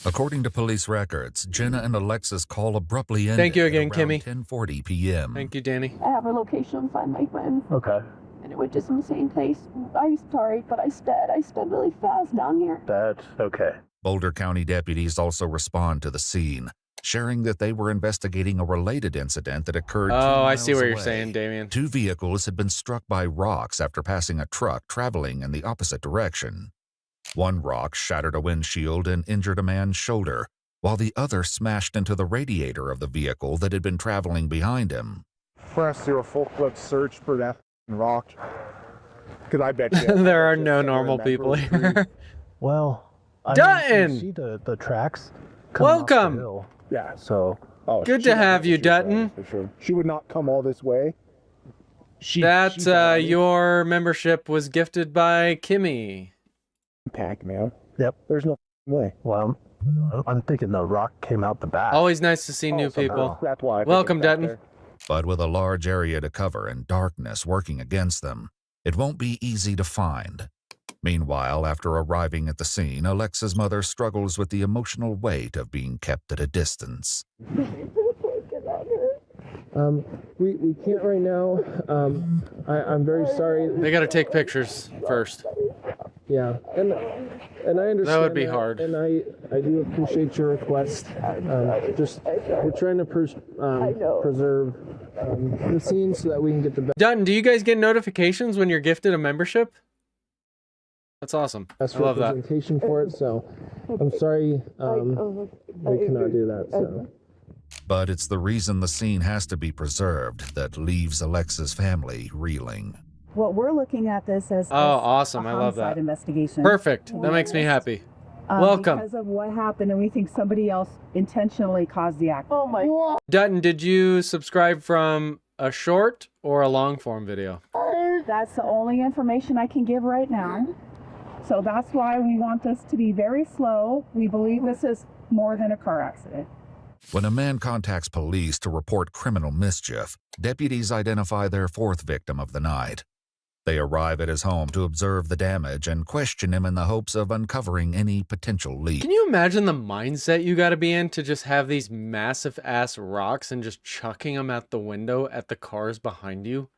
According to police records, Jenna and Alexa's call abruptly ended Thank you again, at around Kimmy. 10:40 p.m. Thank you, Danny. I have her location on Find My Friend. Okay. And it was just in the same place. I'm sorry, but I sped really fast down here. That's okay. Boulder County deputies also respond to the scene, sharing that they were investigating a related incident that occurred 2 Oh, I miles see what you're away. saying, Damien. 2 vehicles had been struck by rocks after passing a truck traveling in the opposite direction. One rock shattered a windshield and injured a man's shoulder, while the other smashed into the radiator of the vehicle that had been traveling behind him. Press through a full-clip search for that rock. Because I bet you... There are no normal people here. Well, I Dutton! mean, you see the tracks coming off the Welcome! hill. Yeah. So, Good to have you, Dutton. For sure. She would not come all this way. Your membership was gifted by Kimmy. Pac-Man. Yep. There's no way. Well, I'm thinking the rock came out the back. Always nice to see new people. That's why. Welcome, Dutton. But with a large area to cover and darkness working against them, it won't be easy to find. Meanwhile, after arriving at the scene, Alexa's mother struggles with the emotional weight of being kept at a distance. We can't right now. I'm very sorry. They got to take pictures first. Yeah, and I understand That would be hard. and I do appreciate your request. Just we're trying to preserve the scene so that we can get the Dutton, do you guys get notifications when you're gifted a membership? That's awesome. best I love that. representation for it. So I'm sorry we cannot do that. So. But it's the reason the scene has to be preserved that leaves Alexa's family reeling. What we're looking at this as Awesome. I love homicide that. investigation. Perfect. That makes me happy. Welcome. Because of what happened, and we think somebody else intentionally caused the act. Oh my God. Dutton, did you subscribe from a short or a long form video? That's the only information I can give right now. So that's why we want this to be very slow. We believe this is more than a car accident. When a man contacts police to report criminal mischief, deputies identify their 4th victim of the night. They arrive at his home to observe the damage and question him in the hopes of uncovering any potential leak. Can you imagine the mindset you got to be in to just have these massive ass rocks and just chucking them out the window at the cars behind you?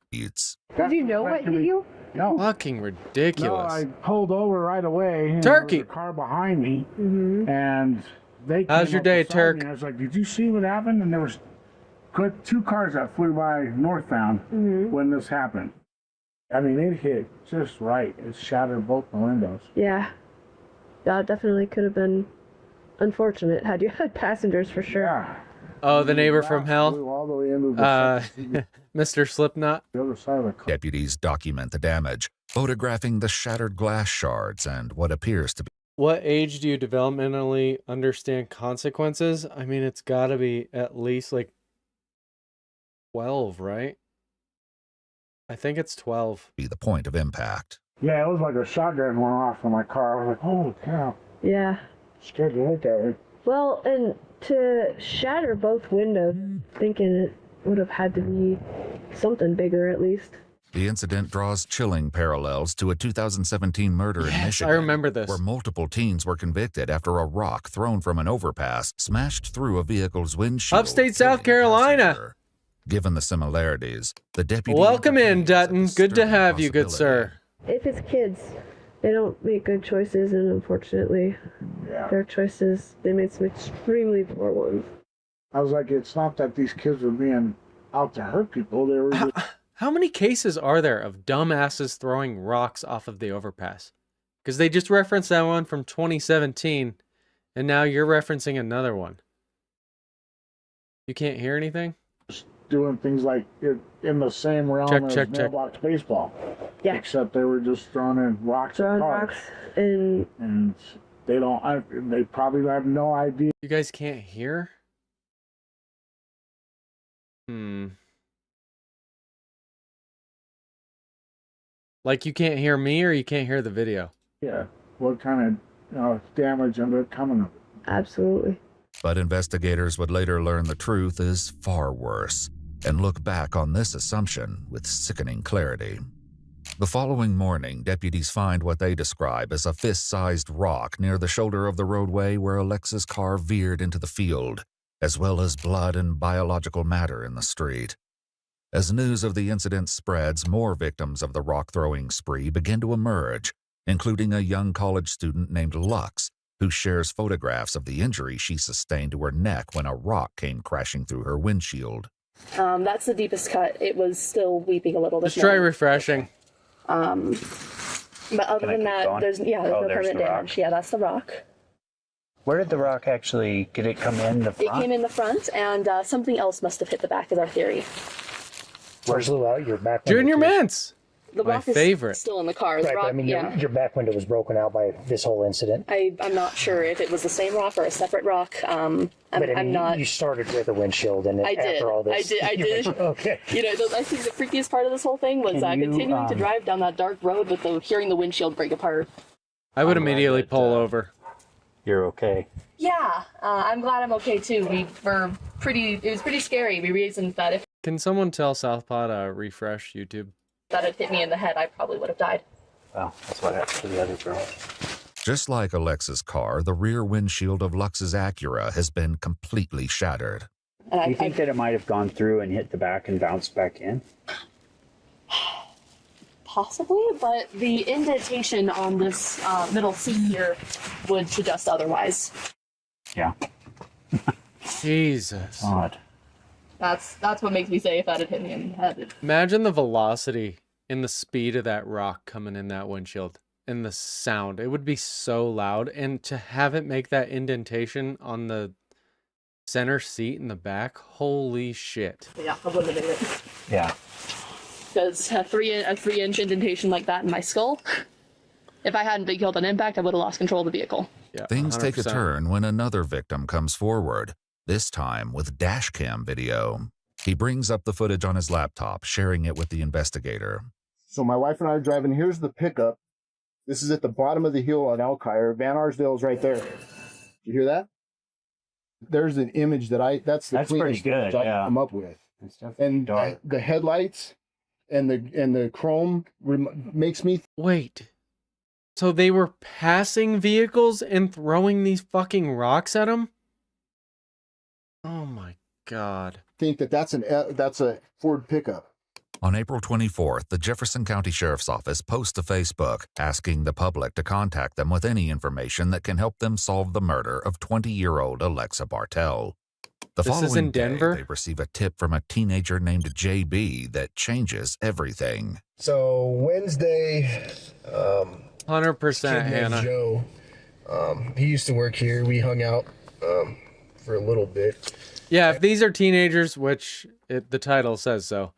It's Did you know what hit you? No. Fucking ridiculous. No, I pulled over right away. And Turkey! There was a car behind me, and they came How's your up day, beside Turk? me. I was like, did you see what happened? And there was 2 cars that flew by northbound when this happened. I mean, it hit just right. It shattered both the windows. Yeah. That definitely could have been unfortunate had you had passengers for sure. Yeah. Oh, the neighbor from hell? Flew all the way into the Mr. Slipknot? the other side of the car. Deputies document the damage, photographing the shattered glass shards and what appears to be What age do you developmentally understand consequences? I mean, it's got to be at least like 12, right? I think it's 12. the point of impact. Yeah, it was like a shotgun went off in my car. I was like, holy cow. Yeah. Scared to look at it. Well, and to shatter both windows, thinking it would have had to be something bigger at least. The incident draws chilling parallels to a 2017 murder in Michigan. I remember this. Where multiple teens were convicted after a rock thrown from an overpass smashed through a vehicle's windshield. Upstate South Carolina. Given the similarities, the deputy... Welcome in, Dutton. Good to have you, good sir. if it's kids, they don't make good choices, and unfortunately, their choices, they made some extremely poor ones. I was like, it's not that these kids were being out to hurt people. They were just... How many cases are there of dumbasses throwing rocks off of the overpass? Because they just referenced that one from 2017, and now you're referencing another one. You can't hear anything? Doing things like in the same realm as mailbox baseball. Yeah. Except they were just throwing in rocks at cars. And they don't. They probably have no idea. You guys can't hear? Like you can't hear me, or you can't hear the video? Yeah. What kind of damage ended up coming of it? Absolutely. But investigators would later learn the truth is far worse and look back on this assumption with sickening clarity. The following morning, deputies find what they describe as a fist-sized rock near the shoulder of the roadway where Alexa's car veered into the field, as well as blood and biological matter in the street. As news of the incident spreads, more victims of the rock-throwing spree begin to emerge, including a young college student named Lux, who shares photographs of the injury she sustained to her neck when a rock came crashing through her windshield. That's the deepest cut. It was still weeping a little. Just try refreshing. But other than that, there's no permanent damage. Yeah, that's the rock. Where did the rock actually, did it come in the front? It came in the front, and something else must have hit the back, is our theory. Where's blew out your back window? Junior Mints! The My rock favorite. is still in the car. The Right, rock, but I mean, yeah. your back window was broken out by this whole incident. I'm not sure if it was the same rock or a separate rock. But I mean, I'm not. You started with a windshield, and I did. after all this, I did. Okay. You know, I think the freakiest part of this whole thing was continuing to drive down that dark road with hearing the windshield break apart. I would immediately pull over. You're okay. Yeah, I'm glad I'm okay too. It was pretty scary. We reasoned that if Can someone tell Southpaw to refresh YouTube? that had hit me in the head, I probably would have died. Well, that's what happened to the other girl. Just like Alexa's car, the rear windshield of Lux's Acura has been completely shattered. Do you think that it might have gone through and hit the back and bounced back in? Possibly, but the indentation on this middle seat here would suggest otherwise. Yeah. Jesus. Odd. That's what makes me say if that had hit me in the head. Imagine the velocity and the speed of that rock coming in that windshield and the sound. It would be so loud. And to have it make that indentation on the center seat in the back, holy shit. Yeah, I wouldn't have made it. Yeah. Because a 3-inch indentation like that in my skull, if I hadn't been killed on impact, I would have lost control of the vehicle. Yeah, Things 100%. take a turn when another victim comes forward, this time with dash cam video. He brings up the footage on his laptop, sharing it with the investigator. So my wife and I are driving. Here's the pickup. This is at the bottom of the hill on Elkhire. Van Arsdale is right there. You hear that? There's an image that's the cleanest pretty good, I yeah. come up with. And the headlights and the chrome makes me Wait. So they were passing vehicles and throwing these fucking rocks at them? Oh my God. think that that's a Ford pickup. On April 24th, the Jefferson County Sheriff's Office posts to Facebook asking the public to contact them with any information that can help them solve the murder of 20-year-old Alexa Bartell. The This is following in Denver? day, they receive a tip from a teenager named JB that changes everything. So Wednesday, 100% kid named Hannah. Joe, he used to work here. We hung out for a little bit. Yeah, if these are teenagers, which the title says so,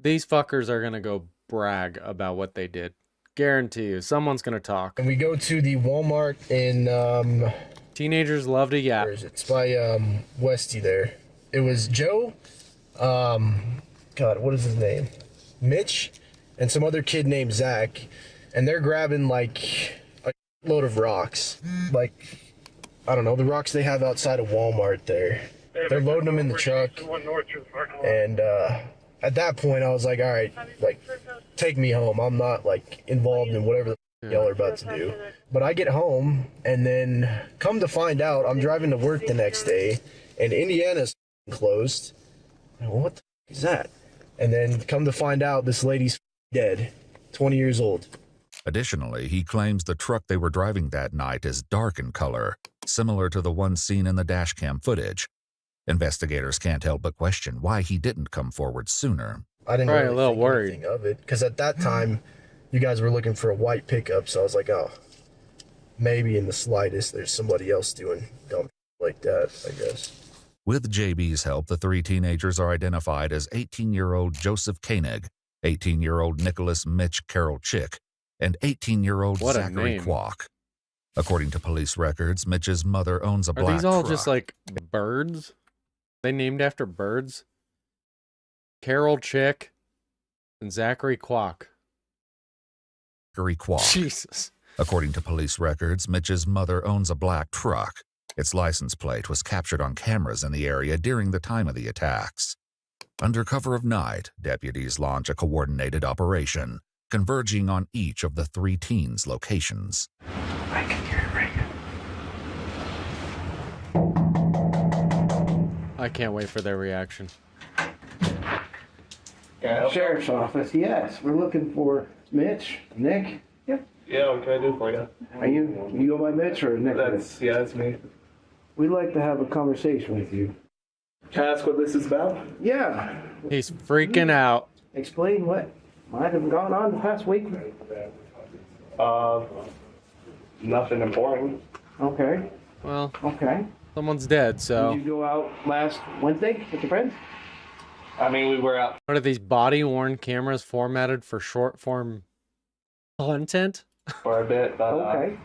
these fuckers are going to go brag about what they did. Guarantee you. Someone's going to talk. And we go to the Walmart in... Teenagers love to yap. Where is it? It's by Westy there. It was Joe, God, what is his name? Mitch, and some other kid named Zach. And they're grabbing like a load of rocks. Like, I don't know, the rocks they have outside of Walmart there. They're loading them in the truck. And at that point, I was like, all right, like, take me home. I'm not, like, involved in whatever the y'all are about to do. But I get home, and then come to find out, I'm driving to work the next day, and Indiana's closed. Like, what the is that? And then come to find out, this lady's dead, 20 years old. Additionally, he claims the truck they were driving that night is dark in color, similar to the one seen in the dashcam footage. Investigators can't help but question why he didn't come forward sooner. I didn't Probably really a little think worried anything of it, because at that time, you guys were looking for a white pickup, so I was like, oh, maybe in the slightest there's somebody else doing dumb like that, I guess. With JB's help, the three teenagers are identified as 18-year-old Joseph Koenig, 18-year-old Nicholas Mitch Carroll Chick, and 18-year-old What a Zachary name. Kwok. According to police records, Mitch's mother owns a Are black these all truck. just like birds? They named after birds? Carol Chick and Zachary Kwok. Zachary Kwok. Jesus. According to police records, Mitch's mother owns a black truck. Its license plate was captured on cameras in the area during the time of the attacks. Under cover of night, deputies launch a coordinated operation, converging on each of the three teens' locations. I can hear it ringing. I can't wait for their reaction. Sheriff's office, yes. We're looking for Mitch, Nick. Yeah, what can I do for you? Are you go by Mitch or Nick? That's me. We'd like to have a conversation with you. Can I ask what this is about? Yeah. He's freaking out. Explain what might have gone on the past week. Nothing important. Okay. Well, okay. Someone's dead, so. Did you go out last Wednesday with your friends? I mean, we were out. What are these body-worn cameras formatted for short-form content? For a bit, but okay.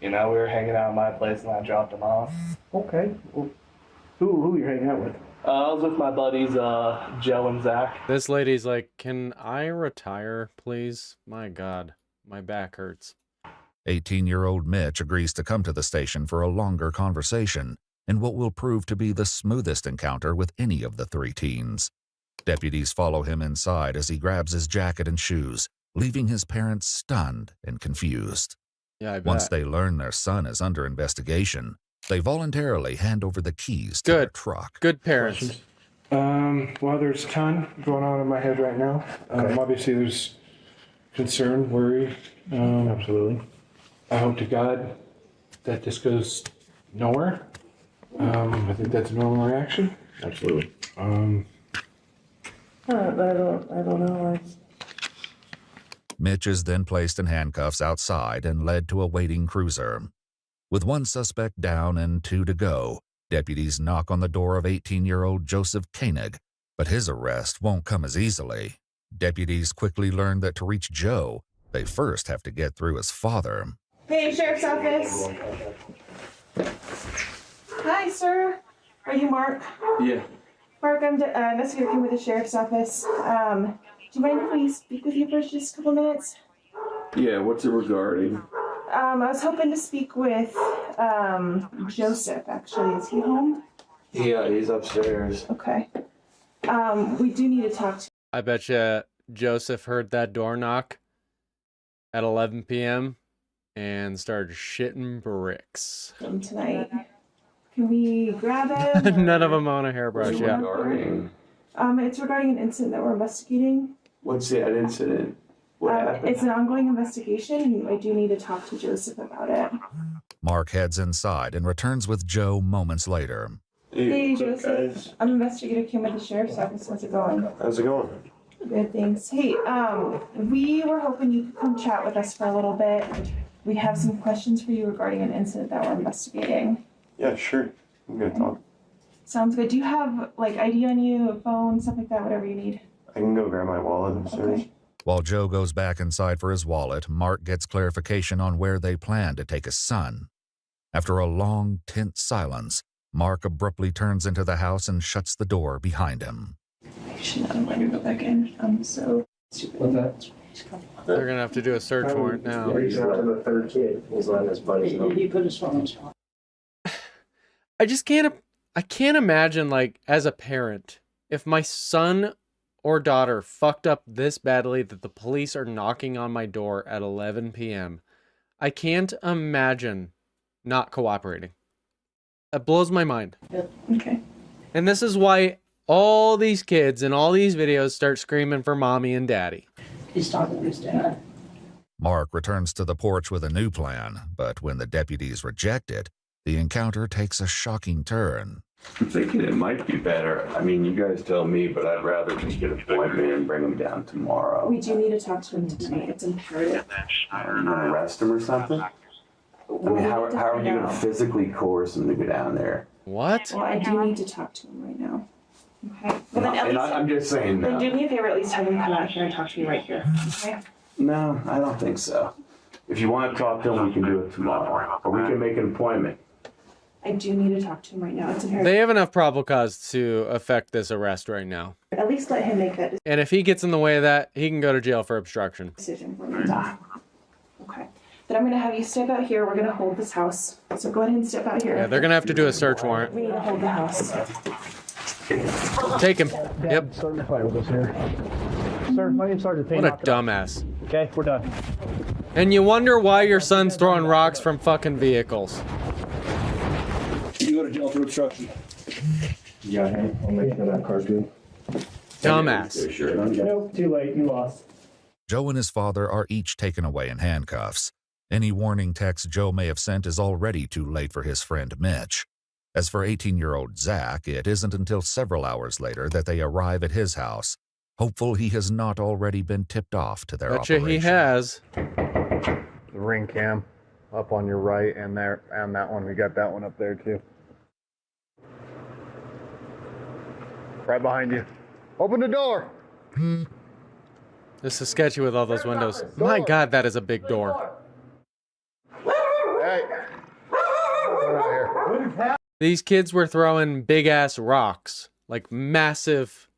You know, we were hanging out at my place and I dropped them off. Okay. Well, who you're hanging out with? I was with my buddies, Joe and Zach. This lady's like, can I retire, please? My God, my back hurts. 18-year-old Mitch agrees to come to the station for a longer conversation in what will prove to be the smoothest encounter with any of the three teens. Deputies follow him inside as he grabs his jacket and shoes, leaving his parents stunned and confused. Yeah, I bet. Once they learn their son is under investigation, they voluntarily hand over the keys to their truck. Good parents. Well, there's a ton going on in my head right now. Obviously, there's concern, worry. Absolutely. I hope to God that this goes nowhere. I think that's a normal reaction. Absolutely. I don't know. Mitch is then placed in handcuffs outside and led to a waiting cruiser. With one suspect down and two to go, deputies knock on the door of 18-year-old Joseph Koenig, but his arrest won't come as easily. Deputies quickly learn that to reach Joe, they first have to get through his father. Hey, Sheriff's Office. Hi, sir. Are you Mark? Yeah. Mark, I'm investigator came with the Sheriff's Office. Do you mind if we speak with you for just a couple minutes? Yeah, what's it regarding? I was hoping to speak with Joseph, actually. Is he home? Yeah, he's upstairs. Okay. We do need to talk to I bet you Joseph heard that door knock at 11 p.m. and started shitting bricks. him tonight. Can we grab him? None of them own a hairbrush, What's it yeah. regarding? It's regarding an incident that we're investigating. What's that incident? What happened? It's an ongoing investigation, and I do need to talk to Joseph about it. Mark heads inside and returns with Joe moments later. Hey, Joseph. I'm investigator Kim with the Sheriff's Office. How's it going? How's it going? Good, thanks. Hey, we were hoping you could come chat with us for a little bit. We have some questions for you regarding an incident that we're investigating. Yeah, sure. I'm gonna talk. Sounds good. Do you have, like, ID on you, a phone, stuff like that, whatever you need? I can go grab my wallet upstairs. Okay. While Joe goes back inside for his wallet, Mark gets clarification on where they plan to take his son. After a long, tense silence, Mark abruptly turns into the house and shuts the door behind him. I should not have let you go back in. I'm so stupid. What's that? They're gonna have to do a search warrant now. He's not the third kid. He's on his buddy. He put his phone in his phone. I can't imagine, like, as a parent, if my son or daughter fucked up this badly that the police are knocking on my door at 11 p.m. I can't imagine not cooperating. That blows my mind. Okay. And this is why all these kids in all these videos start screaming for mommy and daddy. He's talking to his dad. Mark returns to the porch with a new plan, but when the deputies reject it, the encounter takes a shocking turn. I'm thinking it might be better. I mean, you guys tell me, but I'd rather just get an appointment and bring him down tomorrow. We do need to talk to him tonight. It's imperative. Are you gonna arrest him or something? I mean, how are you gonna physically coerce him to go down there? What? Well, I do need to talk to him right now. Okay. Well, then at And least, I'm just saying then no. do me a favor, at least have him come out here and talk to me right here. Okay? No, I don't think so. If you want to talk to him, we can do it tomorrow. Or we can make an appointment. I do need to talk to him right now. It's imperative. They have enough probable cause to affect this arrest right now. At least let him make that And if he gets in the way of that, he can go to jail for obstruction. decision for me. Okay. Then I'm going to have you step out here. We're going to hold this house. So go ahead and step out here. Yeah, they're going to have to do a search warrant. We need to hold the house. Take him. Yep. Starting to fight with us here. Sir, my name's Sergeant Payne. What a dumbass. Okay, we're done. And you wonder why your son's throwing rocks from fucking vehicles. You go to jail for obstruction. Yeah, hey, I'll make sure that car's good. Dumbass. Nope, too late. You lost. Joe and his father are each taken away in handcuffs. Any warning text Joe may have sent is already too late for his friend Mitch. As for 18-year-old Zach, it isn't until several hours later that they arrive at his house, hopeful he has not already been tipped off to their Betcha operation. he has. The ring cam up on your right and there and that one. We got that one up there too. Right behind you. Open the door. This is sketchy with all those windows. My God, that is a big door. Hey. These kids were throwing big-ass rocks, like massive,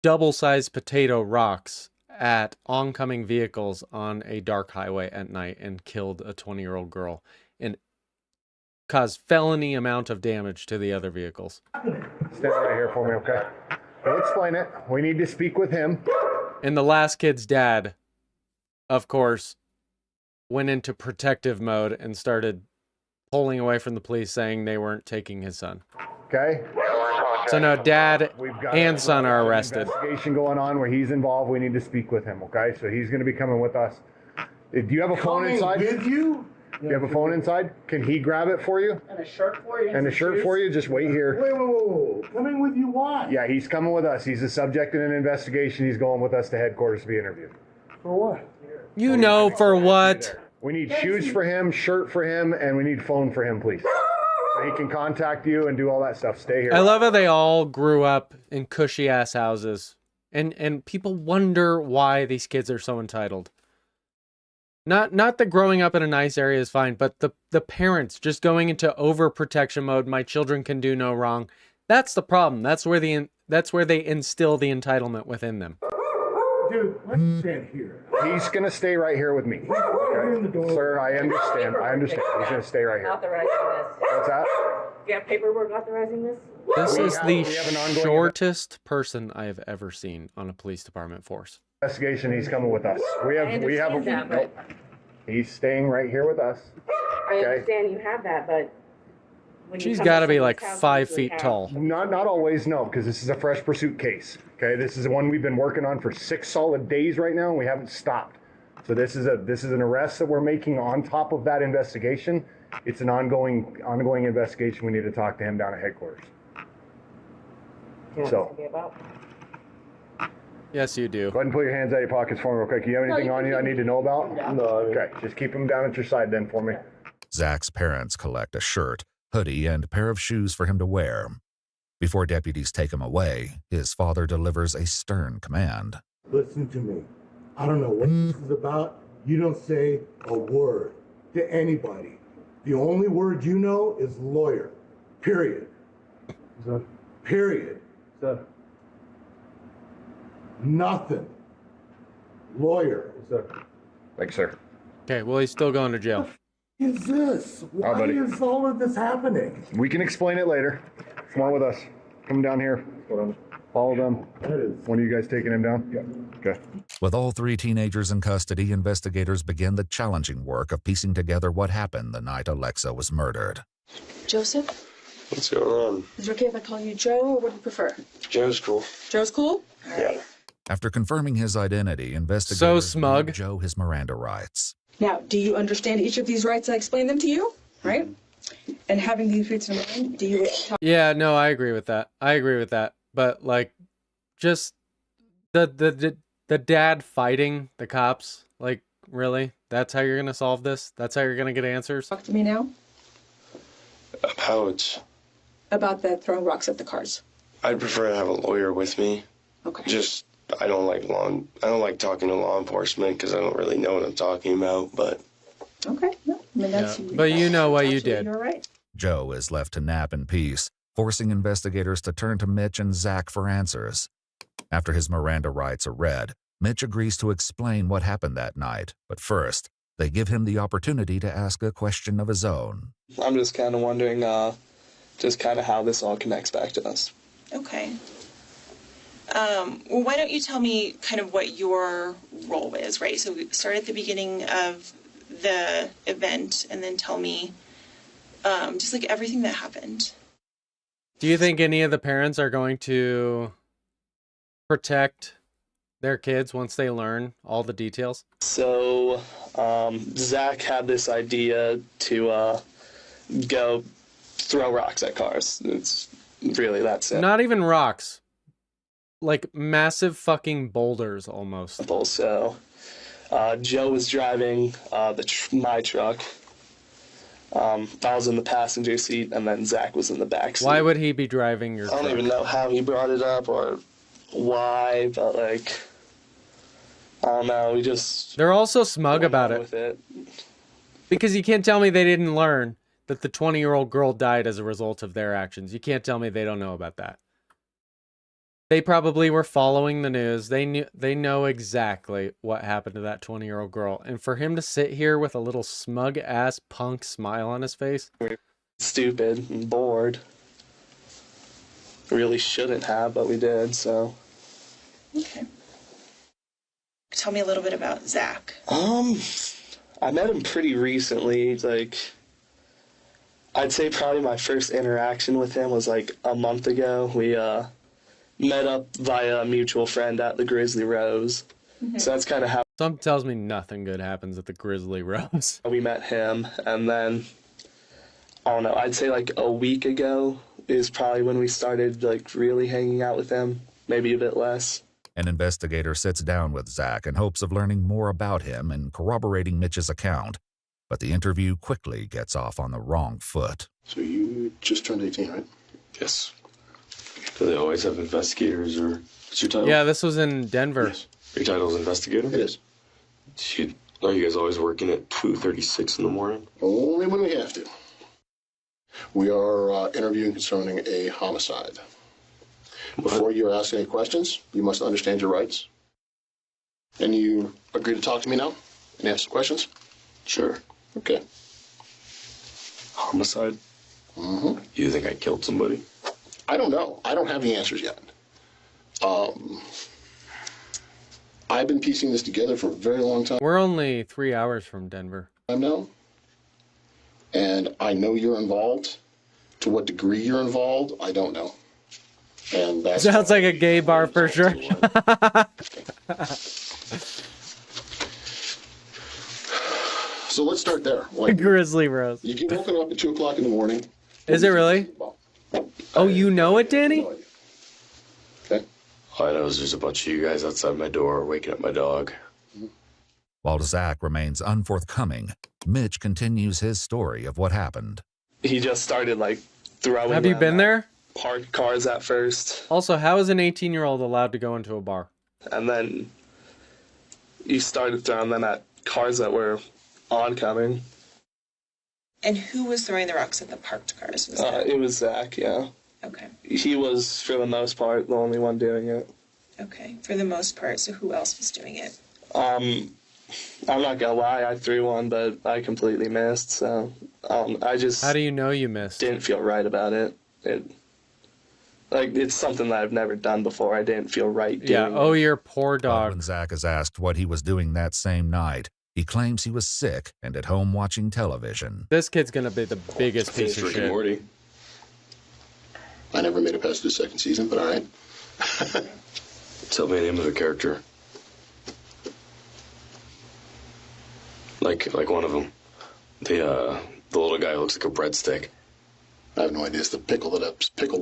double-sized potato rocks at oncoming vehicles on a dark highway at night and killed a 20-year-old girl and caused felony amount of damage to the other vehicles. Stand right here for me, okay? We'll explain it. We need to speak with him. And the last kid's dad, of course, went into protective mode and started pulling away from the police, saying they weren't taking his son. Okay? So now dad and son are An arrested. investigation going on where he's involved. We need to speak with him, okay? So he's going to be coming with us. Do you have a phone inside? with you? Do you have a phone inside? Can he grab it for you? And a shirt for you? And a shirt for you? Just wait here. Wait. Coming with you, why? Yeah, he's coming with us. He's a subject in an investigation. He's going with us to headquarters to be interviewed. For what? You know for what? We need shoes for him, shirt for him, and we need phone for him, please. So he can contact you and do all that stuff. Stay here. I love how they all grew up in cushy-ass houses. And people wonder why these kids are so entitled. Not that growing up in a nice area is fine, but the parents just going into overprotection mode, my children can do no wrong. That's the problem. That's where they instill the entitlement within them. Dude, let's stand here. He's going to stay right here with me. Okay? Sir, I understand. He's going to stay right here. Authorizing this. What's that? You have paperwork authorizing this? This is we the have an ongoing shortest person I have ever seen on a police department force. Investigation. He's coming with us. We have. that, but He's staying right here with us. I understand you have that, but when you She's come got to to be like someone's house, 5 you feet have- tall. Not always, no, because this is a fresh pursuit case. Okay, this is the one we've been working on for 6 solid days right now, and we haven't stopped. So this is an arrest that we're making on top of that investigation. It's an ongoing investigation. We need to talk to him down at headquarters. You know what So- it's gonna be about? Yes, you do. Go ahead and put your hands out of your pockets for me real quick. Do you have anything on you I need to know about? No. Okay, just keep them down at your side then for me. Zach's parents collect a shirt, hoodie, and pair of shoes for him to wear. Before deputies take him away, his father delivers a stern command. Listen to me. I don't know what this is about. You don't say a word to anybody. The only word you know is lawyer. Period. Sir. Period. Sir. Nothing. Lawyer. Sir. Thanks, sir. Okay, well, he's still going to jail. What is this? Why buddy. is all of this happening? We can explain it later. Come on with us. Come down here. Follow them. When are you guys taking him down? Yeah. Okay. With all 3 teenagers in custody, investigators begin the challenging work of piecing together what happened the night Alexa was murdered. Joseph? What's going on? Is it okay if I call you Joe, or what do you prefer? Joe's cool. Joe's cool? Yeah. After confirming his identity, investigators So smug. gave Joe his Miranda rights. Now, do you understand each of these rights? I explained them to you, right? And having these rights in mind, do you... Yeah, no, I agree with that. I agree with that. But like, just the dad fighting the cops, like, really? That's how you're gonna solve this? That's how you're gonna get answers? Talk to me now About the throwing rocks at the cars. I'd prefer to have a lawyer with me. Okay. Just, I don't like talking to law enforcement because I don't really know what I'm talking about, but... Okay, no, I mean, that's... Yeah. But you know what you did. You're right. Joe is left to nap in peace, forcing investigators to turn to Mitch and Zach for answers. After his Miranda rights are read, Mitch agrees to explain what happened that night, but first, they give him the opportunity to ask a question of his own. I'm just kind of wondering, just kind of how this all connects back to us. Okay. Well, why don't you tell me kind of what your role is, right? So we start at the beginning of the event and then tell me just like everything that happened. Do you think any of the parents are going to protect their kids once they learn all the details? So, Zach had this idea to go throw rocks at cars. It's really that simple. Not even rocks. Like massive fucking boulders almost. So, Joe was driving my truck. I was in the passenger seat, and then Zach was in the back seat. Why would he be driving your truck? I don't even know how he brought it up or why, but like, I don't know. We just... They're also smug about it. With it. Because you can't tell me they didn't learn that the 20-year-old girl died as a result of their actions. You can't tell me they don't know about that. They probably were following the news. They know exactly what happened to that 20-year-old girl. And for him to sit here with a little smug-ass punk smile on his face. Stupid and bored. Really shouldn't have, but we did, so. Okay. Tell me a little bit about Zach. I met him pretty recently. Like, I'd say probably my first interaction with him was like a month ago. We, met up via a mutual friend at the Grizzly Rose. Mm-hmm. So that's kind of how... Something tells me nothing good happens at the Grizzly Rose. We met him, and then, I don't know, I'd say like a week ago is probably when we started like really hanging out with him, maybe a bit less. An investigator sits down with Zach in hopes of learning more about him and corroborating Mitch's account, but the interview quickly gets off on the wrong foot. So you just turned 18, right? Yes. Do they always have investigators, or what's your title? Yeah, this was in Denver. Yes. Your title's investigator? It is. Are you guys always working at 2:36 in the morning? Only when we have to. We are interviewing concerning a homicide. Before you ask any questions, you must understand your rights. And you agree to talk to me now and ask questions? Sure. Okay. Homicide? Mm-hmm. You think I killed somebody? I don't know. I don't have the answers yet. I've been piecing this together for a very long time. We're only 3 hours from Denver. I know. And I know you're involved. To what degree you're involved, I don't know. And that sounds like a gay bar for sure. So let's start there. Like, Grizzly Rose. You get woken up at 2 o'clock in the morning. Is it really? Oh, you know it, Danny? Okay. All I know is there's a bunch of you guys outside my door waking up my dog. While Zach remains unforthcoming, Mitch continues his story of what happened. He just started like throwing. Have you been there? Parked cars at first. Also, how is an 18-year-old allowed to go into a bar? And then he started throwing them at cars that were oncoming. And who was throwing the rocks at the parked cars? It was Zach, yeah. Okay. He was, for the most part, the only one doing it. Okay, for the most part. So who else was doing it? I'm not gonna lie, I threw one, but I completely missed, so I just... How do you know you missed? Didn't feel right about it. It's something that I've never done before. I didn't feel right doing Yeah, oh, your poor But dog. when Zach is asked what he was doing that same night, he claims he was sick and at home watching television. This kid's gonna be the biggest piece of shit. Morty. I never made it past the second season, but all right. Tell me the name of a character. Like one of them. The little guy who looks like a breadstick. I have no idea. It's the Pickle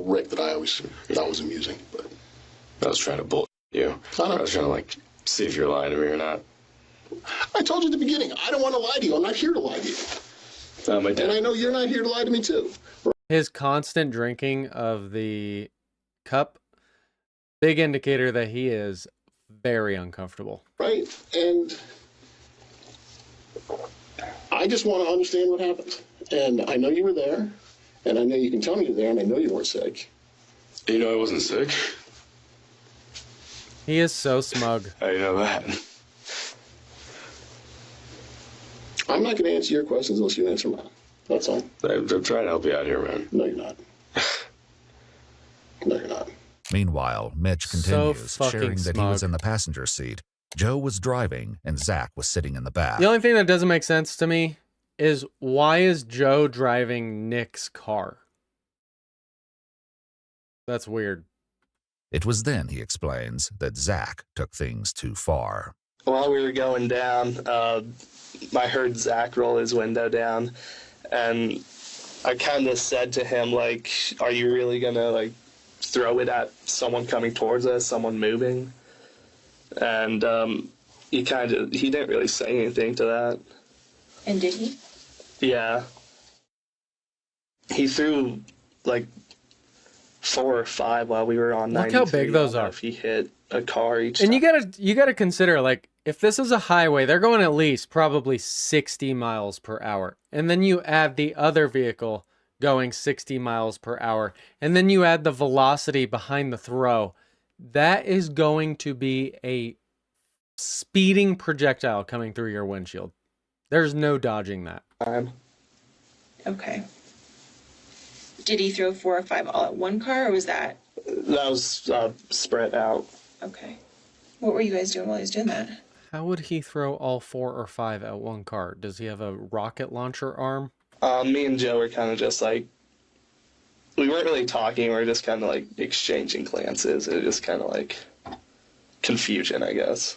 Rick that I always thought was amusing. But I was trying to bull you. I was trying to see if you're lying to me or not. I told you at the beginning, I don't want to lie to you. I'm not here to lie to you. My dad. And I know you're not here to lie to me too. His constant drinking of the cup, big indicator that he is very uncomfortable. Right? And I just want to understand what happened. And I know you were there, and I know you can tell me you're there, and I know you weren't sick. You know I wasn't sick? He is so smug. How do you know that? I'm not going to answer your questions unless you answer mine. That's all. I'm trying to help you out here, man. No, you're not. No, you're not. Meanwhile, Mitch continues, sharing that he was in the passenger seat. Joe was driving, and Zach was sitting in the back. The only thing that doesn't make sense to me is why is Joe driving Nick's car? That's weird. It was then, he explains, that Zach took things too far. While we were going down, I heard Zach roll his window down, and I kind of said to him, are you really going to, throw it at someone coming towards us, someone moving? And he didn't really say anything to that. And did he? Yeah. He threw, 4 or 5 while we were on 93. Look how big those are. If he hit a car each And time. you gotta consider, if this is a highway, they're going at least probably 60 miles per hour. And then you add the other vehicle going 60 miles per hour. And then you add the velocity behind the throw. That is going to be a speeding projectile coming through your windshield. There's no dodging that. Okay. Did he throw 4 or 5 all at one car, or was that? That was spread out. Okay. What were you guys doing while he was doing that? How would he throw all 4 or 5 at one car? Does he have a rocket launcher arm? Me and Joe were kind of just we weren't really talking. We were just kind of exchanging glances. It was just kind of confusion, I guess.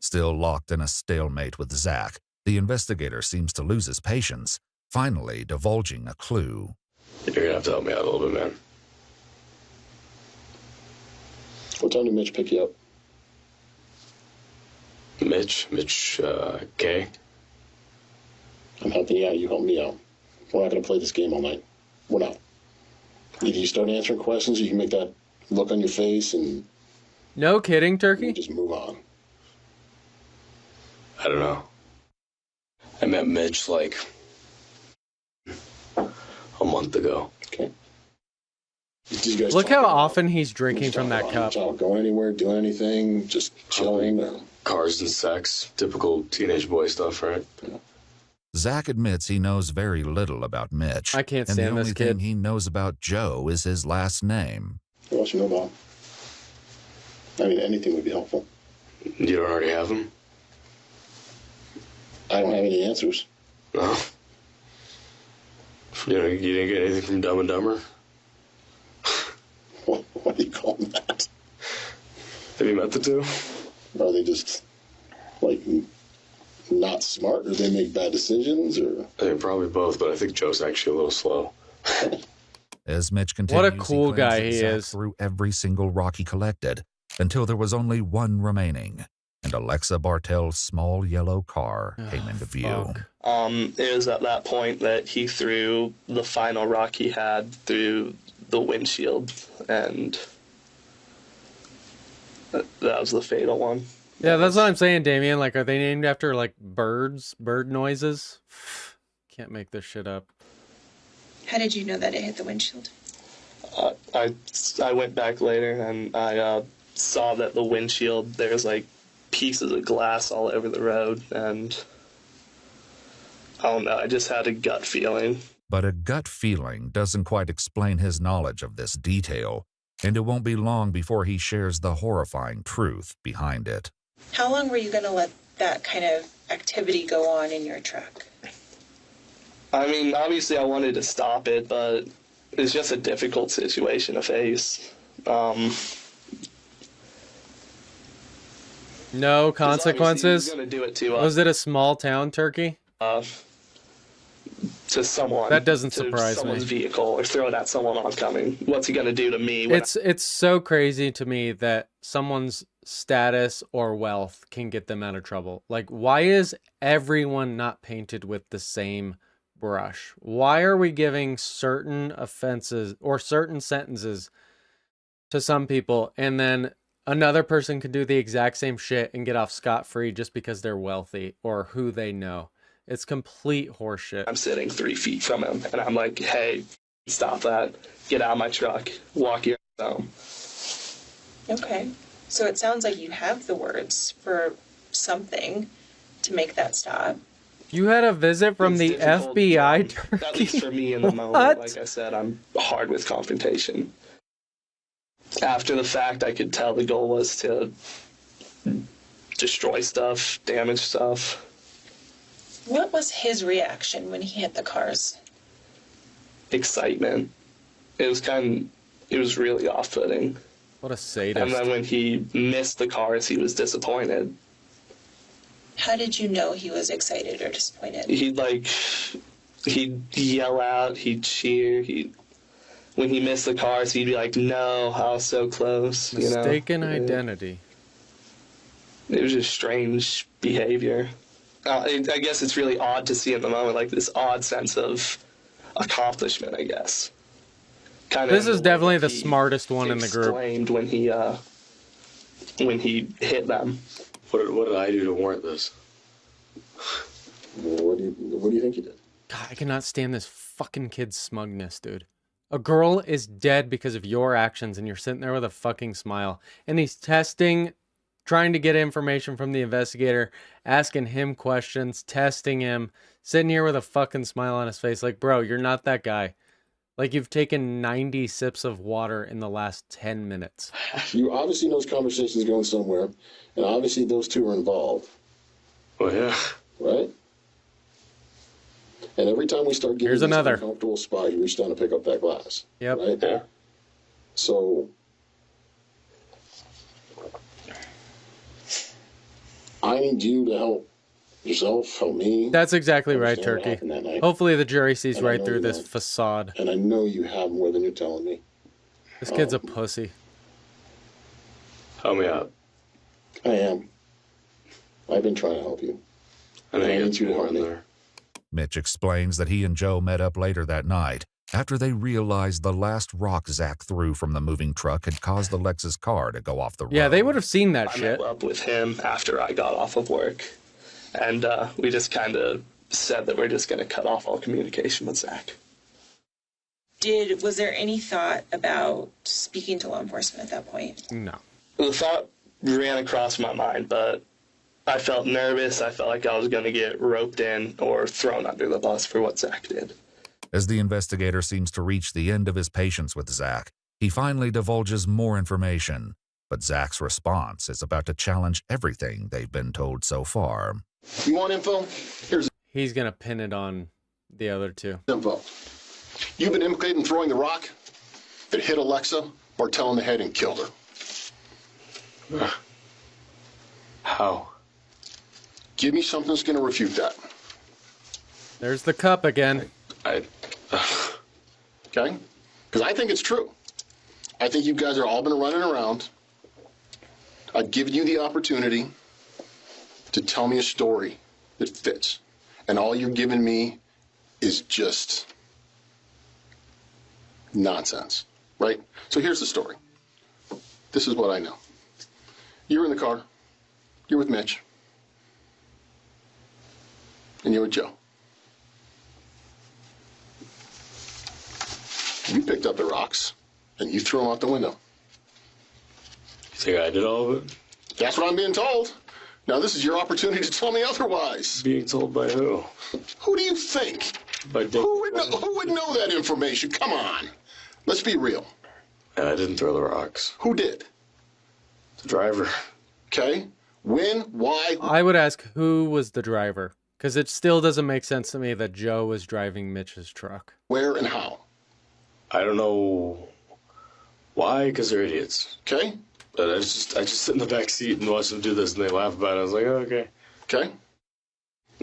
Still locked in a stalemate with Zach, the investigator seems to lose his patience, finally divulging a clue. You're going to have to help me out a little bit, man. What time did Mitch pick you up? Mitch, K. I'm helping you out, you help me out. We're not going to play this game all night. We're not. Either you start answering questions, or you can make that look on your face and... No kidding, Turkey? Just move on. I don't know. I met Mitch, a month ago. Okay. Look how often he's drinking from that cup. Going anywhere, doing anything, just chilling. Or... Cars and sex. Typical teenage boy stuff, right? Yeah. Zach admits he knows very little about Mitch. I can't and stand the this only kid. thing he knows about Joe is his last name. What else you know about him? Anything would be helpful. You don't already have him? I don't have any answers. No? You didn't get anything from Dumb and Dumber? What do you call that? Have you met the two? Are they just, not smart, or they make bad decisions, or... They're probably both, but I think Joe's actually a little slow. As Mitch continues, what a cool guy he Zach is. Through every single rock he collected, until there was only one remaining, and Alexa Bartel's small yellow car came into view. It was at that point that he threw the final rock he had through the windshield, and that was the fatal one. Yeah, that's what I'm saying, Damien. Are they named after, birds? Bird noises? Can't make this shit up. How did you know that it hit the windshield? I went back later, and I saw that the windshield, there's, pieces of glass all over the road, and I don't know, I just had a gut feeling. But a gut feeling doesn't quite explain his knowledge of this detail, and it won't be long before he shares the horrifying truth behind it. How long were you going to let that kind of activity go on in your truck? Obviously I wanted to stop it, but it's just a difficult situation to face. No 'Cause obviously he was consequences? gonna do it to us. Was it a small town turkey? To someone. That doesn't to surprise someone's me. vehicle or throw it at someone oncoming. What's he gonna do to me? When It's so crazy to me that someone's status or wealth can get them out of trouble. Like, why is everyone not painted with the same brush? Why are we giving certain offenses or certain sentences to some people, and then another person can do the exact same shit and get off scot-free just because they're wealthy or who they know? It's complete horseshit. I'm sitting 3 feet from him, and I'm like, "Hey, stop that! Get out of my truck! Walk your ass home." Okay. So it sounds like you have the words for something to make that stop. You had a visit from the FBI turkey? At least for me in the moment. What? Like I said, I'm hard with confrontation. After the fact, I could tell the goal was to destroy stuff, damage stuff. What was his reaction when he hit the cars? Excitement. It was really off-putting. What a sadist. And then when he missed the cars, he was disappointed. How did you know he was excited or disappointed? He'd yell out, he'd cheer, when he missed the cars, he'd be like, "No, I was so close." Mistaken identity. It was just strange behavior. I guess it's really odd to see in the moment, like this odd sense of accomplishment, I guess. This is definitely the smartest one in the group. Exclaimed when he hit them. What did I do to warrant this? What do you think you did? God, I cannot stand this fucking kid's smugness, dude. A girl is dead because of your actions, and you're sitting there with a fucking smile. And he's testing, trying to get information from the investigator, asking him questions, testing him, sitting here with a fucking smile on his face. Like, bro, you're not that guy. Like, you've taken 90 sips of water in the last 10 minutes. You obviously know this conversation's going somewhere, and obviously those two are involved. Oh, yeah. Right? And every time we start getting Here's in this another uncomfortable spot, you reach down to pick up that glass. Yep. Right there. So I need you to help yourself, help me. That's exactly right, understand what Turkey. happened that night. Hopefully the jury sees And I right know through you this don't. facade. And I know you have more than you're telling me. This kid's a pussy. Help me out. I am. I've been trying to help you. I And I need you to more help in me. there. Mitch explains that he and Joe met up later that night after they realized the last rock Zach threw from the moving truck had caused the Lexus car to go off the road. Yeah, they would have seen that I shit. met up with him after I got off of work, and we just kind of said that we're just going to cut off all communication with Zach. Was there any thought about speaking to law enforcement at that point? No. The thought ran across my mind, but I felt nervous. I felt like I was going to get roped in or thrown under the bus for what Zach did. As the investigator seems to reach the end of his patience with Zach, he finally divulges more information. But Zach's response is about to challenge everything they've been told so far. You want info? Here's He's going to pin it on the other two. info. You've been implicated in throwing the rock that hit Alexa, Bartell in the head, and killed her. How? Give me something that's going to refute that. There's the cup again. Okay? Because I think it's true. I think you guys are all been running around. I've given you the opportunity to tell me a story that fits. And all you're giving me is just nonsense, right? So here's the story. This is what I know. You're in the car. You're with Mitch. And you're with Joe. You picked up the rocks and you threw them out the window. You think I did all of it? That's what I'm being told. Now this is your opportunity to tell me otherwise. Being told by who? Who do you think? By Dick. Who would know that information? Come on. Let's be real. I didn't throw the rocks. Who did? The driver. Okay. When? Why? I would ask who was the driver, because it still doesn't make sense to me that Joe was driving Mitch's truck. Where and how? I don't know why, because they're idiots. Okay. But I just sit in the back seat and watch them do this, and they laugh about it. I was like, oh, okay. Okay.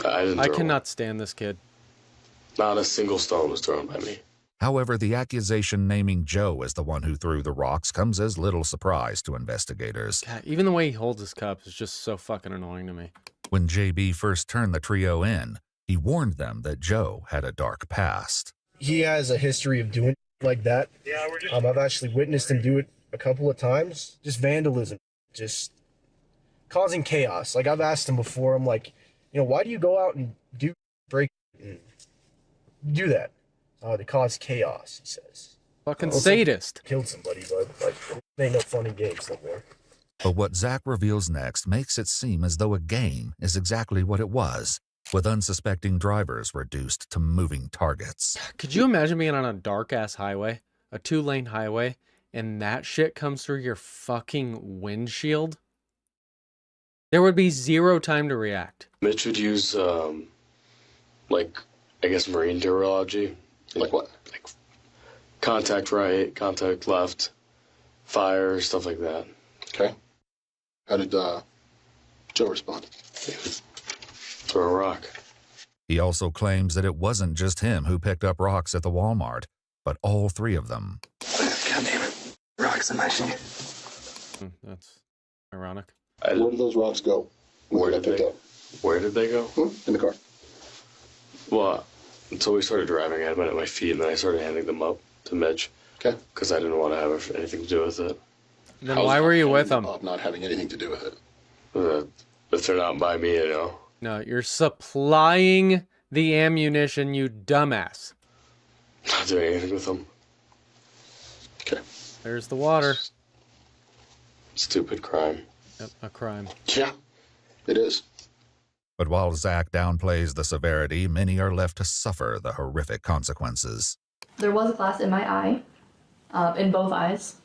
I cannot stand this kid. Not a single stone was thrown by me. However, the accusation naming Joe as the one who threw the rocks comes as little surprise to investigators. God, even the way he holds his cup is just so fucking annoying to me. When JB first turned the trio in, he warned them that Joe had a dark past. He has a history of doing like that. Yeah, we're just... I've actually witnessed him do it a couple of times. Just vandalism, just causing chaos. Like, I've asked him before, I'm like, you know, why do you go out and break and do that? To cause chaos, he says. Fucking sadist. Killed somebody, but like, it ain't no fun in games no more. But what Zach reveals next makes it seem as though a game is exactly what it was, with unsuspecting drivers reduced to moving targets. Could you imagine being on a dark-ass highway, a 2-lane highway, and that shit comes through your fucking windshield? There would be zero time to react. Mitch would use, like, I guess marine terminology. Like what? Like contact right, contact left, fire, stuff like that. Okay. How did Joe respond? Throw a rock. He also claims that it wasn't just him who picked up rocks at the Walmart, but all three of them. God damn it. Rocks in my sheet. That's ironic. Where did those rocks go? Where did they go? Where did they go? In the car. Well, until we started driving, I had them at my feet, and then I started handing them up to Mitch. Okay. Because I didn't want to have anything to do with it. Then why were you with them? Not having anything to do with it. If they're not by me, you know. No, you're supplying the ammunition, you dumbass. Not doing anything with them. Okay. There's the water. Stupid crime. Yep, a crime. Yeah, it is. But while Zach downplays the severity, many are left to suffer the horrific consequences. There was glass in my eye, in both eyes.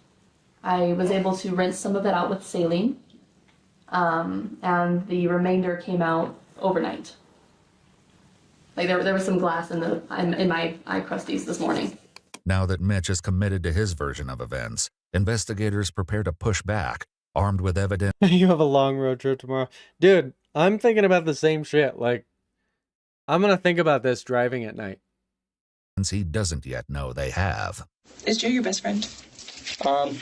I was able to rinse some of it out with saline, and the remainder came out overnight. Like there was some glass in my eye crusties this morning. Now that Mitch is committed to his version of events, investigators prepare to push back, armed with evidence. You have a long road trip tomorrow. Dude, I'm thinking about the same shit. Like, I'm going to think about this driving at night. He doesn't yet know they have. Is Joe your best friend?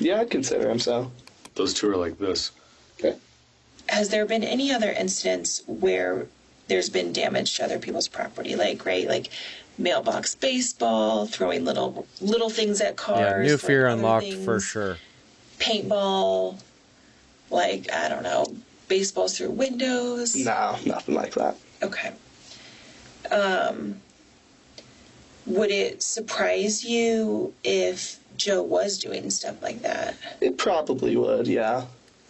Yeah, I'd consider him so. Those two are like this. Okay. Has there been any other incidents where there's been damage to other people's property? Like, right, like mailbox baseball, throwing little things at cars. Yeah, new fear unlocked things, for sure. Paintball, like, I don't know, baseballs through windows. No, nothing like that. Okay. Would it surprise you if Joe was doing stuff like that? It probably would, yeah.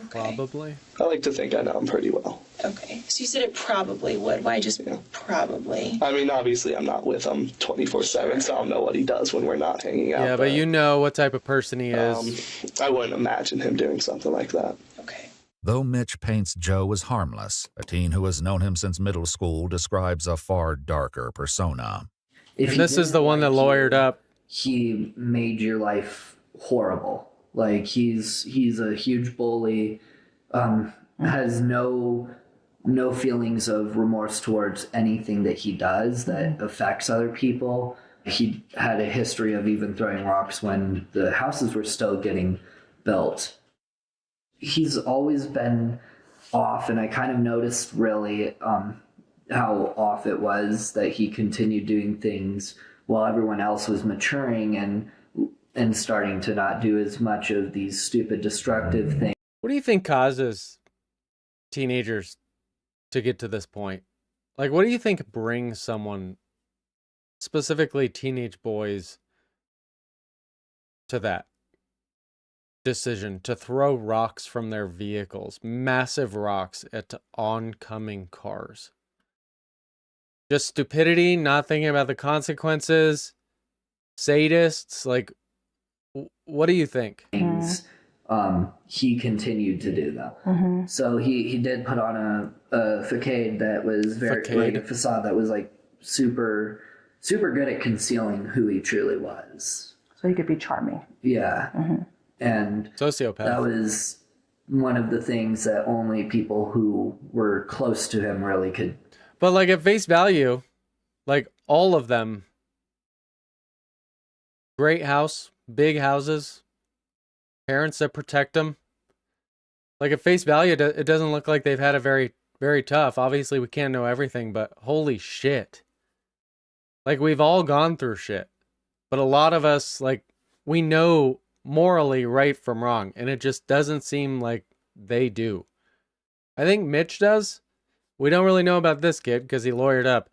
Okay. Probably. I like to think I know him pretty well. Okay. So you said it probably would. Why just probably? I mean, obviously I'm not with him 24/7, so I don't know what he does when we're not hanging out. Yeah, but you know what type of person he is. I wouldn't imagine him doing something like that. Okay. Though Mitch paints Joe as harmless, a teen who has known him since middle school describes a far darker persona. And this is the one that lawyered up. He made your life horrible. Like, he's a huge bully, has no feelings of remorse towards anything that he does that affects other people. He had a history of even throwing rocks when the houses were still getting built. He's always been off, and I kind of noticed really how off it was that he continued doing things while everyone else was maturing and starting to not do as much of these stupid, destructive things. What do you think causes teenagers to get to this point? Like, what do you think brings someone, specifically teenage boys, to that decision to throw rocks from their vehicles, massive rocks at oncoming cars? Just stupidity, not thinking about the consequences, sadists, like, what do you think? He continued to do them. So he did put on a facade that was very like a facade that was like super good at concealing who he truly was. So he could be charming. Yeah. And sociopath. That was one of the things that only people who were close to him really could. But like at face value, like all of them, great house, big houses, parents that protect them. Like at face value, it doesn't look like they've had a very, very tough. Obviously, we can't know everything, but holy shit. Like we've all gone through shit. But a lot of us, like, we know morally right from wrong, and it just doesn't seem like they do. I think Mitch does. We don't really know about this kid because he lawyered up.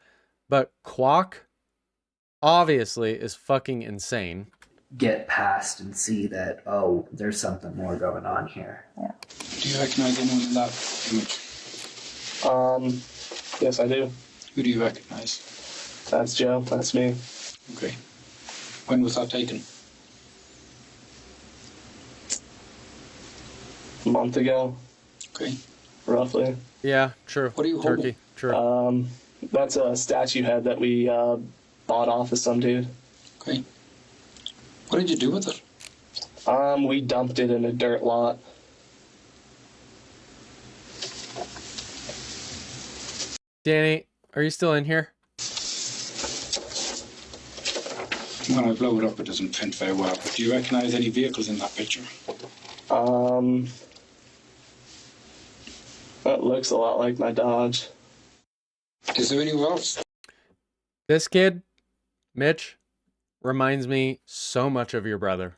But Quack obviously is fucking insane. Get past and see that, oh, there's something more going on here. Yeah. Do you recognize anyone in that image? Yes, I do. Who do you recognize? That's Joe. That's me. Okay. When was that taken? A month ago. Okay. Roughly. Yeah, true. What are you Turkey. True. That's a statue head that we bought off of some dude. Okay. What did you do with it? We dumped it in a dirt lot. Danny, are you still in here? When I blow it up, it doesn't print very well. Do you recognize any vehicles in that picture? That looks a lot like my Dodge. Is there anyone else? This kid, Mitch, reminds me so much of your brother.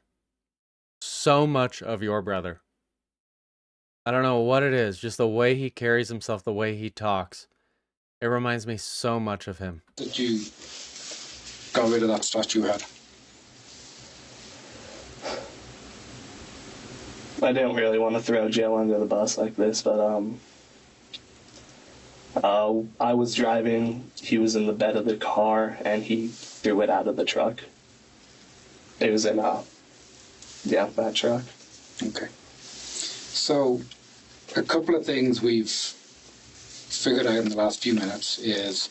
So much of your brother. I don't know what it is, just the way he carries himself, the way he talks. It reminds me so much of him. That you got rid of that statue head? I didn't really want to throw Joe under the bus like this, but I was driving, he was in the bed of the car, and he threw it out of the truck. It was in, that truck. Okay. So, a couple of things we've figured out in the last few minutes is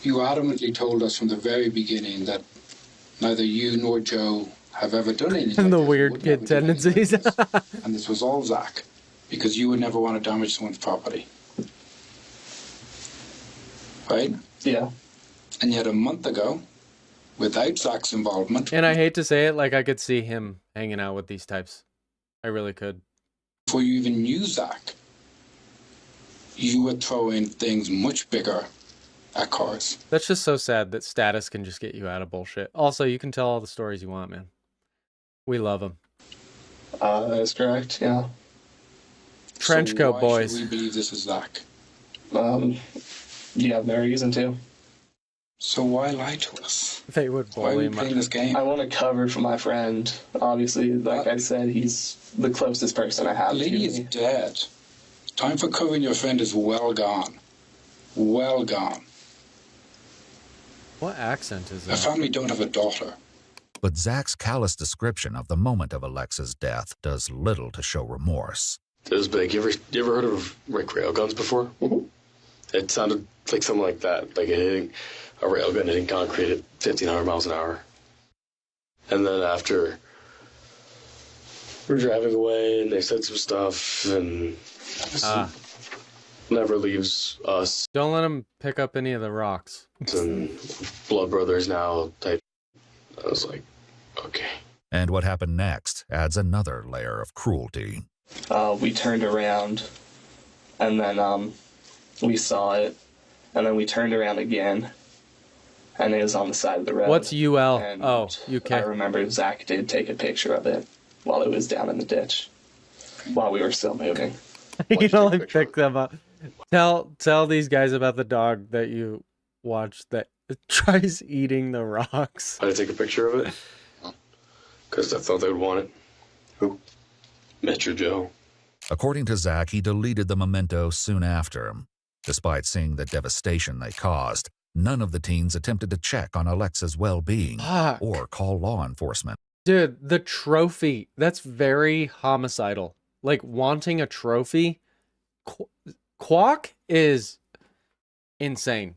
you adamantly told us from the very beginning that neither you nor Joe have ever done anything. And the weird kid tendencies. And this was all Zach, because you would never want to damage someone's property. Right? Yeah. And yet a month ago, without Zach's involvement... And I hate to say it, like I could see him hanging out with these types. I really could. Before you even knew Zach, you were throwing things much bigger at cars. That's just so sad that status can just get you out of bullshit. Also, you can tell all the stories you want, man. We love them. That's correct, yeah. Trenchcoat boys. Should we believe this is Zach? You have no reason to. So why lie to us? They would Why are we bully playing him. this game? I want to cover for my friend. Obviously, like I said, he's the closest person I have The lady to is me. dead. Time for covering your friend is well gone. Well gone. What accent is A that? family don't have a daughter. But Zach's callous description of the moment of Alexa's death does little to show remorse. It was big. You ever heard of railguns before? Mm-hmm. It sounded like something like that, like a railgun hitting concrete at 1,500 miles an hour. And then after we're driving away, and they said some stuff, and never leaves us. Don't let him pick up any of the rocks. And blood brothers now type. I was like, okay. And what happened next adds another layer of cruelty. We turned around, and then we saw it, and then we turned around again, and it was on the side of the road. What's UL? And Oh, UK. I remember Zach did take a picture of it while it was down in the ditch, while we were still moving. You can only pick them up. Tell these guys about the dog that you watched that tries eating the rocks. I take a picture of it because I thought they would want it. Who? Mitch or Joe. According to Zach, he deleted the memento soon after. Despite seeing the devastation they caused, none of the teens attempted to check on Alexa's well-being or call law enforcement. Dude, the trophy, that's very homicidal. Like, wanting a trophy. Quack is insane.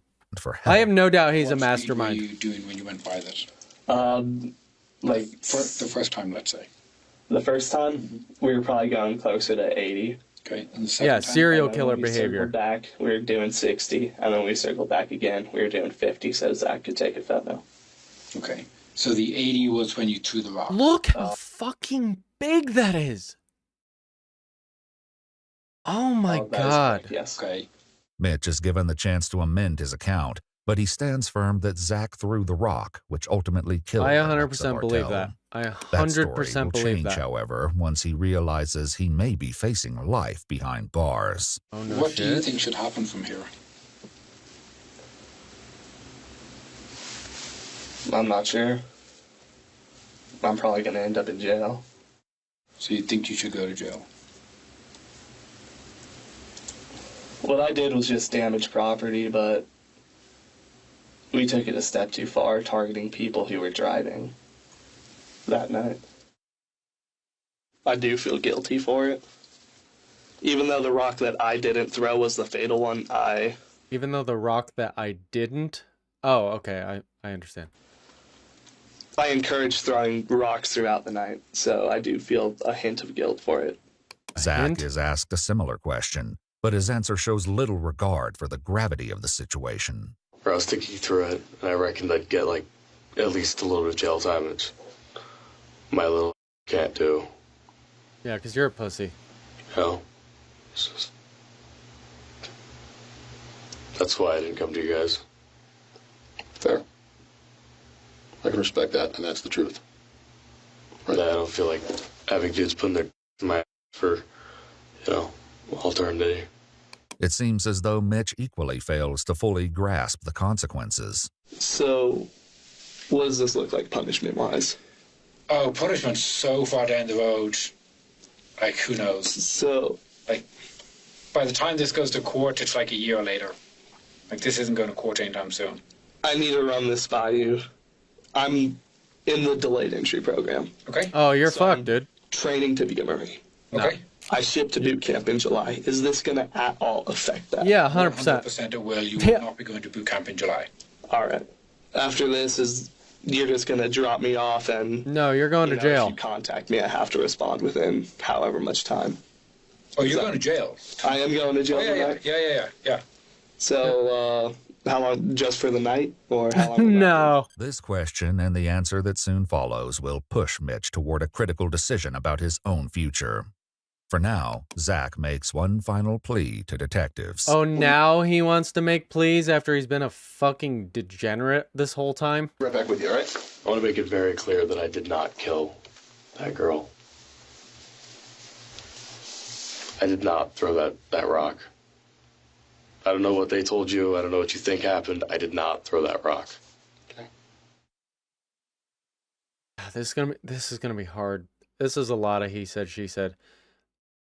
I have no doubt he's a mastermind. What were you doing when you went by that? Like for the first time, let's say. The first time, we were probably going closer to 80. Okay. And the Yeah, serial And then killer when we behavior. circled back, we were doing 60, and then we circled back again. We were doing 50, so Zach could take a photo. Okay. So the 80 was when you threw the rock. Look how fucking big that is. Oh my God. Yes. Okay. Mitch is given the chance to amend his account, but he stands firm that Zach threw the rock, which ultimately killed I the 100% believe Martel. that. I That story 100% will believe change, that. however, once he realizes he may be facing life behind bars. Oh, no What do you shit. think should happen from here? I'm not sure. I'm probably going to end up in jail. So you think you should go to jail? What I did was just damage property, but we took it a step too far, targeting people who were driving that night. I do feel guilty for it. Even though the rock that I didn't throw was the fatal one, Even though the rock that I didn't... Oh, okay, I understand. I encouraged throwing rocks throughout the night, so I do feel a hint of guilt for it. Zach is asked a similar question, but his answer shows little regard for the gravity of the situation. I was thinking through it, and I reckoned I'd get, like, at least a little bit of jail time, which my little can't do. Yeah, because you're a pussy. You know? It's just... That's why I didn't come to you guys. Fair. I can respect that, and that's the truth. Right. I don't feel like having dudes putting their in my for, eternity. It seems as though Mitch equally fails to fully grasp the consequences. So, what does this look like punishment-wise? Oh, punishment's so far down the road. Like, who knows? So... Like, by the time this goes to court, it's like a year later. Like, this isn't going to court anytime soon. I need to run this by you. I'm in the delayed entry program. Okay. Oh, you're So fucked, I'm dude. Training to be a Marine. Okay. I shipped to boot camp in July. Is this going to at all affect that? Yeah, 100%. 100% it will. You will not be going to boot camp in July. All right. After this, you're just going to drop me off and... No, you're going to jail. If you contact me, I have to respond within however much time. Oh, you're going to jail? I am going to jail tonight? Yeah. So, how long? Just for the night? Or how long? No. This question and the answer that soon follows will push Mitch toward a critical decision about his own future. For now, Zach makes one final plea to detectives. Oh, now he wants to make pleas after he's been a fucking degenerate this whole time? Right back with you, all right? I want to make it very clear that I did not kill that girl. I did not throw that rock. I don't know what they told you. I don't know what you think happened. I did not throw that rock. Okay. This is gonna be hard. This is a lot of he said, she said.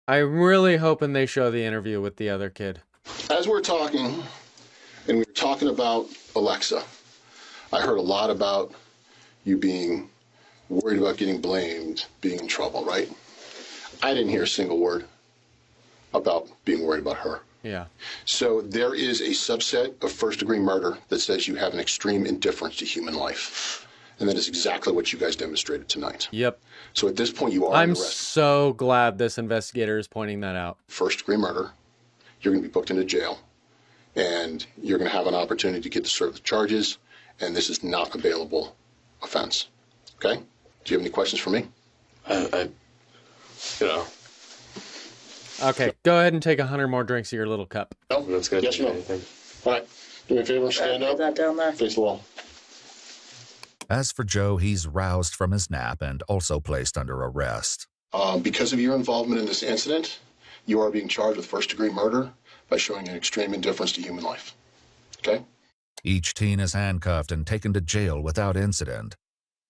I'm really hoping they show the interview with the other kid. As we're talking, and we were talking about Alexa, I heard a lot about you being worried about getting blamed, being in trouble, right? I didn't hear a single word about being worried about her. Yeah. So there is a subset of first-degree murder that says you have an extreme indifference to human life. And that is exactly what you guys demonstrated tonight. Yep. So at this point, you are I'm arrested. so glad this investigator is pointing that out. First-degree murder. You're going to be booked into jail. And you're going to have an opportunity to get to serve the charges. And this is not a bailable offense. Okay? Do you have any questions for me? Okay, go ahead and take 100 more drinks of your little cup. No, that's good. Yes or no? All right. Do me a favor, stand up. That down there. Face the wall. As for Joe, he's roused from his nap and also placed under arrest. Because of your involvement in this incident, you are being charged with first-degree murder by showing an extreme indifference to human life. Okay? Each teen is handcuffed and taken to jail without incident.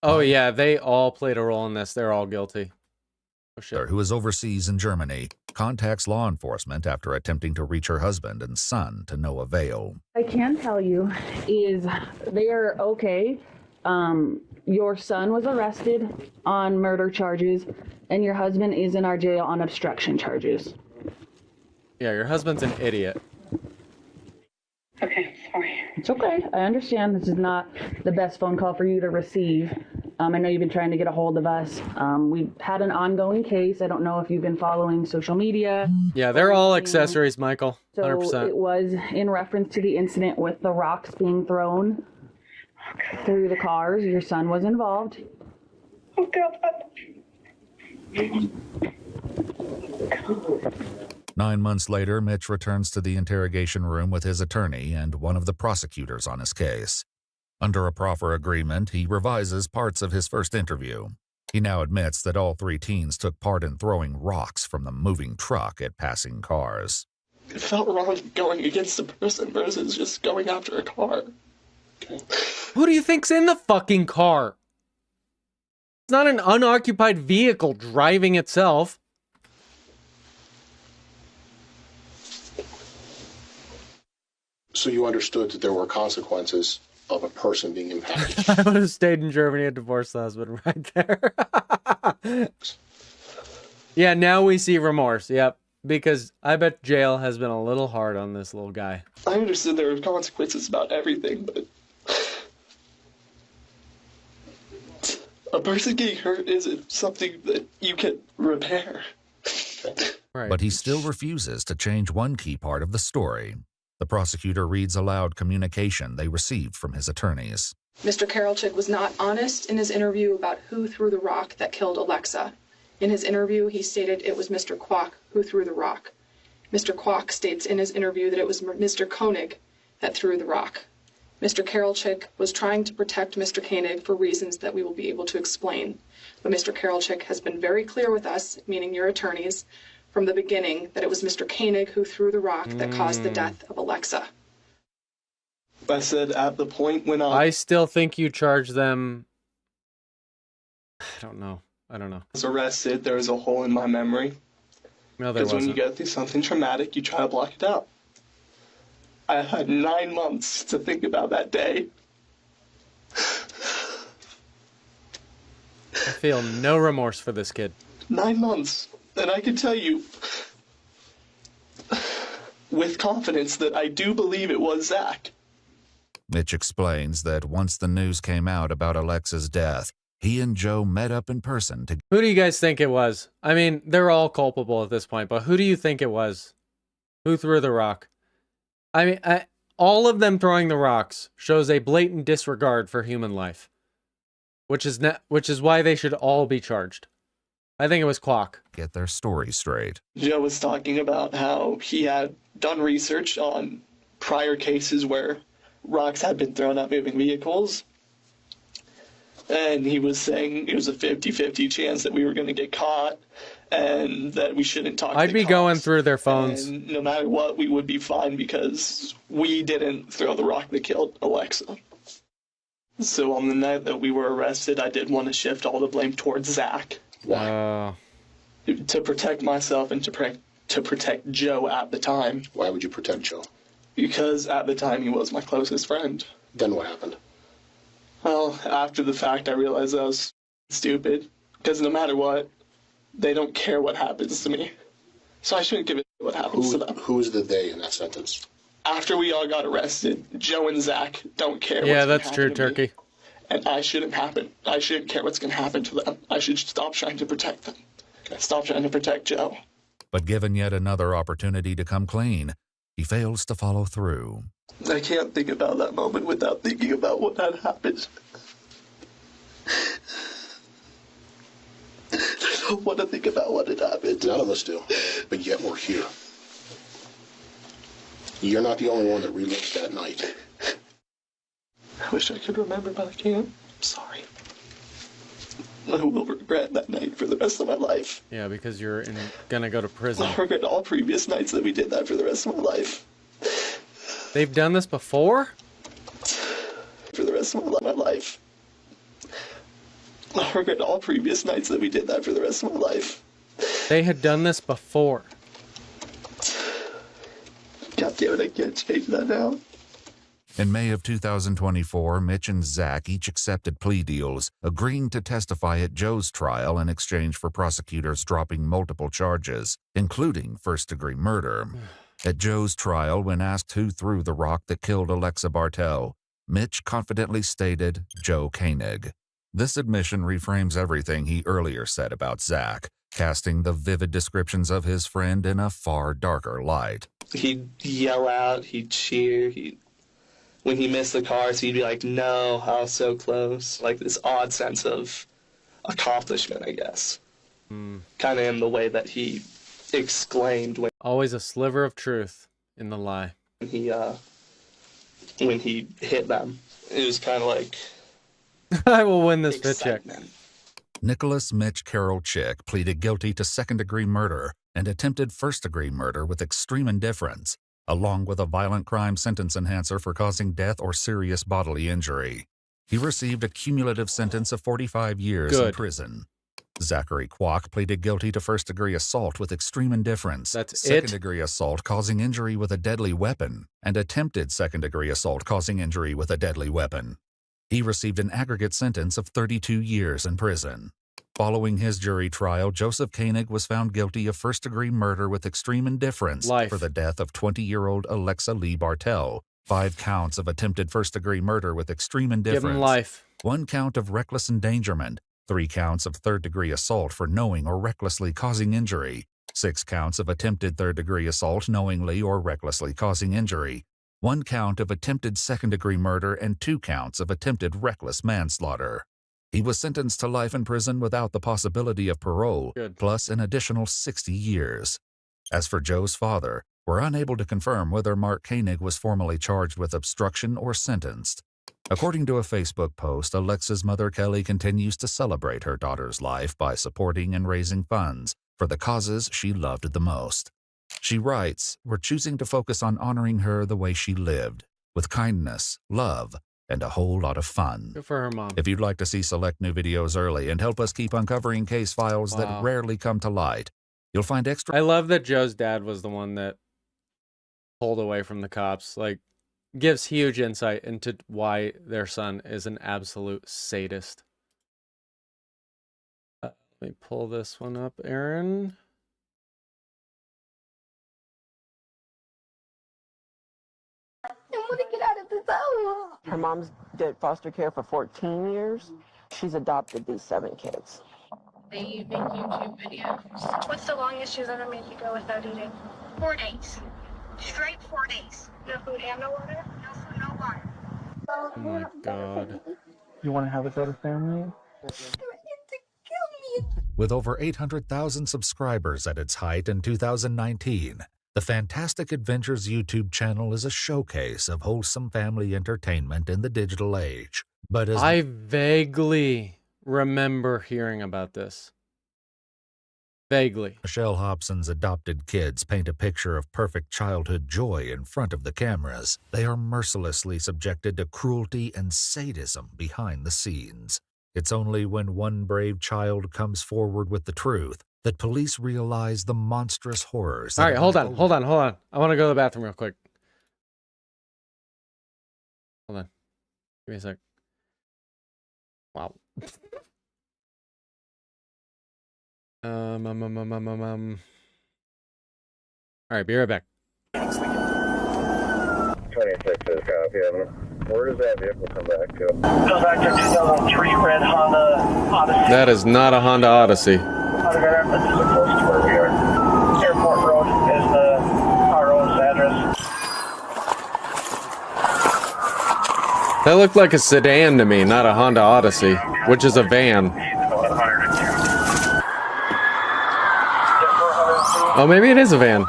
Oh yeah, they all played a role in this. They're all guilty. Oh shit. Who is overseas in Germany contacts law enforcement after attempting to reach her husband and son to no avail. I can tell you is they are okay. Your son was arrested on murder charges, and your husband is in our jail on obstruction charges. Yeah, your husband's an idiot. Okay, sorry. It's okay. I understand this is not the best phone call for you to receive. I know you've been trying to get a hold of us. We've had an ongoing case. I don't know if you've been following social media. Yeah, they're all accessories, Michael. So 100%. it was in reference to the incident with the rocks being thrown through the cars. Your son was involved. Oh, God. 9 months later, Mitch returns to the interrogation room with his attorney and one of the prosecutors on his case. Under a proffer agreement, he revises parts of his first interview. He now admits that all 3 teens took part in throwing rocks from the moving truck at passing cars. It felt wrong going against a person versus just going after a car. Who do you think's in the fucking car? It's not an unoccupied vehicle driving itself. So you understood that there were consequences of a person being impacted. I would have stayed in Germany and divorced the husband right there. Yeah, now we see remorse. Yep. Because I bet jail has been a little hard on this little guy. I understood there were consequences about everything, but a person getting hurt isn't something that you can repair. Right. But he still refuses to change one key part of the story. The prosecutor reads aloud communication they received from his attorneys. Mr. Karolczyk was not honest in his interview about who threw the rock that killed Alexa. In his interview, he stated it was Mr. Kwok who threw the rock. Mr. Kwok states in his interview that it was Mr. Koenig that threw the rock. Mr. Karolczyk was trying to protect Mr. Koenig for reasons that we will be able to explain. But Mr. Karolczyk has been very clear with us, meaning your attorneys, from the beginning that it was Mr. Koenig who threw the rock that caused the death of Alexa. I said at the point when I still think you charge them. I don't know. was arrested, there was a hole in my memory. No, there Because when you wasn't. go through something traumatic, you try to block it out. I had 9 months to think about that day. I feel no remorse for this kid. 9 months. And I can tell you with confidence that I do believe it was Zach. Mitch explains that once the news came out about Alexa's death, he and Joe met up in person to... Who do you guys think it was? I mean, they're all culpable at this point, but who do you think it was? Who threw the rock? I mean, all of them throwing the rocks shows a blatant disregard for human life, which is why they should all be charged. I think it was Kwok. Get their story straight. Joe was talking about how he had done research on prior cases where rocks had been thrown at moving vehicles. And he was saying it was a 50-50 chance that we were going to get caught and that we shouldn't talk to I'd the be cops. going through their phones. And no matter what, we would be fine because we didn't throw the rock that killed Alexa. So on the night that we were arrested, I did want to shift all the blame towards Zach. Why? To protect myself and to protect Joe at the time. Why would you protect Joe? Because at the time he was my closest friend. Then what happened? Well, after the fact, I realized I was stupid. Because no matter what, they don't care what happens to me. So I shouldn't give a what happens to them. Who's the they in that sentence? After we all got arrested, Joe and Zach don't care Yeah, what's gonna that's true, happen to me. Turkey. And I shouldn't care what's going to happen to them. I should stop trying to protect them. Stop trying to protect Joe. But given yet another opportunity to come clean, he fails to follow through. I can't think about that moment without thinking about what had happened. I don't want to think about what had happened. None of us do, but yet we're here. You're not the only one that relives that night. I wish I could remember, but I can't. I'm sorry. I will regret that night for the rest of my life. Yeah, because you're gonna go to prison. I regret all previous nights that we did that for the rest of my life. They've done this before? For the rest of my life. I regret all previous nights that we did that for the rest of my life. They had done this before. God damn it, I can't change that now. In May of 2024, Mitch and Zach each accepted plea deals, agreeing to testify at Joe's trial in exchange for prosecutors dropping multiple charges, including first-degree murder. At Joe's trial, when asked who threw the rock that killed Alexa Bartel, Mitch confidently stated Joe Koenig. This admission reframes everything he earlier said about Zach, casting the vivid descriptions of his friend in a far darker light. He'd yell out, he'd cheer, when he missed the cars, he'd be like, no, I was so close. Like this odd sense of accomplishment, I guess. Kind of in the way that he exclaimed when Always a sliver of truth in the lie. When he hit them. It was kind of like I will win this fit check. Nicholas Mitch Carroll Chick pleaded guilty to second-degree murder and attempted first-degree murder with extreme indifference, along with a violent crime sentence enhancer for causing death or serious bodily injury. He received a cumulative sentence of 45 years in prison. Zachary Kwok pleaded guilty to first-degree assault with extreme indifference, second-degree assault causing injury with a deadly weapon, and attempted second-degree assault causing injury with a deadly weapon. He received an aggregate sentence of 32 years in prison. Following his jury trial, Joseph Koenig was found guilty of first-degree murder with extreme indifference for the death of 20-year-old Alexa Lee Bartell, 5 counts of attempted first-degree murder with extreme indifference, Give him life. 1 count of reckless endangerment, 3 counts of third-degree assault for knowing or recklessly causing injury, 6 counts of attempted third-degree assault knowingly or recklessly causing injury, 1 count of attempted second-degree murder, and 2 counts of attempted reckless manslaughter. He was sentenced to life in prison without the possibility of parole, plus an additional 60 years. As for Joe's father, we're unable to confirm whether Mark Koenig was formally charged with obstruction or sentenced. According to a Facebook post, Alexa's mother Kelly continues to celebrate her daughter's life by supporting and raising funds for the causes she loved the most. She writes, "We're choosing to focus on honoring her the way she lived, with kindness, love, and a whole lot of fun." Good for her mom. If you'd like to see select new videos early and help us keep uncovering case files that rarely come to light, you'll find extra... I love that Joe's dad was the one that pulled away from the cops. Like, gives huge insight into why their son is an absolute sadist. Let me pull this one up, Aaron. I want to get out of this house. Her mom's did foster care for 14 years. She's adopted these 7 kids. They make YouTube videos. What's the longest she's ever made you go without eating? 4 days. Straight 4 days. No food and no water? No food, no water. Oh my God. You want to have a better family? With over 800,000 subscribers at its height in 2019, the Fantastic Adventures YouTube channel is a showcase of wholesome family entertainment in the digital age. But as I vaguely remember hearing about this. Vaguely. Michelle Hobson's adopted kids paint a picture of perfect childhood joy in front of the cameras, they are mercilessly subjected to cruelty and sadism behind the scenes. It's only when one brave child comes forward with the truth that police realize the monstrous horrors. All right, hold on. I want to go to the bathroom real quick. Hold on. Give me a sec. Wow. All right, be right back. 26 is copy. Where does that vehicle come back to? Goes back to 2003 red Honda Odyssey. That is not a Honda Odyssey. This is close to where we are. Airport Road is our own address. That looked like a sedan to me, not a Honda Odyssey, which is a van. Oh, maybe it is a van.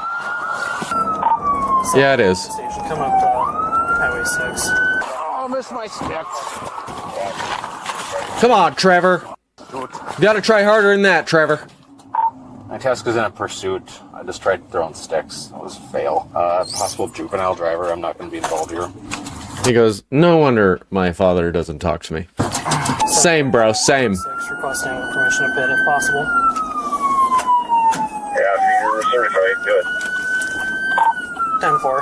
Yeah, it is. Come up Highway 6. Oh, missed my sticks. Come on, Trevor. You gotta try harder than that, Trevor. My task is in a pursuit. I just tried throwing sticks. That was a fail. Possible juvenile driver. I'm not going to be involved here. He goes, no wonder my father doesn't talk to me. Same, bro, same. Requesting permission to pit if possible. Yeah, you're certified. Good. 10-4.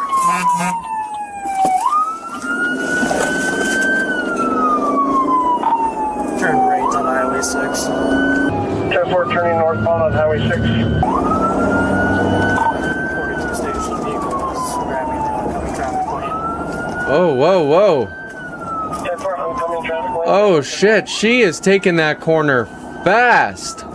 Turn right on Highway 6. 10-4 turning northbound on Highway 6. 42 station vehicles grabbing the oncoming traffic lane. Whoa, whoa, whoa. 10-4 oncoming traffic lane. Oh shit, she is taking that corner fast. Speeds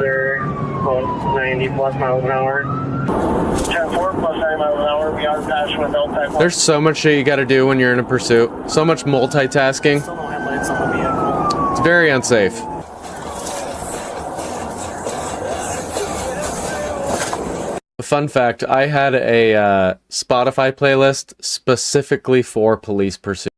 are about 90 plus miles an hour. 10-4 plus 90 miles an hour. We are passing with L-type. There's so much shit you gotta do when you're in a pursuit. So much multitasking. Still no headlights on the vehicle. It's very unsafe. A fun fact, I had a Spotify playlist specifically for police pursuit.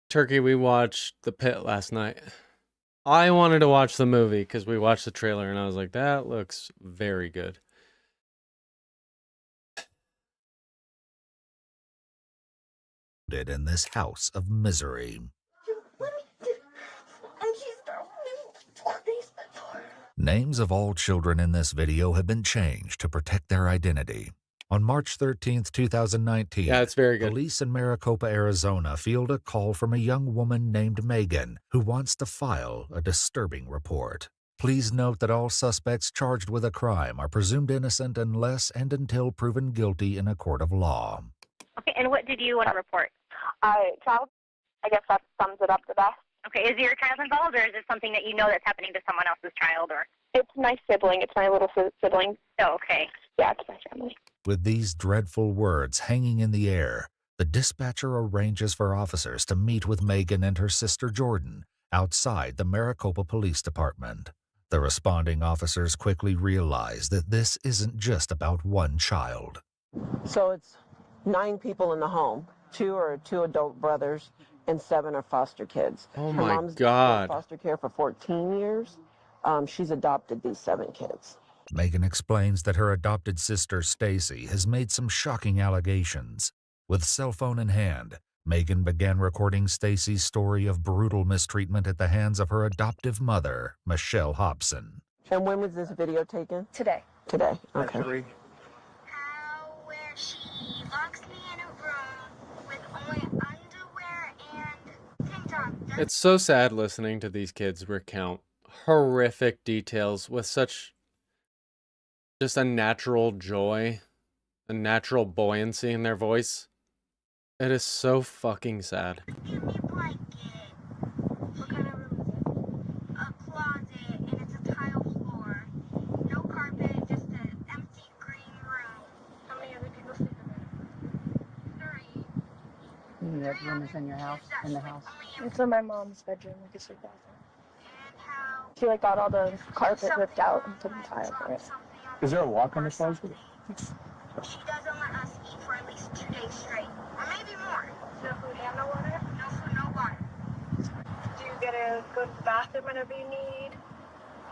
Turkey, we watched The Pit last night. I wanted to watch the movie because we watched the trailer and I was like, that looks very good. In this house of misery. Names of all children in this video have been changed to protect their identity. On March 13th, 2019, yeah, it's very good. Police in Maricopa, Arizona field a call from a young woman named Megan who wants to file a disturbing report. Please note that all suspects charged with a crime are presumed innocent unless and until proven guilty in a court of law. Okay, and what did you want to report? Child. I guess that sums it up the best. Okay, is your child involved, or is it something that you know that's happening to someone else's child, or? It's my sibling. It's my little sibling. Oh, okay. Yeah, it's my family. With these dreadful words hanging in the air, the dispatcher arranges for officers to meet with Megan and her sister Jordan outside the Maricopa Police Department. The responding officers quickly realize that this isn't just about one child. So it's 9 people in the home. 2 are 2 adult brothers, and 7 are foster kids. Oh Her my mom's God. been in foster care for 14 years. She's adopted these 7 kids. Megan explains that her adopted sister Stacy has made some shocking allegations. With cell phone in hand, Megan began recording Stacy's story of brutal mistreatment at the hands of her adoptive mother, Michelle Hobson. And when was this video taken? Today. Today. Okay. Where she locks me in a room with only underwear and tank top. It's so sad listening to these kids recount horrific details with such just a natural joy, a natural buoyancy in their voice. It is so fucking sad. Give me a blanket. What kind of room is it? A closet, and it's a tile floor. No carpet, just an empty green room. How many other people sleep in there? 3. That room is in your house, in the house. It's in my mom's bedroom, like a sleep bathroom. She got all the carpet ripped out and put in tile for it. Is there a lock on the closet? She doesn't let us eat for at least 2 days straight, or maybe more. No food and no water? No food, no water. Do you get to go to the bathroom whenever you need?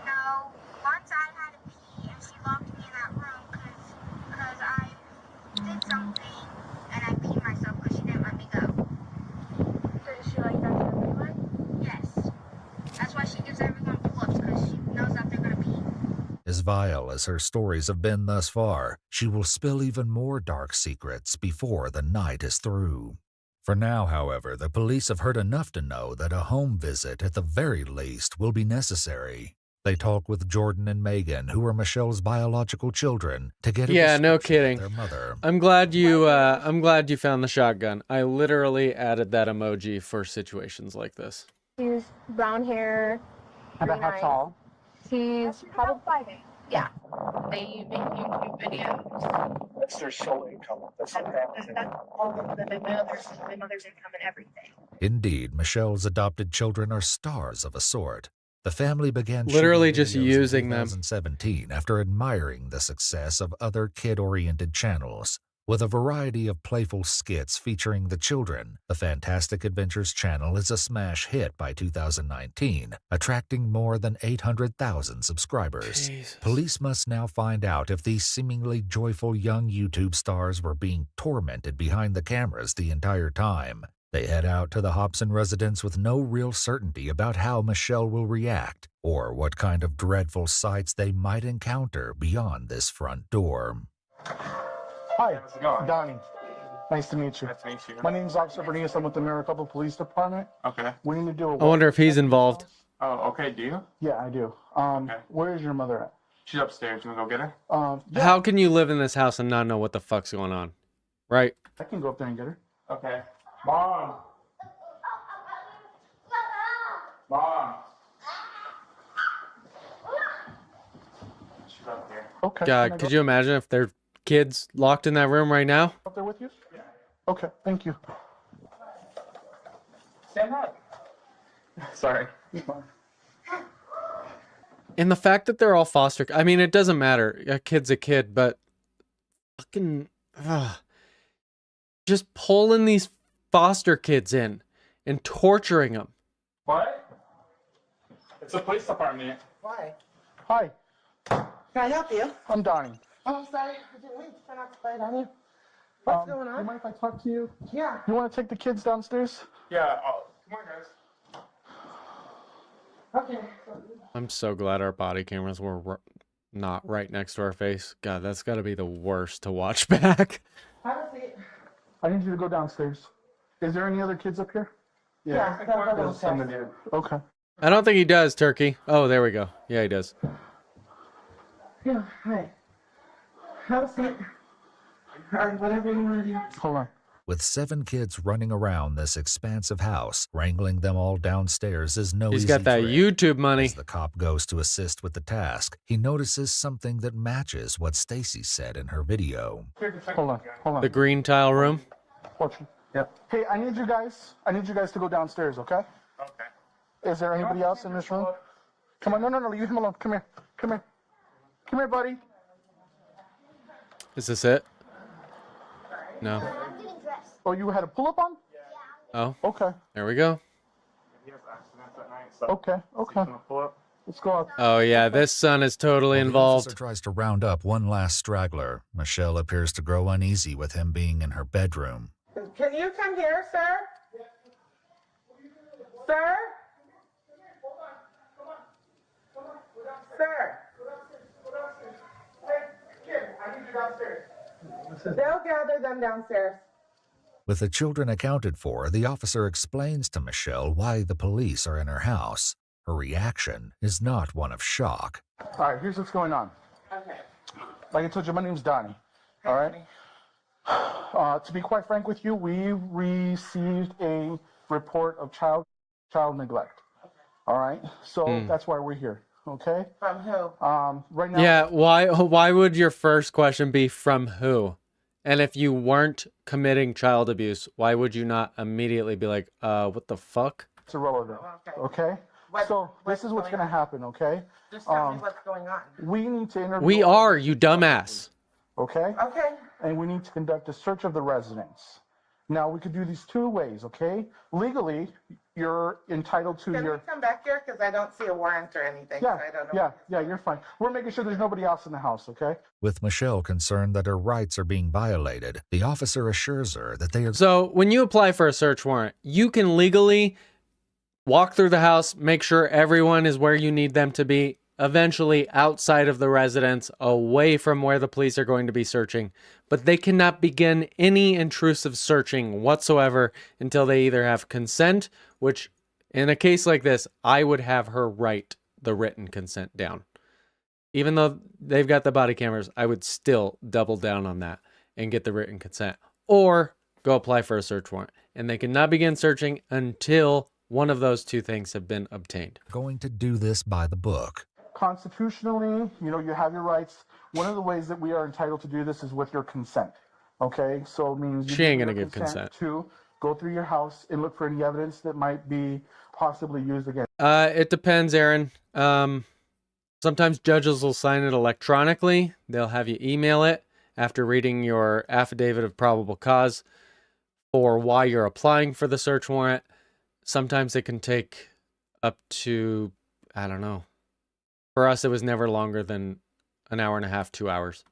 No. Once I had to pee, and she locked me in that room because I did something, and I peed myself because she didn't let me go. Does she like that to everyone? Yes. That's why she gives everyone pull-ups, because she knows that they're going to pee. As vile as her stories have been thus far, she will spill even more dark secrets before the night is through. For now, however, the police have heard enough to know that a home visit, at the very least, will be necessary. They talk with Jordan and Megan, who are Michelle's biological children, to get a Yeah, no description kidding. of their mother. I'm glad you found the shotgun. I literally added that emoji for situations like this. She's brown hair. About how tall? She's probably 5'8". Yeah. They make YouTube videos. What's their sole income? That's That's all of my mother's income and everything. Indeed, Michelle's adopted children are stars of a sort. The family began Literally shooting just videos using in them. 2017 after admiring the success of other kid-oriented channels. With a variety of playful skits featuring the children, the Fantastic Adventures channel is a smash hit by 2019, attracting more than 800,000 subscribers. Jesus. Police must now find out if these seemingly joyful young YouTube stars were being tormented behind the cameras the entire time. They head out to the Hobson residence with no real certainty about how Michelle will react or what kind of dreadful sights they might encounter beyond this front door. Hi, Donnie. Nice to meet you. Nice to meet you. My name's Officer Bernice. I'm with the Maricopa Police Department. Okay. We need to do a... I wonder if he's involved. Oh, okay. Do you? Yeah, I do. Okay. Where is your mother at? She's upstairs. You wanna go get her? Yeah, How can you live in this house and not know what the fuck's going on? Right? I can go up there and get her. Okay. Mom. Mom. She's up here. Okay. God, could you imagine if there are kids locked in that room right now? Up there with you? Yeah. Okay, thank you. Stand up. Sorry. And the fact that they're all foster, I mean, it doesn't matter. A kid's a kid, but fucking, just pulling these foster kids in and torturing them. What? It's a police department. Why? Hi, Can I help you? I'm Donnie. Oh, I'm sorry. I didn't mean to turn off the light on you. What's going Do you on? mind if I talk to you? Yeah. You want to take the kids downstairs? Yeah. Come on, guys. Okay. I'm so glad our body cameras were not right next to our face. God, that's got to be the worst to watch back. Have a seat. I need you to go downstairs. Is there any other kids up here? Yeah, go downstairs. Okay. I don't think he does, Turkey. Oh, there we go. Yeah, he does. Yeah, hi. Have a seat. Or whatever you want to do. Hold on. With 7 kids running around this expansive house, wrangling them all downstairs is no He's easy got that trick. YouTube money. As the cop goes to assist with the task, he notices something that matches what Stacy said in her video. Hold on. The green tile room. Watch. Yep. Hey, I need you guys to go downstairs, okay? Okay. Is there anybody else in this room? Come on, no, leave him alone. Come here. Come here, buddy. Is this it? No. Oh, you had a pull-up on? Oh. Okay. There we go. He has accidents at night, so. Okay. Pull up. Let's go out. Oh, yeah, this son is totally While the involved. officer tries to round up one last straggler, Michelle appears to grow uneasy with him being in her bedroom. Can you come here, sir? Sir? Sir? I need you downstairs. They'll gather them downstairs. With the children accounted for, the officer explains to Michelle why the police are in her house. Her reaction is not one of shock. All right, here's what's going on. Okay. Like I told you, my name's Donnie. All right? To be quite frank with you, we received a report of child neglect. All right? So that's why we're here. Okay? From who? Right now. Yeah, why would your first question be from who? And if you weren't committing child abuse, why would you not immediately be like, what the fuck? It's irrelevant. Okay? So this is what's going to happen, okay? Just tell me what's going on. We need to interview. We are, you dumbass. Okay? Okay. And we need to conduct a search of the residence. Now, we could do these 2 ways, okay? Legally, you're entitled to Can your... we come back here? Because I don't see a warrant or anything. Yeah, so I don't know. yeah, you're fine. We're making sure there's nobody else in the house, okay? With Michelle concerned that her rights are being violated, the officer assures her that they are... So when you apply for a search warrant, you can legally walk through the house, make sure everyone is where you need them to be, eventually outside of the residence, away from where the police are going to be searching. But they cannot begin any intrusive searching whatsoever until they either have consent, which in a case like this, I would have her write the written consent down. Even though they've got the body cameras, I would still double down on that and get the written consent. Or go apply for a search warrant. And they cannot begin searching until one of those 2 things have been obtained. Going to do this by the book. Constitutionally, you know, you have your rights. One of the ways that we are entitled to do this is with your consent. Okay? So it means She ain't give gonna your give consent. to go through your house and look for any evidence that might be possibly used against. It depends, Aaron. Sometimes judges will sign it electronically. They'll have you email it after reading your affidavit of probable cause for why you're applying for the search warrant. Sometimes it can take up to, I don't know. For us, it was never longer than an hour and a half, 2 hours.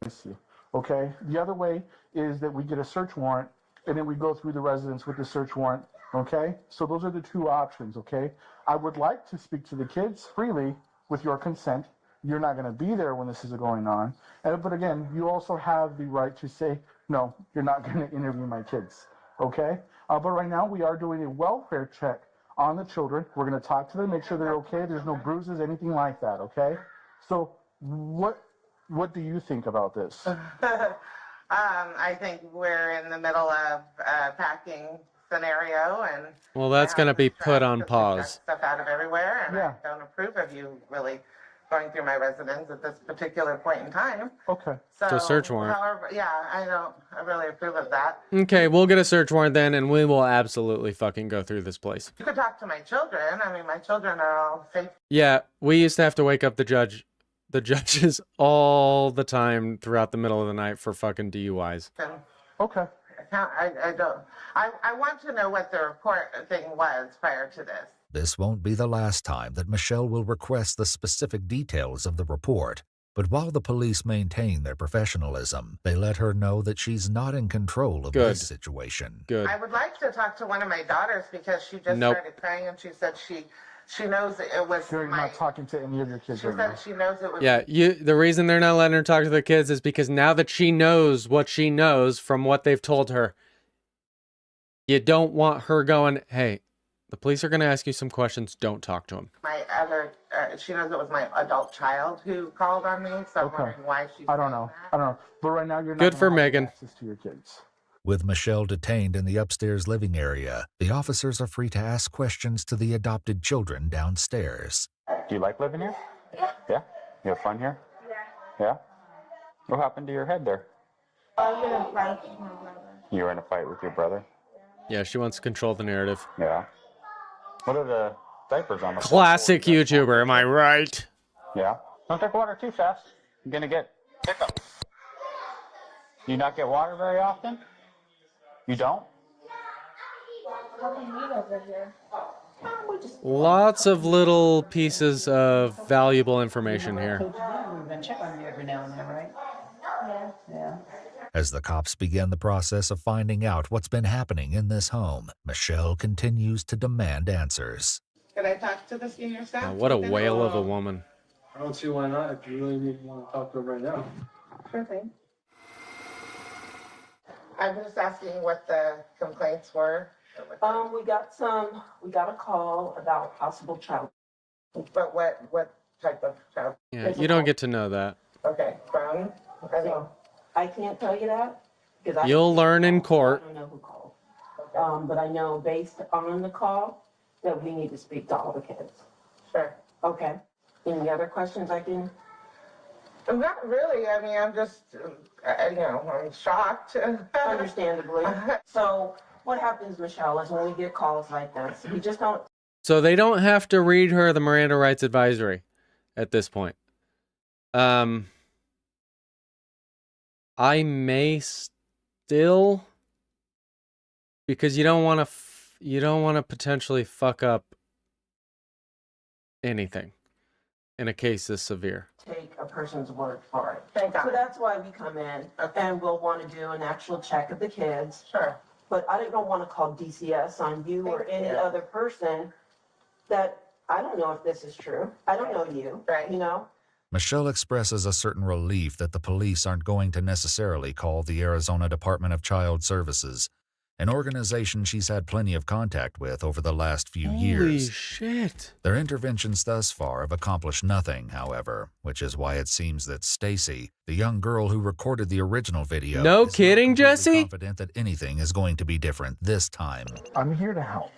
Okay? The other way is that we get a search warrant and then we go through the residence with the search warrant. Okay? So those are the 2 options. Okay? I would like to speak to the kids freely with your consent. You're not going to be there when this is going on. But again, you also have the right to say, no, you're not going to interview my kids. Okay? But right now, we are doing a welfare check on the children. We're going to talk to them, make sure they're okay. There's no bruises, anything like that. Okay? So what What do you think about this? I think we're in the middle of a packing scenario, and Well, that's going to be put on pause. stuff out of everywhere, and I don't approve of you really going through my residence at this particular point in time. Okay. It's a search warrant. However, yeah, I really approve of that. Okay, we'll get a search warrant then, and we will absolutely fucking go through this place. You could talk to my children. I mean, my children are all safe. Yeah, we used to have to wake up the judges all the time throughout the middle of the night for fucking DUIs. Okay. I want to know what the report thing was prior to this. This won't be the last time that Michelle will request the specific details of the report, but while the police maintain their professionalism, they let her know that she's not in control of this situation. Good. I would like to talk to one of my daughters because she just started crying and she said she knows it was You're not talking to any of your kids right now. she knows it was Yeah, the reason they're not letting her talk to the kids is because now that she knows what she knows from what they've told her, you don't want her going, hey, the police are going to ask you some questions. Don't talk to them. my other she knows it was my adult child who called on me, so I'm wondering why she's I don't know. But right now you're not Good gonna for have Megan. access to your kids. With Michelle detained in the upstairs living area, the officers are free to ask questions to the adopted children downstairs. Do you like living here? Yeah? You have fun here? Yeah. What happened to your head there? You were in a fight with your brother? Yeah, she wants to control the narrative. Yeah. What are the diapers on the floor? Classic YouTuber, am I right? Yeah. Don't drink water too fast. You're gonna get hiccups. Do you not get water very often? You don't? Lots of little pieces of valuable information here. We've been checking on you every now and then, right? Yeah. As the cops begin the process of finding out what's been happening in this home, Michelle continues to demand answers. Can I talk to the senior staff? Oh, what a whale of a woman. I don't see why not if you really need to want to talk to her right now. Sure thing. I'm just asking what the complaints were. We got a call about possible child. But what type of child? Yeah, you don't get to know that. Okay, from? I can't tell you that because You'll learn in court. I don't know who called. But I know based on the call that we need to speak to all the kids. Sure. Okay. Any other questions I can? Not really. I mean, I'm just, I'm shocked. Understandably. So what happens, Michelle, is when we get calls like this, we just don't. So they don't have to read her the Miranda Rights Advisory at this point. I may still, because you don't want to potentially fuck up anything in a case this severe. Take a person's word for it. So that's why we come in and we'll want to do an actual check of the kids. Sure. But I don't want to call DCS on you or any other person that I don't know if this is true. I don't know you. Right. You know? Michelle expresses a certain relief that the police aren't going to necessarily call the Arizona Department of Child Services, an organization she's had plenty of contact with over the last few years. Holy shit. Their interventions thus far have accomplished nothing, however, which is why it seems that Stacy, the young girl who recorded the original video, No is kidding, not completely Jesse? confident that anything is going to be different this time. I'm here to help.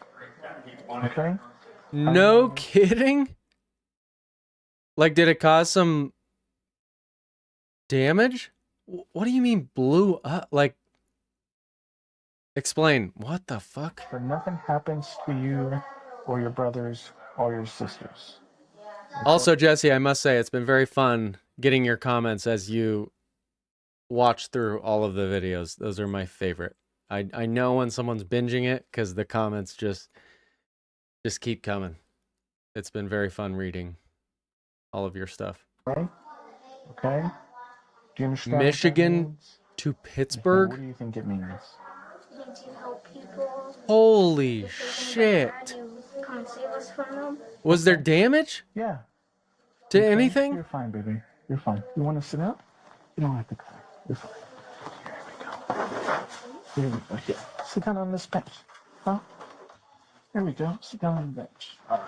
Okay? No kidding? Like, did it cause some damage? What do you mean blew up? Like, explain. What the fuck? But nothing happens to you or your brothers or your sisters. Also, Jesse, I must say, it's been very fun getting your comments as you watch through all of the videos. Those are my favorite. I know when someone's binging it because the comments just keep coming. It's been very fun reading all of your stuff. Okay? Okay? Do you understand? Michigan to Pittsburgh? What do you think it means? Holy shit. Was there damage? Yeah. To anything? You're fine, baby. You're fine. You want to sit up? You don't have to cry. You're fine. Here we go. Here. Sit down on this bench. Huh? There we go. Sit down on the bench. All right.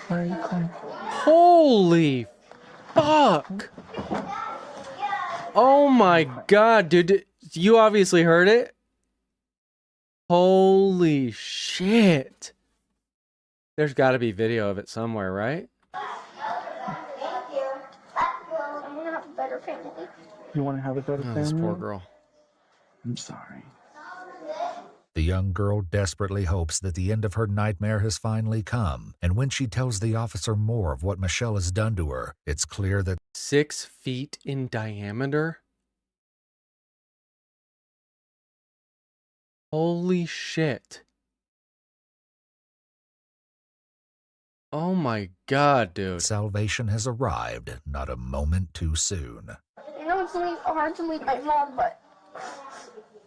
Why are you crying? Holy fuck? Oh my god, dude. You obviously heard it. Holy shit. There's got to be video of it somewhere, right? I'm gonna have a better family. You want to have a better Oh, family? this poor girl. I'm sorry. The young girl desperately hopes that the end of her nightmare has finally come, and when she tells the officer more of what Michelle has done to her, it's clear that 6 feet in diameter? Holy shit. Oh my god, dude. salvation has arrived, not a moment too soon. You know it's really hard to leave my mom, but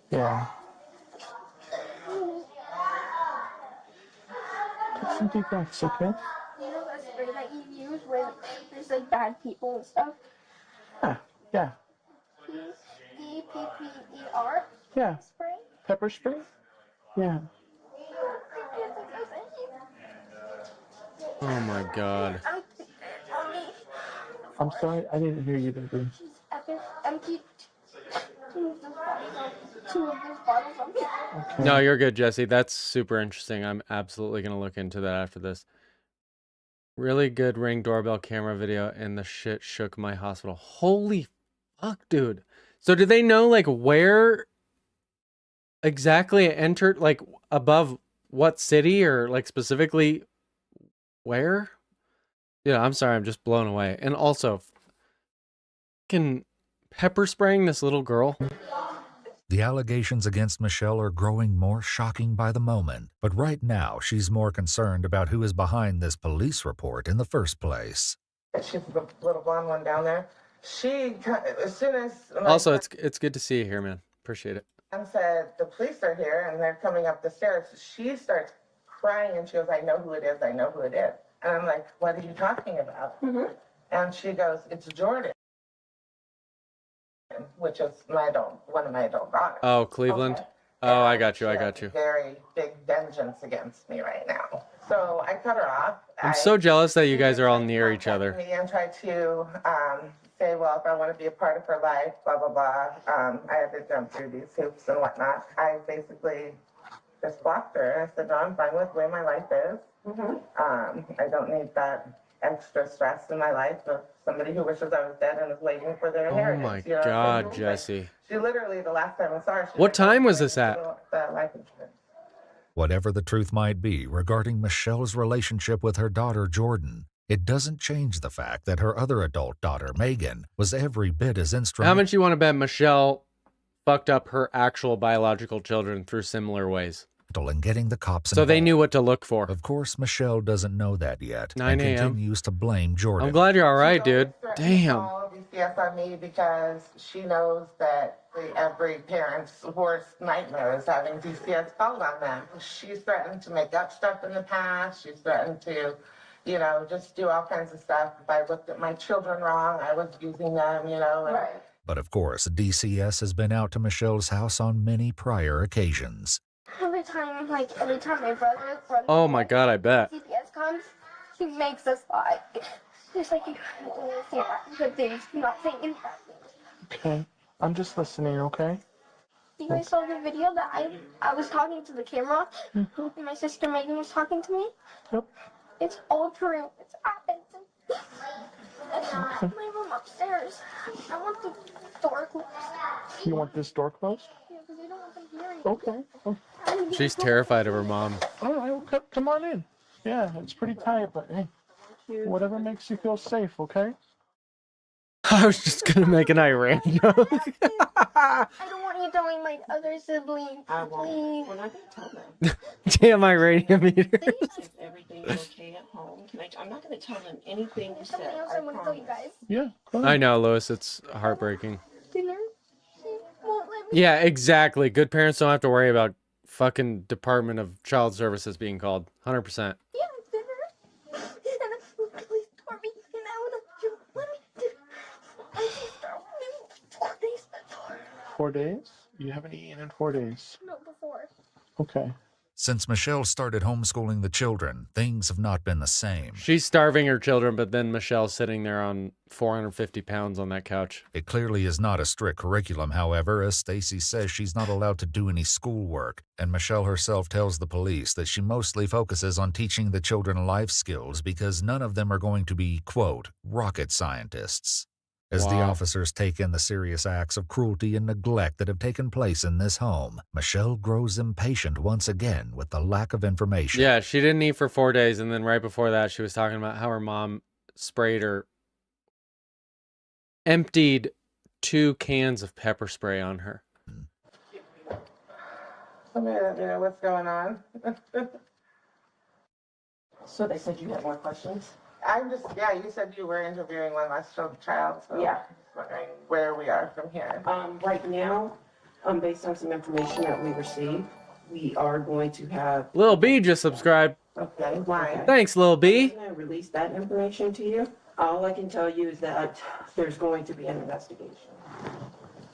Yeah. Take some deep breaths, okay? you know that spray that you use when there's like bad people and stuff? Yeah. P-E-P-P-E-R? Yeah. Spray? Pepper spray? Yeah. Oh my god. I'm sorry, I didn't hear you, baby. Empty two of those bottles on me. No, you're good, Jesse. That's super interesting. I'm absolutely going to look into that after this. Really good Ring doorbell camera video, and the shit shook my hospital. Holy fuck, dude. So did they know, like, where exactly it entered, like, above what city, or, like, specifically where? Yeah, I'm sorry. I'm just blown away. And also, fucking pepper spraying this little girl. The allegations against Michelle are growing more shocking by the moment, but right now she's more concerned about who is behind this police report in the first place. She's the little blonde one down there. She, as soon as Also, it's good to see you here, man. Appreciate it. Mom said the police are here and they're coming up the stairs, she starts crying and she goes, I know who it is, I know who it is. And I'm like, what are you talking about? And she goes, it's Jordan, which is one of my adult daughters. Oh, Cleveland? Okay. Oh, I got you. I got you. Very big vengeance against me right now. So I cut her off. I'm so jealous that you guys are all near each other. Me and tried to say, well, if I want to be a part of her life, blah, blah, blah. I had to jump through these hoops and whatnot. I basically just blocked her. I said, no, I'm fine with the way my life is. I don't need that extra stress in my life of somebody who wishes I was dead and is waiting for their Oh inheritance. my You know, god, Jesse. she literally, the last time I saw her, she What time was this at? the life insurance. Whatever the truth might be regarding Michelle's relationship with her daughter Jordan, it doesn't change the fact that her other adult daughter, Megan, was every bit as How instrumental much you want to bet Michelle fucked up her actual biological children through similar ways? in getting the cops So they involved. knew what to look for. Of course, Michelle doesn't know that yet 9 and a.m. continues to blame Jordan. I'm glad you're all right, dude. Damn. Call DCS on me because she knows that every parent's worst nightmare is having DCS called on them. She's threatened to make up stuff in the past. She's threatened to, you know, just do all kinds of stuff. If I looked at my children wrong, I was using them, you know. And But of course, DCS has been out to Michelle's house on many prior occasions. Every time my brother runs Oh my god, I bet. CPS comes, he makes us lie. It's like you say good things, not saying bad things. Okay. I'm just listening, okay? You guys saw the video that I was talking to the camera, and my sister Megan was talking to me? Yep. It's all true. It's happened. And my room upstairs. I want the door closed. You want this door closed? Yeah, because I don't want them hearing. Okay. She's terrified of her mom. All right, well, come on in. Yeah, it's pretty tight, but hey, whatever makes you feel safe, okay? I was just gonna make an Iran joke. I don't want you telling my other siblings. I won't. We're not going to tell them. Damn Iranian meters. If everything's okay at home, I'm not going to tell them anything you There's said. something else I want to tell you guys. Yeah, go ahead. I know, Lewis. It's heartbreaking. Dinner. She won't let me. Yeah, exactly. Good parents don't have to worry about fucking Department of Child Services being called. 100%. Yeah, dinner. And the police tore me, and I would have let me do. And she started 4 days before. 4 days? You haven't eaten in 4 days. No, before. Okay. Since Michelle started homeschooling the children, things have not been the same. She's starving her children, but then Michelle's sitting there on 450 pounds on that couch. It clearly is not a strict curriculum, however, as Stacy says she's not allowed to do any schoolwork, and Michelle herself tells the police that she mostly focuses on teaching the children life skills because none of them are going to be, quote, rocket scientists. As the officers take in the serious acts of cruelty and neglect that have taken place in this home, Michelle grows impatient once again with the lack of information. Yeah, she didn't eat for 4 days, and then right before that, she was talking about how her mom emptied 2 cans of pepper spray on her. Somebody let me know what's going on. So they said you had more questions? You said you were interviewing one last child, so Yeah. I'm just wondering where we are from here. Right now, based on some information that we received, we are going to have... Lil B just subscribed. Okay, why? Thanks, Lil B. I'm going to release that information to you. All I can tell you is that there's going to be an investigation.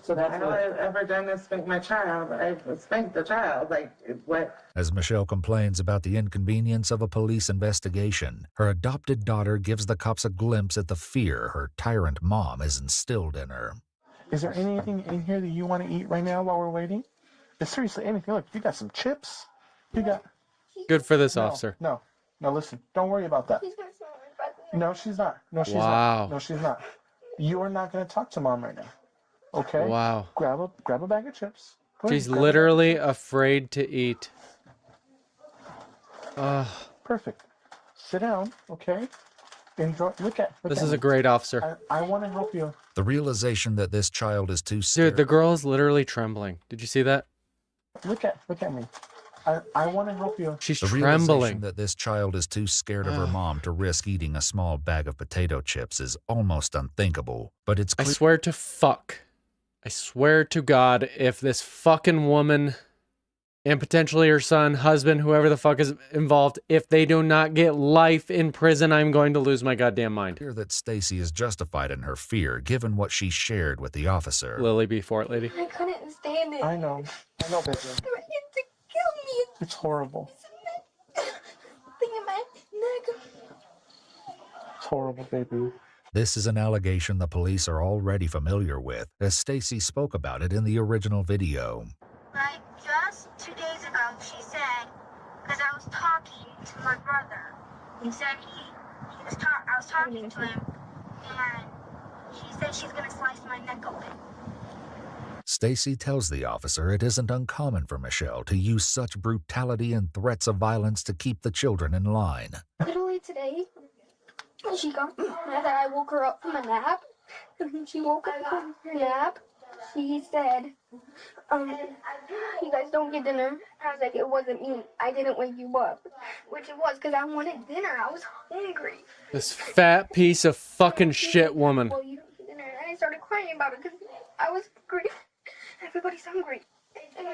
So that's I don't what... have ever done this with my child. I've spanked the child. Like, what? As Michelle complains about the inconvenience of a police investigation, her adopted daughter gives the cops a glimpse at the fear her tyrant mom has instilled in her. Is there anything in here that you want to eat right now while we're waiting? Seriously, anything. Look, you got some chips. You got... Good for this officer. No, listen. Don't worry about that. No, she's not. No, she's not. No, she's not. You are not going to talk to mom right now. Okay? Wow. Grab a bag of chips. She's literally afraid to eat. Perfect. Sit down, okay? Enjoy. Look at This is a great officer. I want to help you. The realization that this child is too scared. Dude, the girl is literally trembling. Did you see that? Look at me. I want to help you. She's the trembling. realization that this child is too scared of her mom to risk eating a small bag of potato chips is almost unthinkable. But it's I swear to fuck. I swear to God, if this fucking woman and potentially her son, husband, whoever the fuck is involved, if they do not get life in prison, I'm going to lose my goddamn mind. Clear that Stacy is justified in her fear, given what she shared with the officer. Lily B. Fort Lady. I couldn't stand it. I know, baby. They were trying to kill me. It's horrible. Thing in my neck. It's horrible, baby. This is an allegation the police are already familiar with, as Stacy spoke about it in the original video. Like just 2 days ago, she said, because I was talking to my brother. He said I was talking to him, and she said she's gonna slice my neck open. Stacy tells the officer it isn't uncommon for Michelle to use such brutality and threats of violence to keep the children in line. Literally today, she got mad that I woke her up from a nap. And when she woke up from her nap, she said, you guys don't get dinner. I was like, it wasn't me. I didn't wake you up. Which it was, because I wanted dinner. I was hungry. This fat piece of fucking shit woman. Well, you don't get dinner. And I started crying about it because I was hungry. Everybody's hungry. And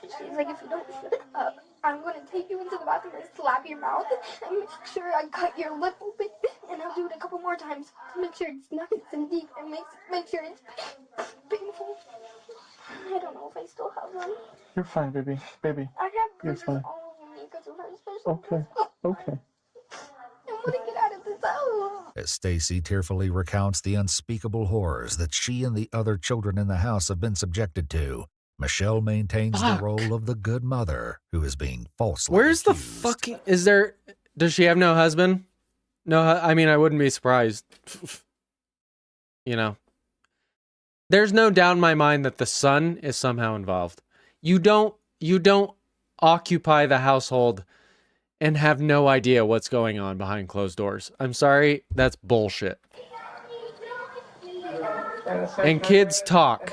she's like, if you don't shut up, I'm going to take you into the bathroom and slap your mouth and make sure I cut your lip open. And I'll do it a couple more times to make sure it's nice and deep and make sure it's painful. I don't know if I still have them. You're fine, baby. Baby. I have bruises all over me because of her, especially. Okay. I want to get out of this house. As Stacy tearfully recounts the unspeakable horrors that she and the other children in the house have been subjected to, Michelle maintains the role of the good mother who is being falsely Where's accused. the fucking... Does she have no husband? No, I mean, I wouldn't be surprised. You know. There's no doubt in my mind that the son is somehow involved. You don't occupy the household and have no idea what's going on behind closed doors. I'm sorry, that's bullshit. And kids talk.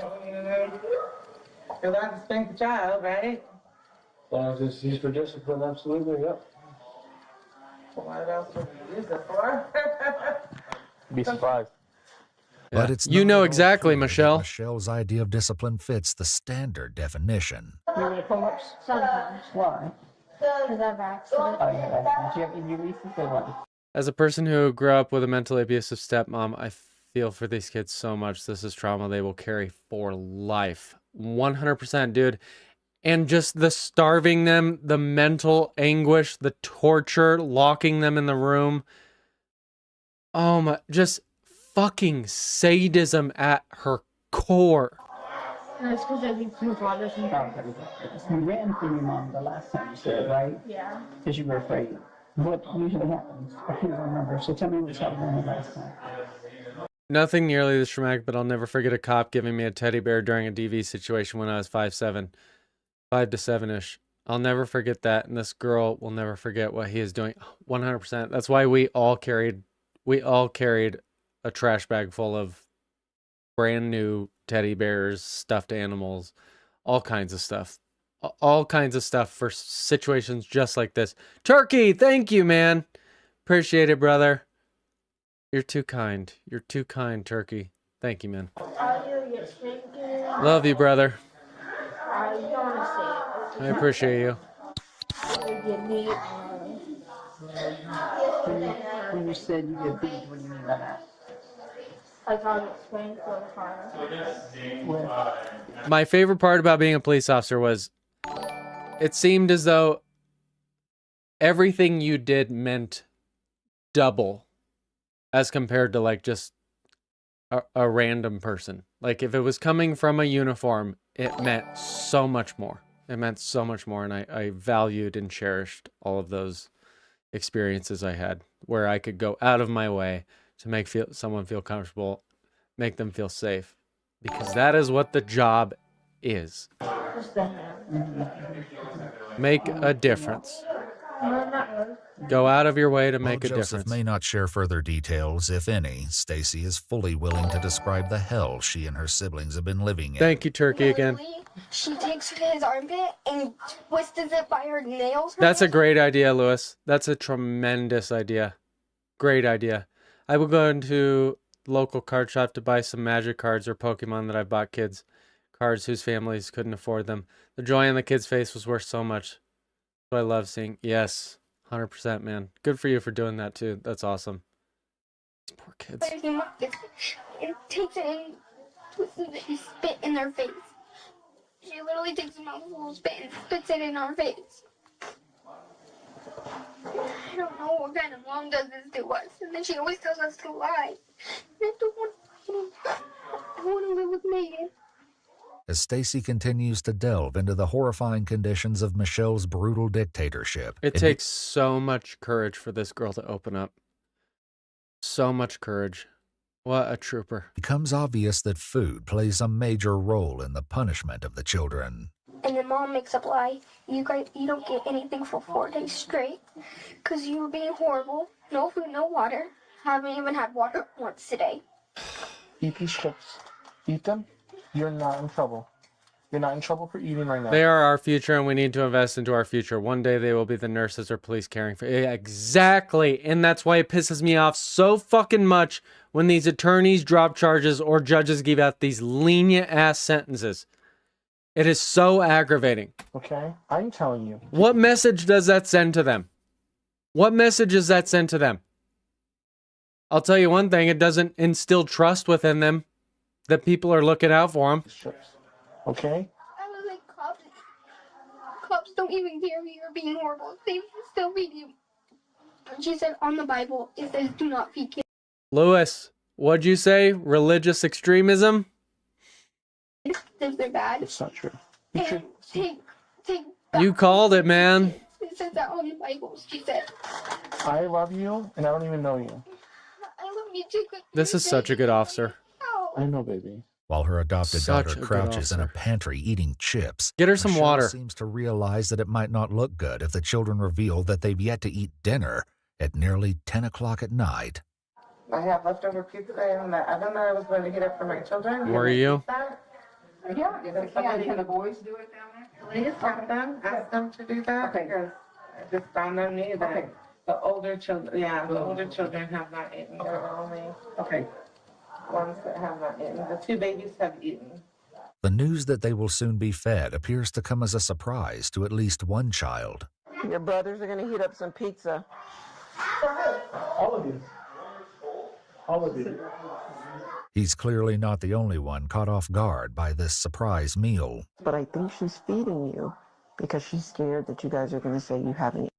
You're allowed to spank the child, right? As long as it's used for discipline, absolutely, yep. Well, what else would you use it for? Be surprised. But it's you not know at all exactly, clear that Michelle. Michelle's idea of discipline fits the standard definition. You want to pull ups? Sometimes. Why? Because I've accidents. Oh, yeah. Do you have injuries? Say what? As a person who grew up with a mentally abusive stepmom, I feel for these kids so much. This is trauma they will carry for life. 100%, dude. And just the starving them, the mental anguish, the torture, locking them in the room. Oh my, just fucking sadism at her core. That's because I think your father's in You ran from your mom the last time you said, right? Yeah. Because you were afraid. What usually happens? I can't remember. So tell me what's happening the last time. Nothing nearly this traumatic, but I'll never forget a cop giving me a teddy bear during a DV situation when I was 5'7", 5 to 7-ish. I'll never forget that, and this girl will never forget what he is doing. 100%. That's why we all carried a trash bag full of brand new teddy bears, stuffed animals, all kinds of stuff. All kinds of stuff for situations just like this. Turkey, thank you, man. Appreciate it, brother. You're too kind. You're too kind, Turkey. Thank you, man. Love you, brother. I appreciate you. When you said you get beat, what do you mean by that? I can't explain so far. My favorite part about being a police officer was it seemed as though everything you did meant double as compared to like just a random person. Like if it was coming from a uniform, it meant so much more. It meant so much more, and I valued and cherished all of those experiences I had where I could go out of my way to make someone feel comfortable, make them feel safe, because that is what the job is. Make a difference. Go out of your way to make a Joseph difference. May not share further details, if any. Stacy is fully willing to describe the hell she and her siblings have been living in. Thank you, Turkey, again. She takes his armpit and twists it by her nails. That's a great idea, Lewis. That's a tremendous idea. Great idea. I will go into local card shop to buy some magic cards or Pokemon that I bought kids. Cards whose families couldn't afford them. The joy on the kid's face was worth so much. So I love seeing. Yes, 100%, man. Good for you for doing that too. That's awesome. These poor kids. And takes it and twists it and spit in their face. She literally takes a mouthful of spit and spits it in our face. I don't know what kind of mom does this to us. And then she always tells us to lie. I don't want to live with Megan. As Stacy continues to delve into the horrifying conditions of Michelle's brutal dictatorship. It takes so much courage for this girl to open up. So much courage. What a trooper. Becomes obvious that food plays a major role in the punishment of the children. And then mom makes up lie. You don't get anything for 4 days straight because you were being horrible. No food, no water. Haven't even had water once today. Eat these chips. Eat them. You're not in trouble. You're not in trouble for eating right now. They are our future, and we need to invest into our future. One day they will be the nurses or police caring for it. Exactly. And that's why it pisses me off so fucking much when these attorneys drop charges or judges give out these lenient ass sentences. It is so aggravating. Okay, I'm telling you. What message does that send to them? What message does that send to them? I'll tell you one thing, it doesn't instill trust within them that people are looking out for them. Okay? I was like, cops don't even care if you're being horrible. They still feed you. And she said on the Bible, it says do not feed kids. Lewis, what'd you say? Religious extremism? If they're bad. It's not true. And take You called it, man. It says that on the Bible, she said. I love you, and I don't even know you. I love you too. This is such a good officer. I know, baby. While her adopted Such daughter a good crouches in a officer. pantry eating chips, Get her some Michelle water. seems to realize that it might not look good if the children reveal that they've yet to eat dinner at nearly 10 o'clock at night. I have leftover pizza in the oven that I was going to heat up for my children. Were you? Yeah, can the boys do it down there? Please ask them to do that. Okay. Because it just dawned on me that the older children, the older children have not eaten. There are only ones that have not eaten. The 2 babies have eaten. The news that they will soon be fed appears to come as a surprise to at least one child. Your brothers are going to heat up some pizza. All of you. All of you. He's clearly not the only one caught off guard by this surprise meal. But I think she's feeding you because she's scared that you guys are going to say you haven't.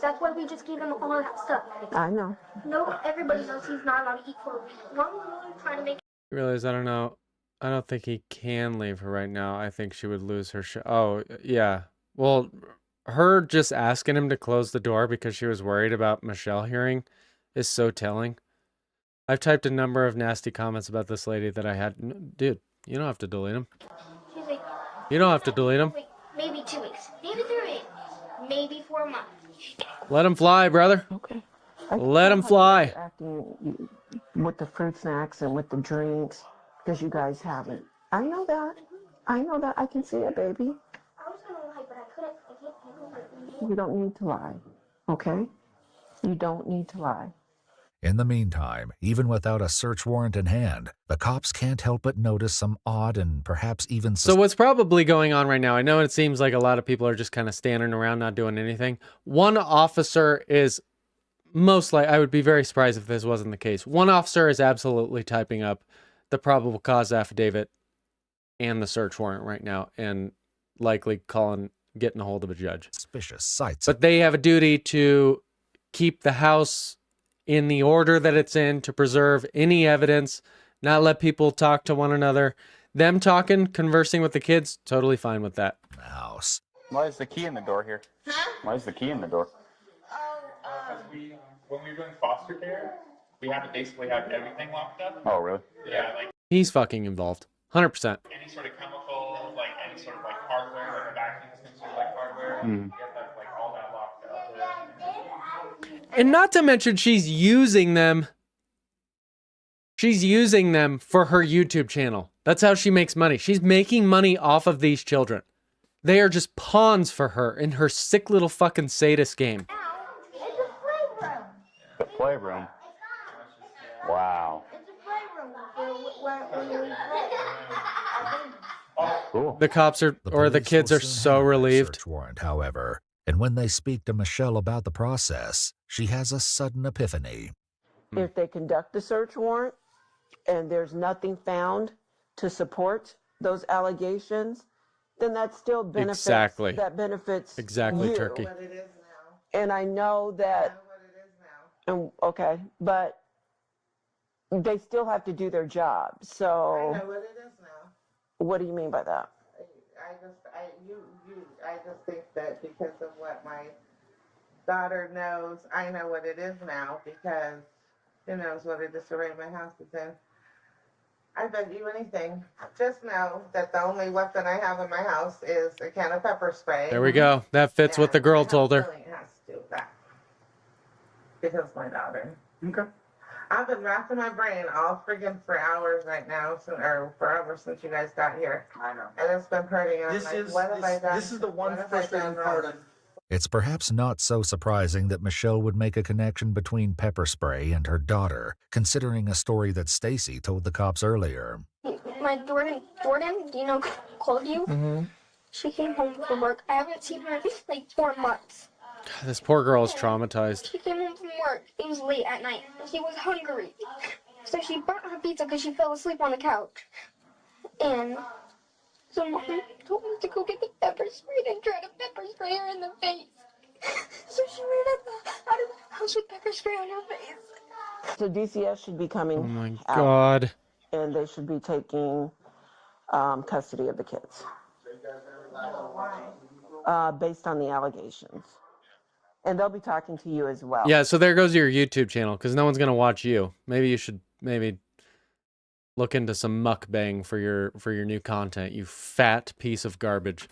That's why we just gave him all that stuff. I know. No, everybody knows he's not allowed to eat for a week. Mom was really trying to make. You realize, I don't know. I don't think he can leave her right now. I think she would lose her Oh, yeah. Well, her just asking him to close the door because she was worried about Michelle hearing is so telling. I've typed a number of nasty comments about this lady that I had. Dude, you don't have to delete them. She's like, You don't have to delete them. wait, maybe 2 weeks, maybe 3 weeks, maybe 4 months. Let them fly, brother. Okay. Let them fly. Acting with the fruit snacks and with the drinks because you guys haven't. I know that. I know that. I can see it, baby. I was gonna lie, but I couldn't. I can't handle it. You don't need to lie, okay? You don't need to lie. In the meantime, even without a search warrant in hand, the cops can't help but notice some odd and perhaps even... So what's probably going on right now, I know it seems like a lot of people are just kind of standing around not doing anything. One officer is most likely, I would be very surprised if this wasn't the case. One officer is absolutely typing up the probable cause affidavit and the search warrant right now and likely getting a hold of a judge. Suspicious sights. But they have a duty to keep the house in the order that it's in, to preserve any evidence, not let people talk to one another. Them talking, conversing with the kids, totally fine with that. House. Why is the key in the door here? Why is the key in the door? When we were in foster care, we had to basically have everything locked up. Oh, really? Yeah, like He's fucking involved. 100%. any sort of chemical, like any sort of like hardware, like a vacuum is considered like hardware. Mm. You have to have like all that locked up. And not to mention, she's using them. She's using them for her YouTube channel. That's how she makes money. She's making money off of these children. They are just pawns for her in her sick little fucking sadist game. The playroom. Wow. Cool. The cops are, or the kids are so relieved. Search warrant, however, and when they speak to Michelle about the process, she has a sudden epiphany. If they conduct the search warrant and there's nothing found to support those allegations, then that still benefits. Exactly. That benefits Exactly, you. Turkey. What it is now. And I know that. I know what it is now. Okay, but they still have to do their job. I So know what it is now. what do you mean by that? I just think that because of what my daughter knows, I know what it is now because she knows what a disarray my house is in. I bet you anything. Just know that the only weapon I have in my house is a can of pepper spray. There we go. That fits what the girl told her. It has to do with that. Because my daughter. Okay. I've been racking my brain all friggin' for hours right now, or forever since you guys got here. I know. And it's been hurting. And This I'm like, is what have I done? this is the one What have I done frustrating wrong? part of It's perhaps not so surprising that Michelle would make a connection between pepper spray and her daughter, considering a story that Stacy told the cops earlier. My Jordan, do you know, called you? Mm-hmm. She came home from work. I haven't seen her in like 4 months. This poor girl is traumatized. She came home from work. It was late at night. And she was hungry. So she burnt her pizza because she fell asleep on the couch. And so Mom told me to go get the pepper spray and try to pepper spray her in the face. So she ran out of the house with pepper spray on her face. So DCS should be coming Oh my out, God. and they should be taking custody of the kids. Based on the allegations. And they'll be talking to you as well. Yeah, so there goes your YouTube channel, because no one's going to watch you. Maybe you should look into some mukbang for your new content, you fat piece of garbage.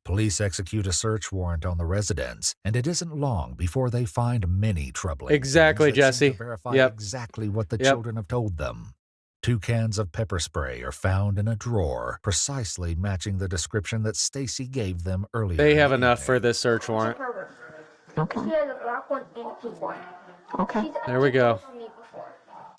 Police execute a search warrant on the residence, and it isn't long before they find many troubling Exactly, things that seem Jesse. to verify Yep. exactly what the Yep. children have told them. 2 cans of pepper spray are found in a drawer, precisely matching the description that Stacy gave them earlier. They have enough for this search warrant. Okay. She has a black one and a pink one. Okay. There we go.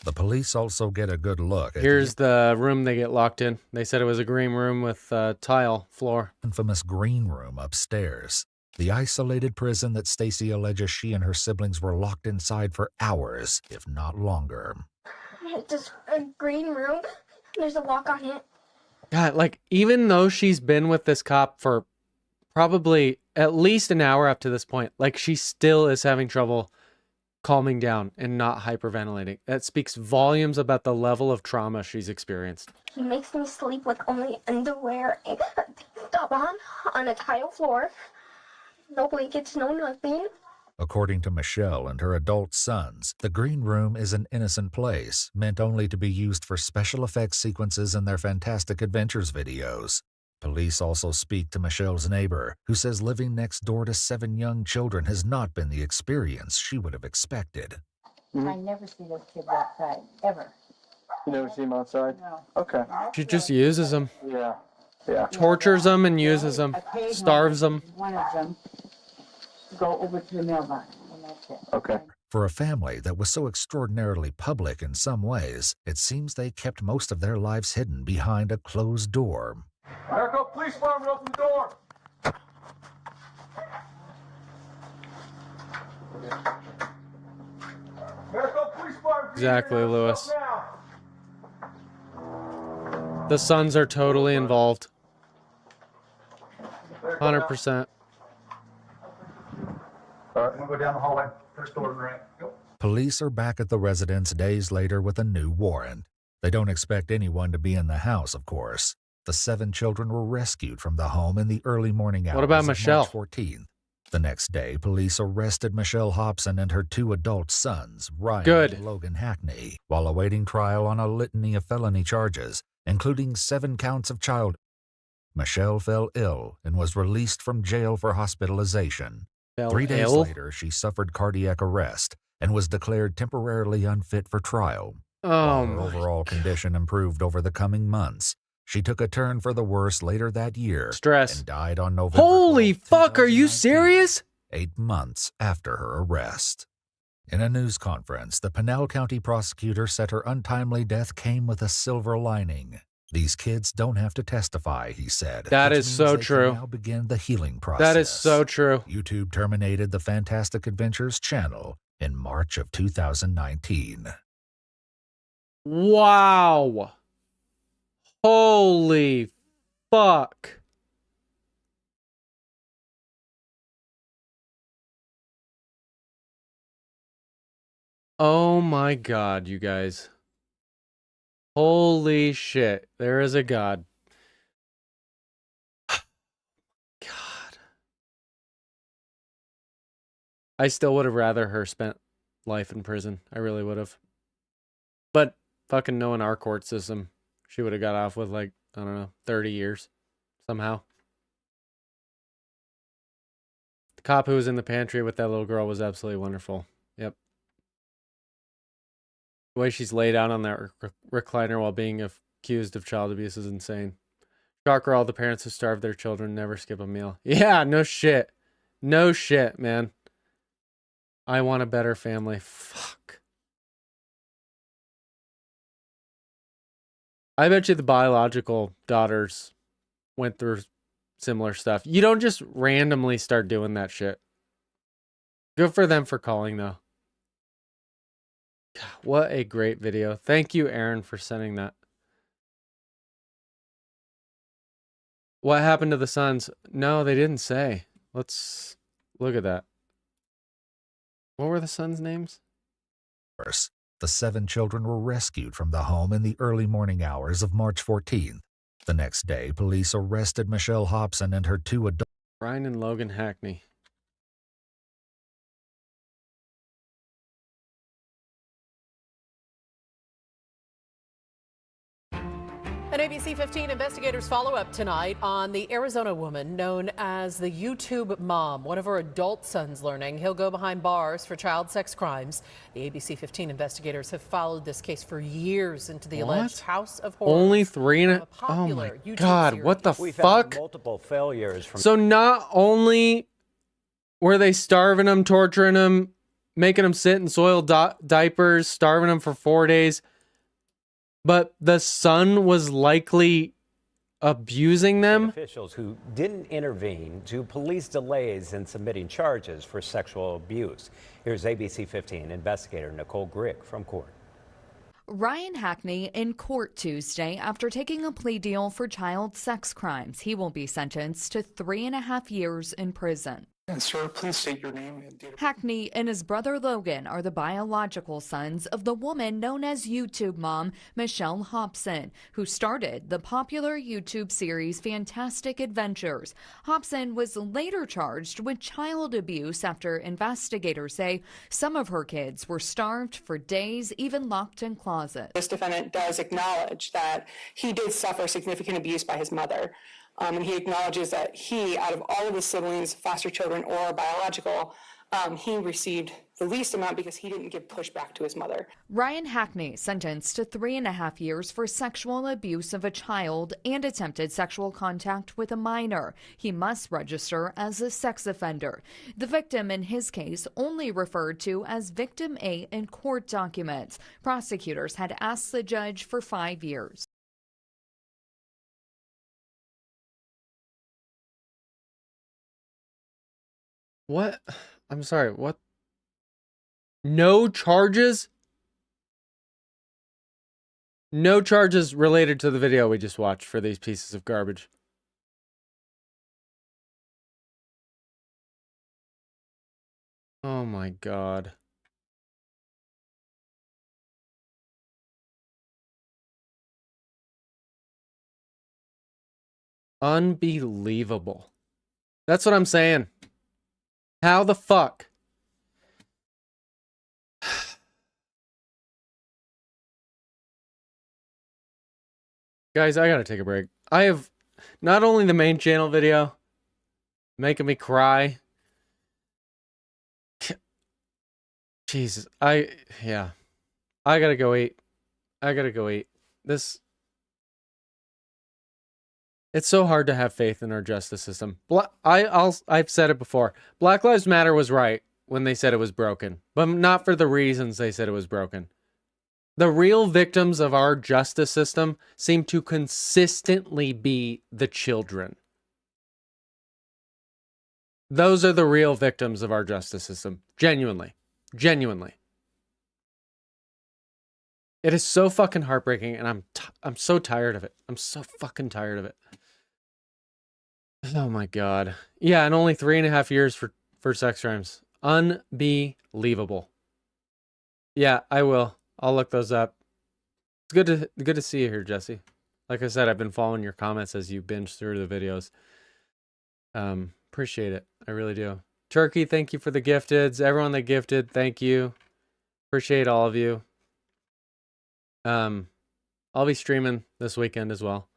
The police also get a good look at Here's the room they get locked in. They said it was a green room with tile floor. the infamous green room upstairs, the isolated prison that Stacy alleges she and her siblings were locked inside for hours, if not longer. It's just a green room. There's a lock on it. God, like, even though she's been with this cop for probably at least an hour up to this point, like, she still is having trouble calming down and not hyperventilating. That speaks volumes about the level of trauma she's experienced. He makes me sleep with only underwear and a top on a tile floor. No blankets, no nothing. According to Michelle and her adult sons, the green room is an innocent place, meant only to be used for special effects sequences in their Fantastic Adventures videos. Police also speak to Michelle's neighbor, who says living next door to 7 young children has not been the experience she would have expected. I never see those kids outside, ever. You never see him outside? No. Okay. She just uses them. Yeah. Yeah. Tortures them and uses them. Starves them. One of them go over to the mailbox, and that's it. Okay. For a family that was so extraordinarily public in some ways, it seems they kept most of their lives hidden behind a closed door. Maricopa Police Department, open the door. Maricopa Police Department. Exactly, Lewis. The sons are totally involved. 100%. All right, we'll go down the hallway. First door, right? Go. Police are back at the residence days later with a new warrant. They don't expect anyone to be in the house, of course. The 7 children were rescued from the home in the early morning hours What about of Michelle? March 14th. The next day, police arrested Michelle Hobson and her 2 adult sons, Ryan and Logan Hackney, while awaiting trial on a litany of felony charges, including 7 counts of child. Michelle fell ill and was released from jail for hospitalization. 3 days later, she suffered cardiac arrest and was declared temporarily unfit for trial. While her overall condition improved over the coming months, she took a turn for the worse later that year and died on November 12th, fuck, are you serious? 8 months after her arrest. In a news conference, the Pinell County prosecutor said her untimely death came with a silver lining. These kids don't have to testify, he said. That which is means so they true. can now begin the healing process. That is so true. YouTube terminated the Fantastic Adventures channel in March of 2019. Wow. Holy fuck. Oh my God, you guys. Holy shit. There is a God. God. I still would have rather her spent life in prison. I really would have. But fucking knowing our court system, she would have got off with, like, I don't know, 30 years somehow. The cop who was in the pantry with that little girl was absolutely wonderful. Yep. The way she's laid out on that recliner while being accused of child abuse is insane. Shocker, all the parents who starve their children never skip a meal. Yeah, no shit. No shit, man. I want a better family. Fuck. I bet you the biological daughters went through similar stuff. You don't just randomly start doing that shit. Good for them for calling, though. God, what a great video. Thank you, Aaron, for sending that. What happened to the sons? No, they didn't say. Let's look at that. What were the sons' names? The 7 children were rescued from the home in the early morning hours of March 14th. The next day, police arrested Michelle Hobson and her 2 adults. Ryan and Logan Hackney. An ABC 15 investigators follow up tonight on the Arizona woman known as the YouTube mom. One of her adult sons learning he'll go behind bars for child sex crimes. The ABC 15 investigators have followed this case for years into the alleged House of Horrors. Only 3 and oh my God, what the fuck? Multiple failures from So not only were they starving them, torturing them, making them sit in soiled diapers, starving them for 4 days, but the son was likely abusing them. Officials who didn't intervene to police delays in submitting charges for sexual abuse. Here's ABC 15 investigator Nicole Grigg from court. Ryan Hackney in court Tuesday after taking a plea deal for child sex crimes. He will be sentenced to 3.5 years in prison. And sir, please state your name and date of birth. Hackney and his brother Logan are the biological sons of the woman known as YouTube mom Michelle Hobson, who started the popular YouTube series Fantastic Adventures. Hobson was later charged with child abuse after investigators say some of her kids were starved for days, even locked in closets. This defendant does acknowledge that he did suffer significant abuse by his mother. And he acknowledges that he, out of all of his siblings, foster children or biological, he received the least amount because he didn't give pushback to his mother. Ryan Hackney sentenced to 3.5 years for sexual abuse of a child and attempted sexual contact with a minor. He must register as a sex offender. The victim in his case only referred to as Victim A in court documents. Prosecutors had asked the judge for 5 years. What? I'm sorry, what? No charges? No charges related to the video we just watched for these pieces of garbage. Oh my God. Unbelievable. That's what I'm saying. How the fuck? Guys, I gotta take a break. I have not only the main channel video making me cry. Jesus, yeah. I gotta go eat. I gotta go eat. It's so hard to have faith in our justice system. I've said it before. Black Lives Matter was right when they said it was broken, but not for the reasons they said it was broken. The real victims of our justice system seem to consistently be the children. Those are the real victims of our justice system. Genuinely. Genuinely. It is so fucking heartbreaking, and I'm so tired of it. I'm so fucking tired of it. Oh my God. Yeah, and only 3.5 years for sex crimes. Unbelievable. Yeah, I will. I'll look those up. It's good to see you here, Jesse. Like I said, I've been following your comments as you binge through the videos. Appreciate it. I really do. Turkey, thank you for the gifteds. Everyone that gifted, thank you. Appreciate all of you. I'll be streaming this weekend as well.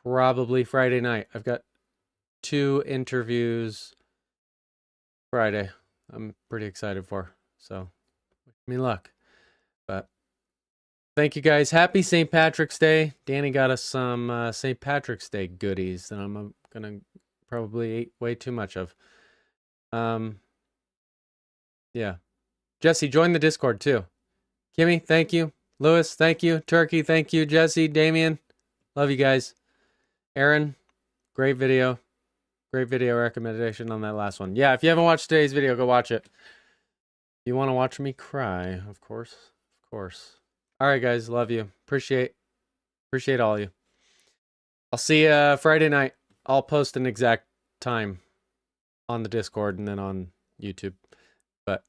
Probably Friday night. I've got 2 interviews Friday. I'm pretty excited for. So, wish me luck. But thank you guys. Happy St. Patrick's Day. Danny got us some St. Patrick's Day goodies that I'm gonna probably eat way too much of. Yeah. Jesse, join the Discord too. Kimmy, thank you. Lewis, thank you. Turkey, thank you. Jesse, Damien, love you guys. Aaron, great video. Great video recommendation on that last one. Yeah, if you haven't watched today's video, go watch it. If you want to watch me cry, of course. Of course. All right, guys. Love you. Appreciate all of you. I'll see you Friday night. I'll post an exact time on the Discord and then on YouTube. But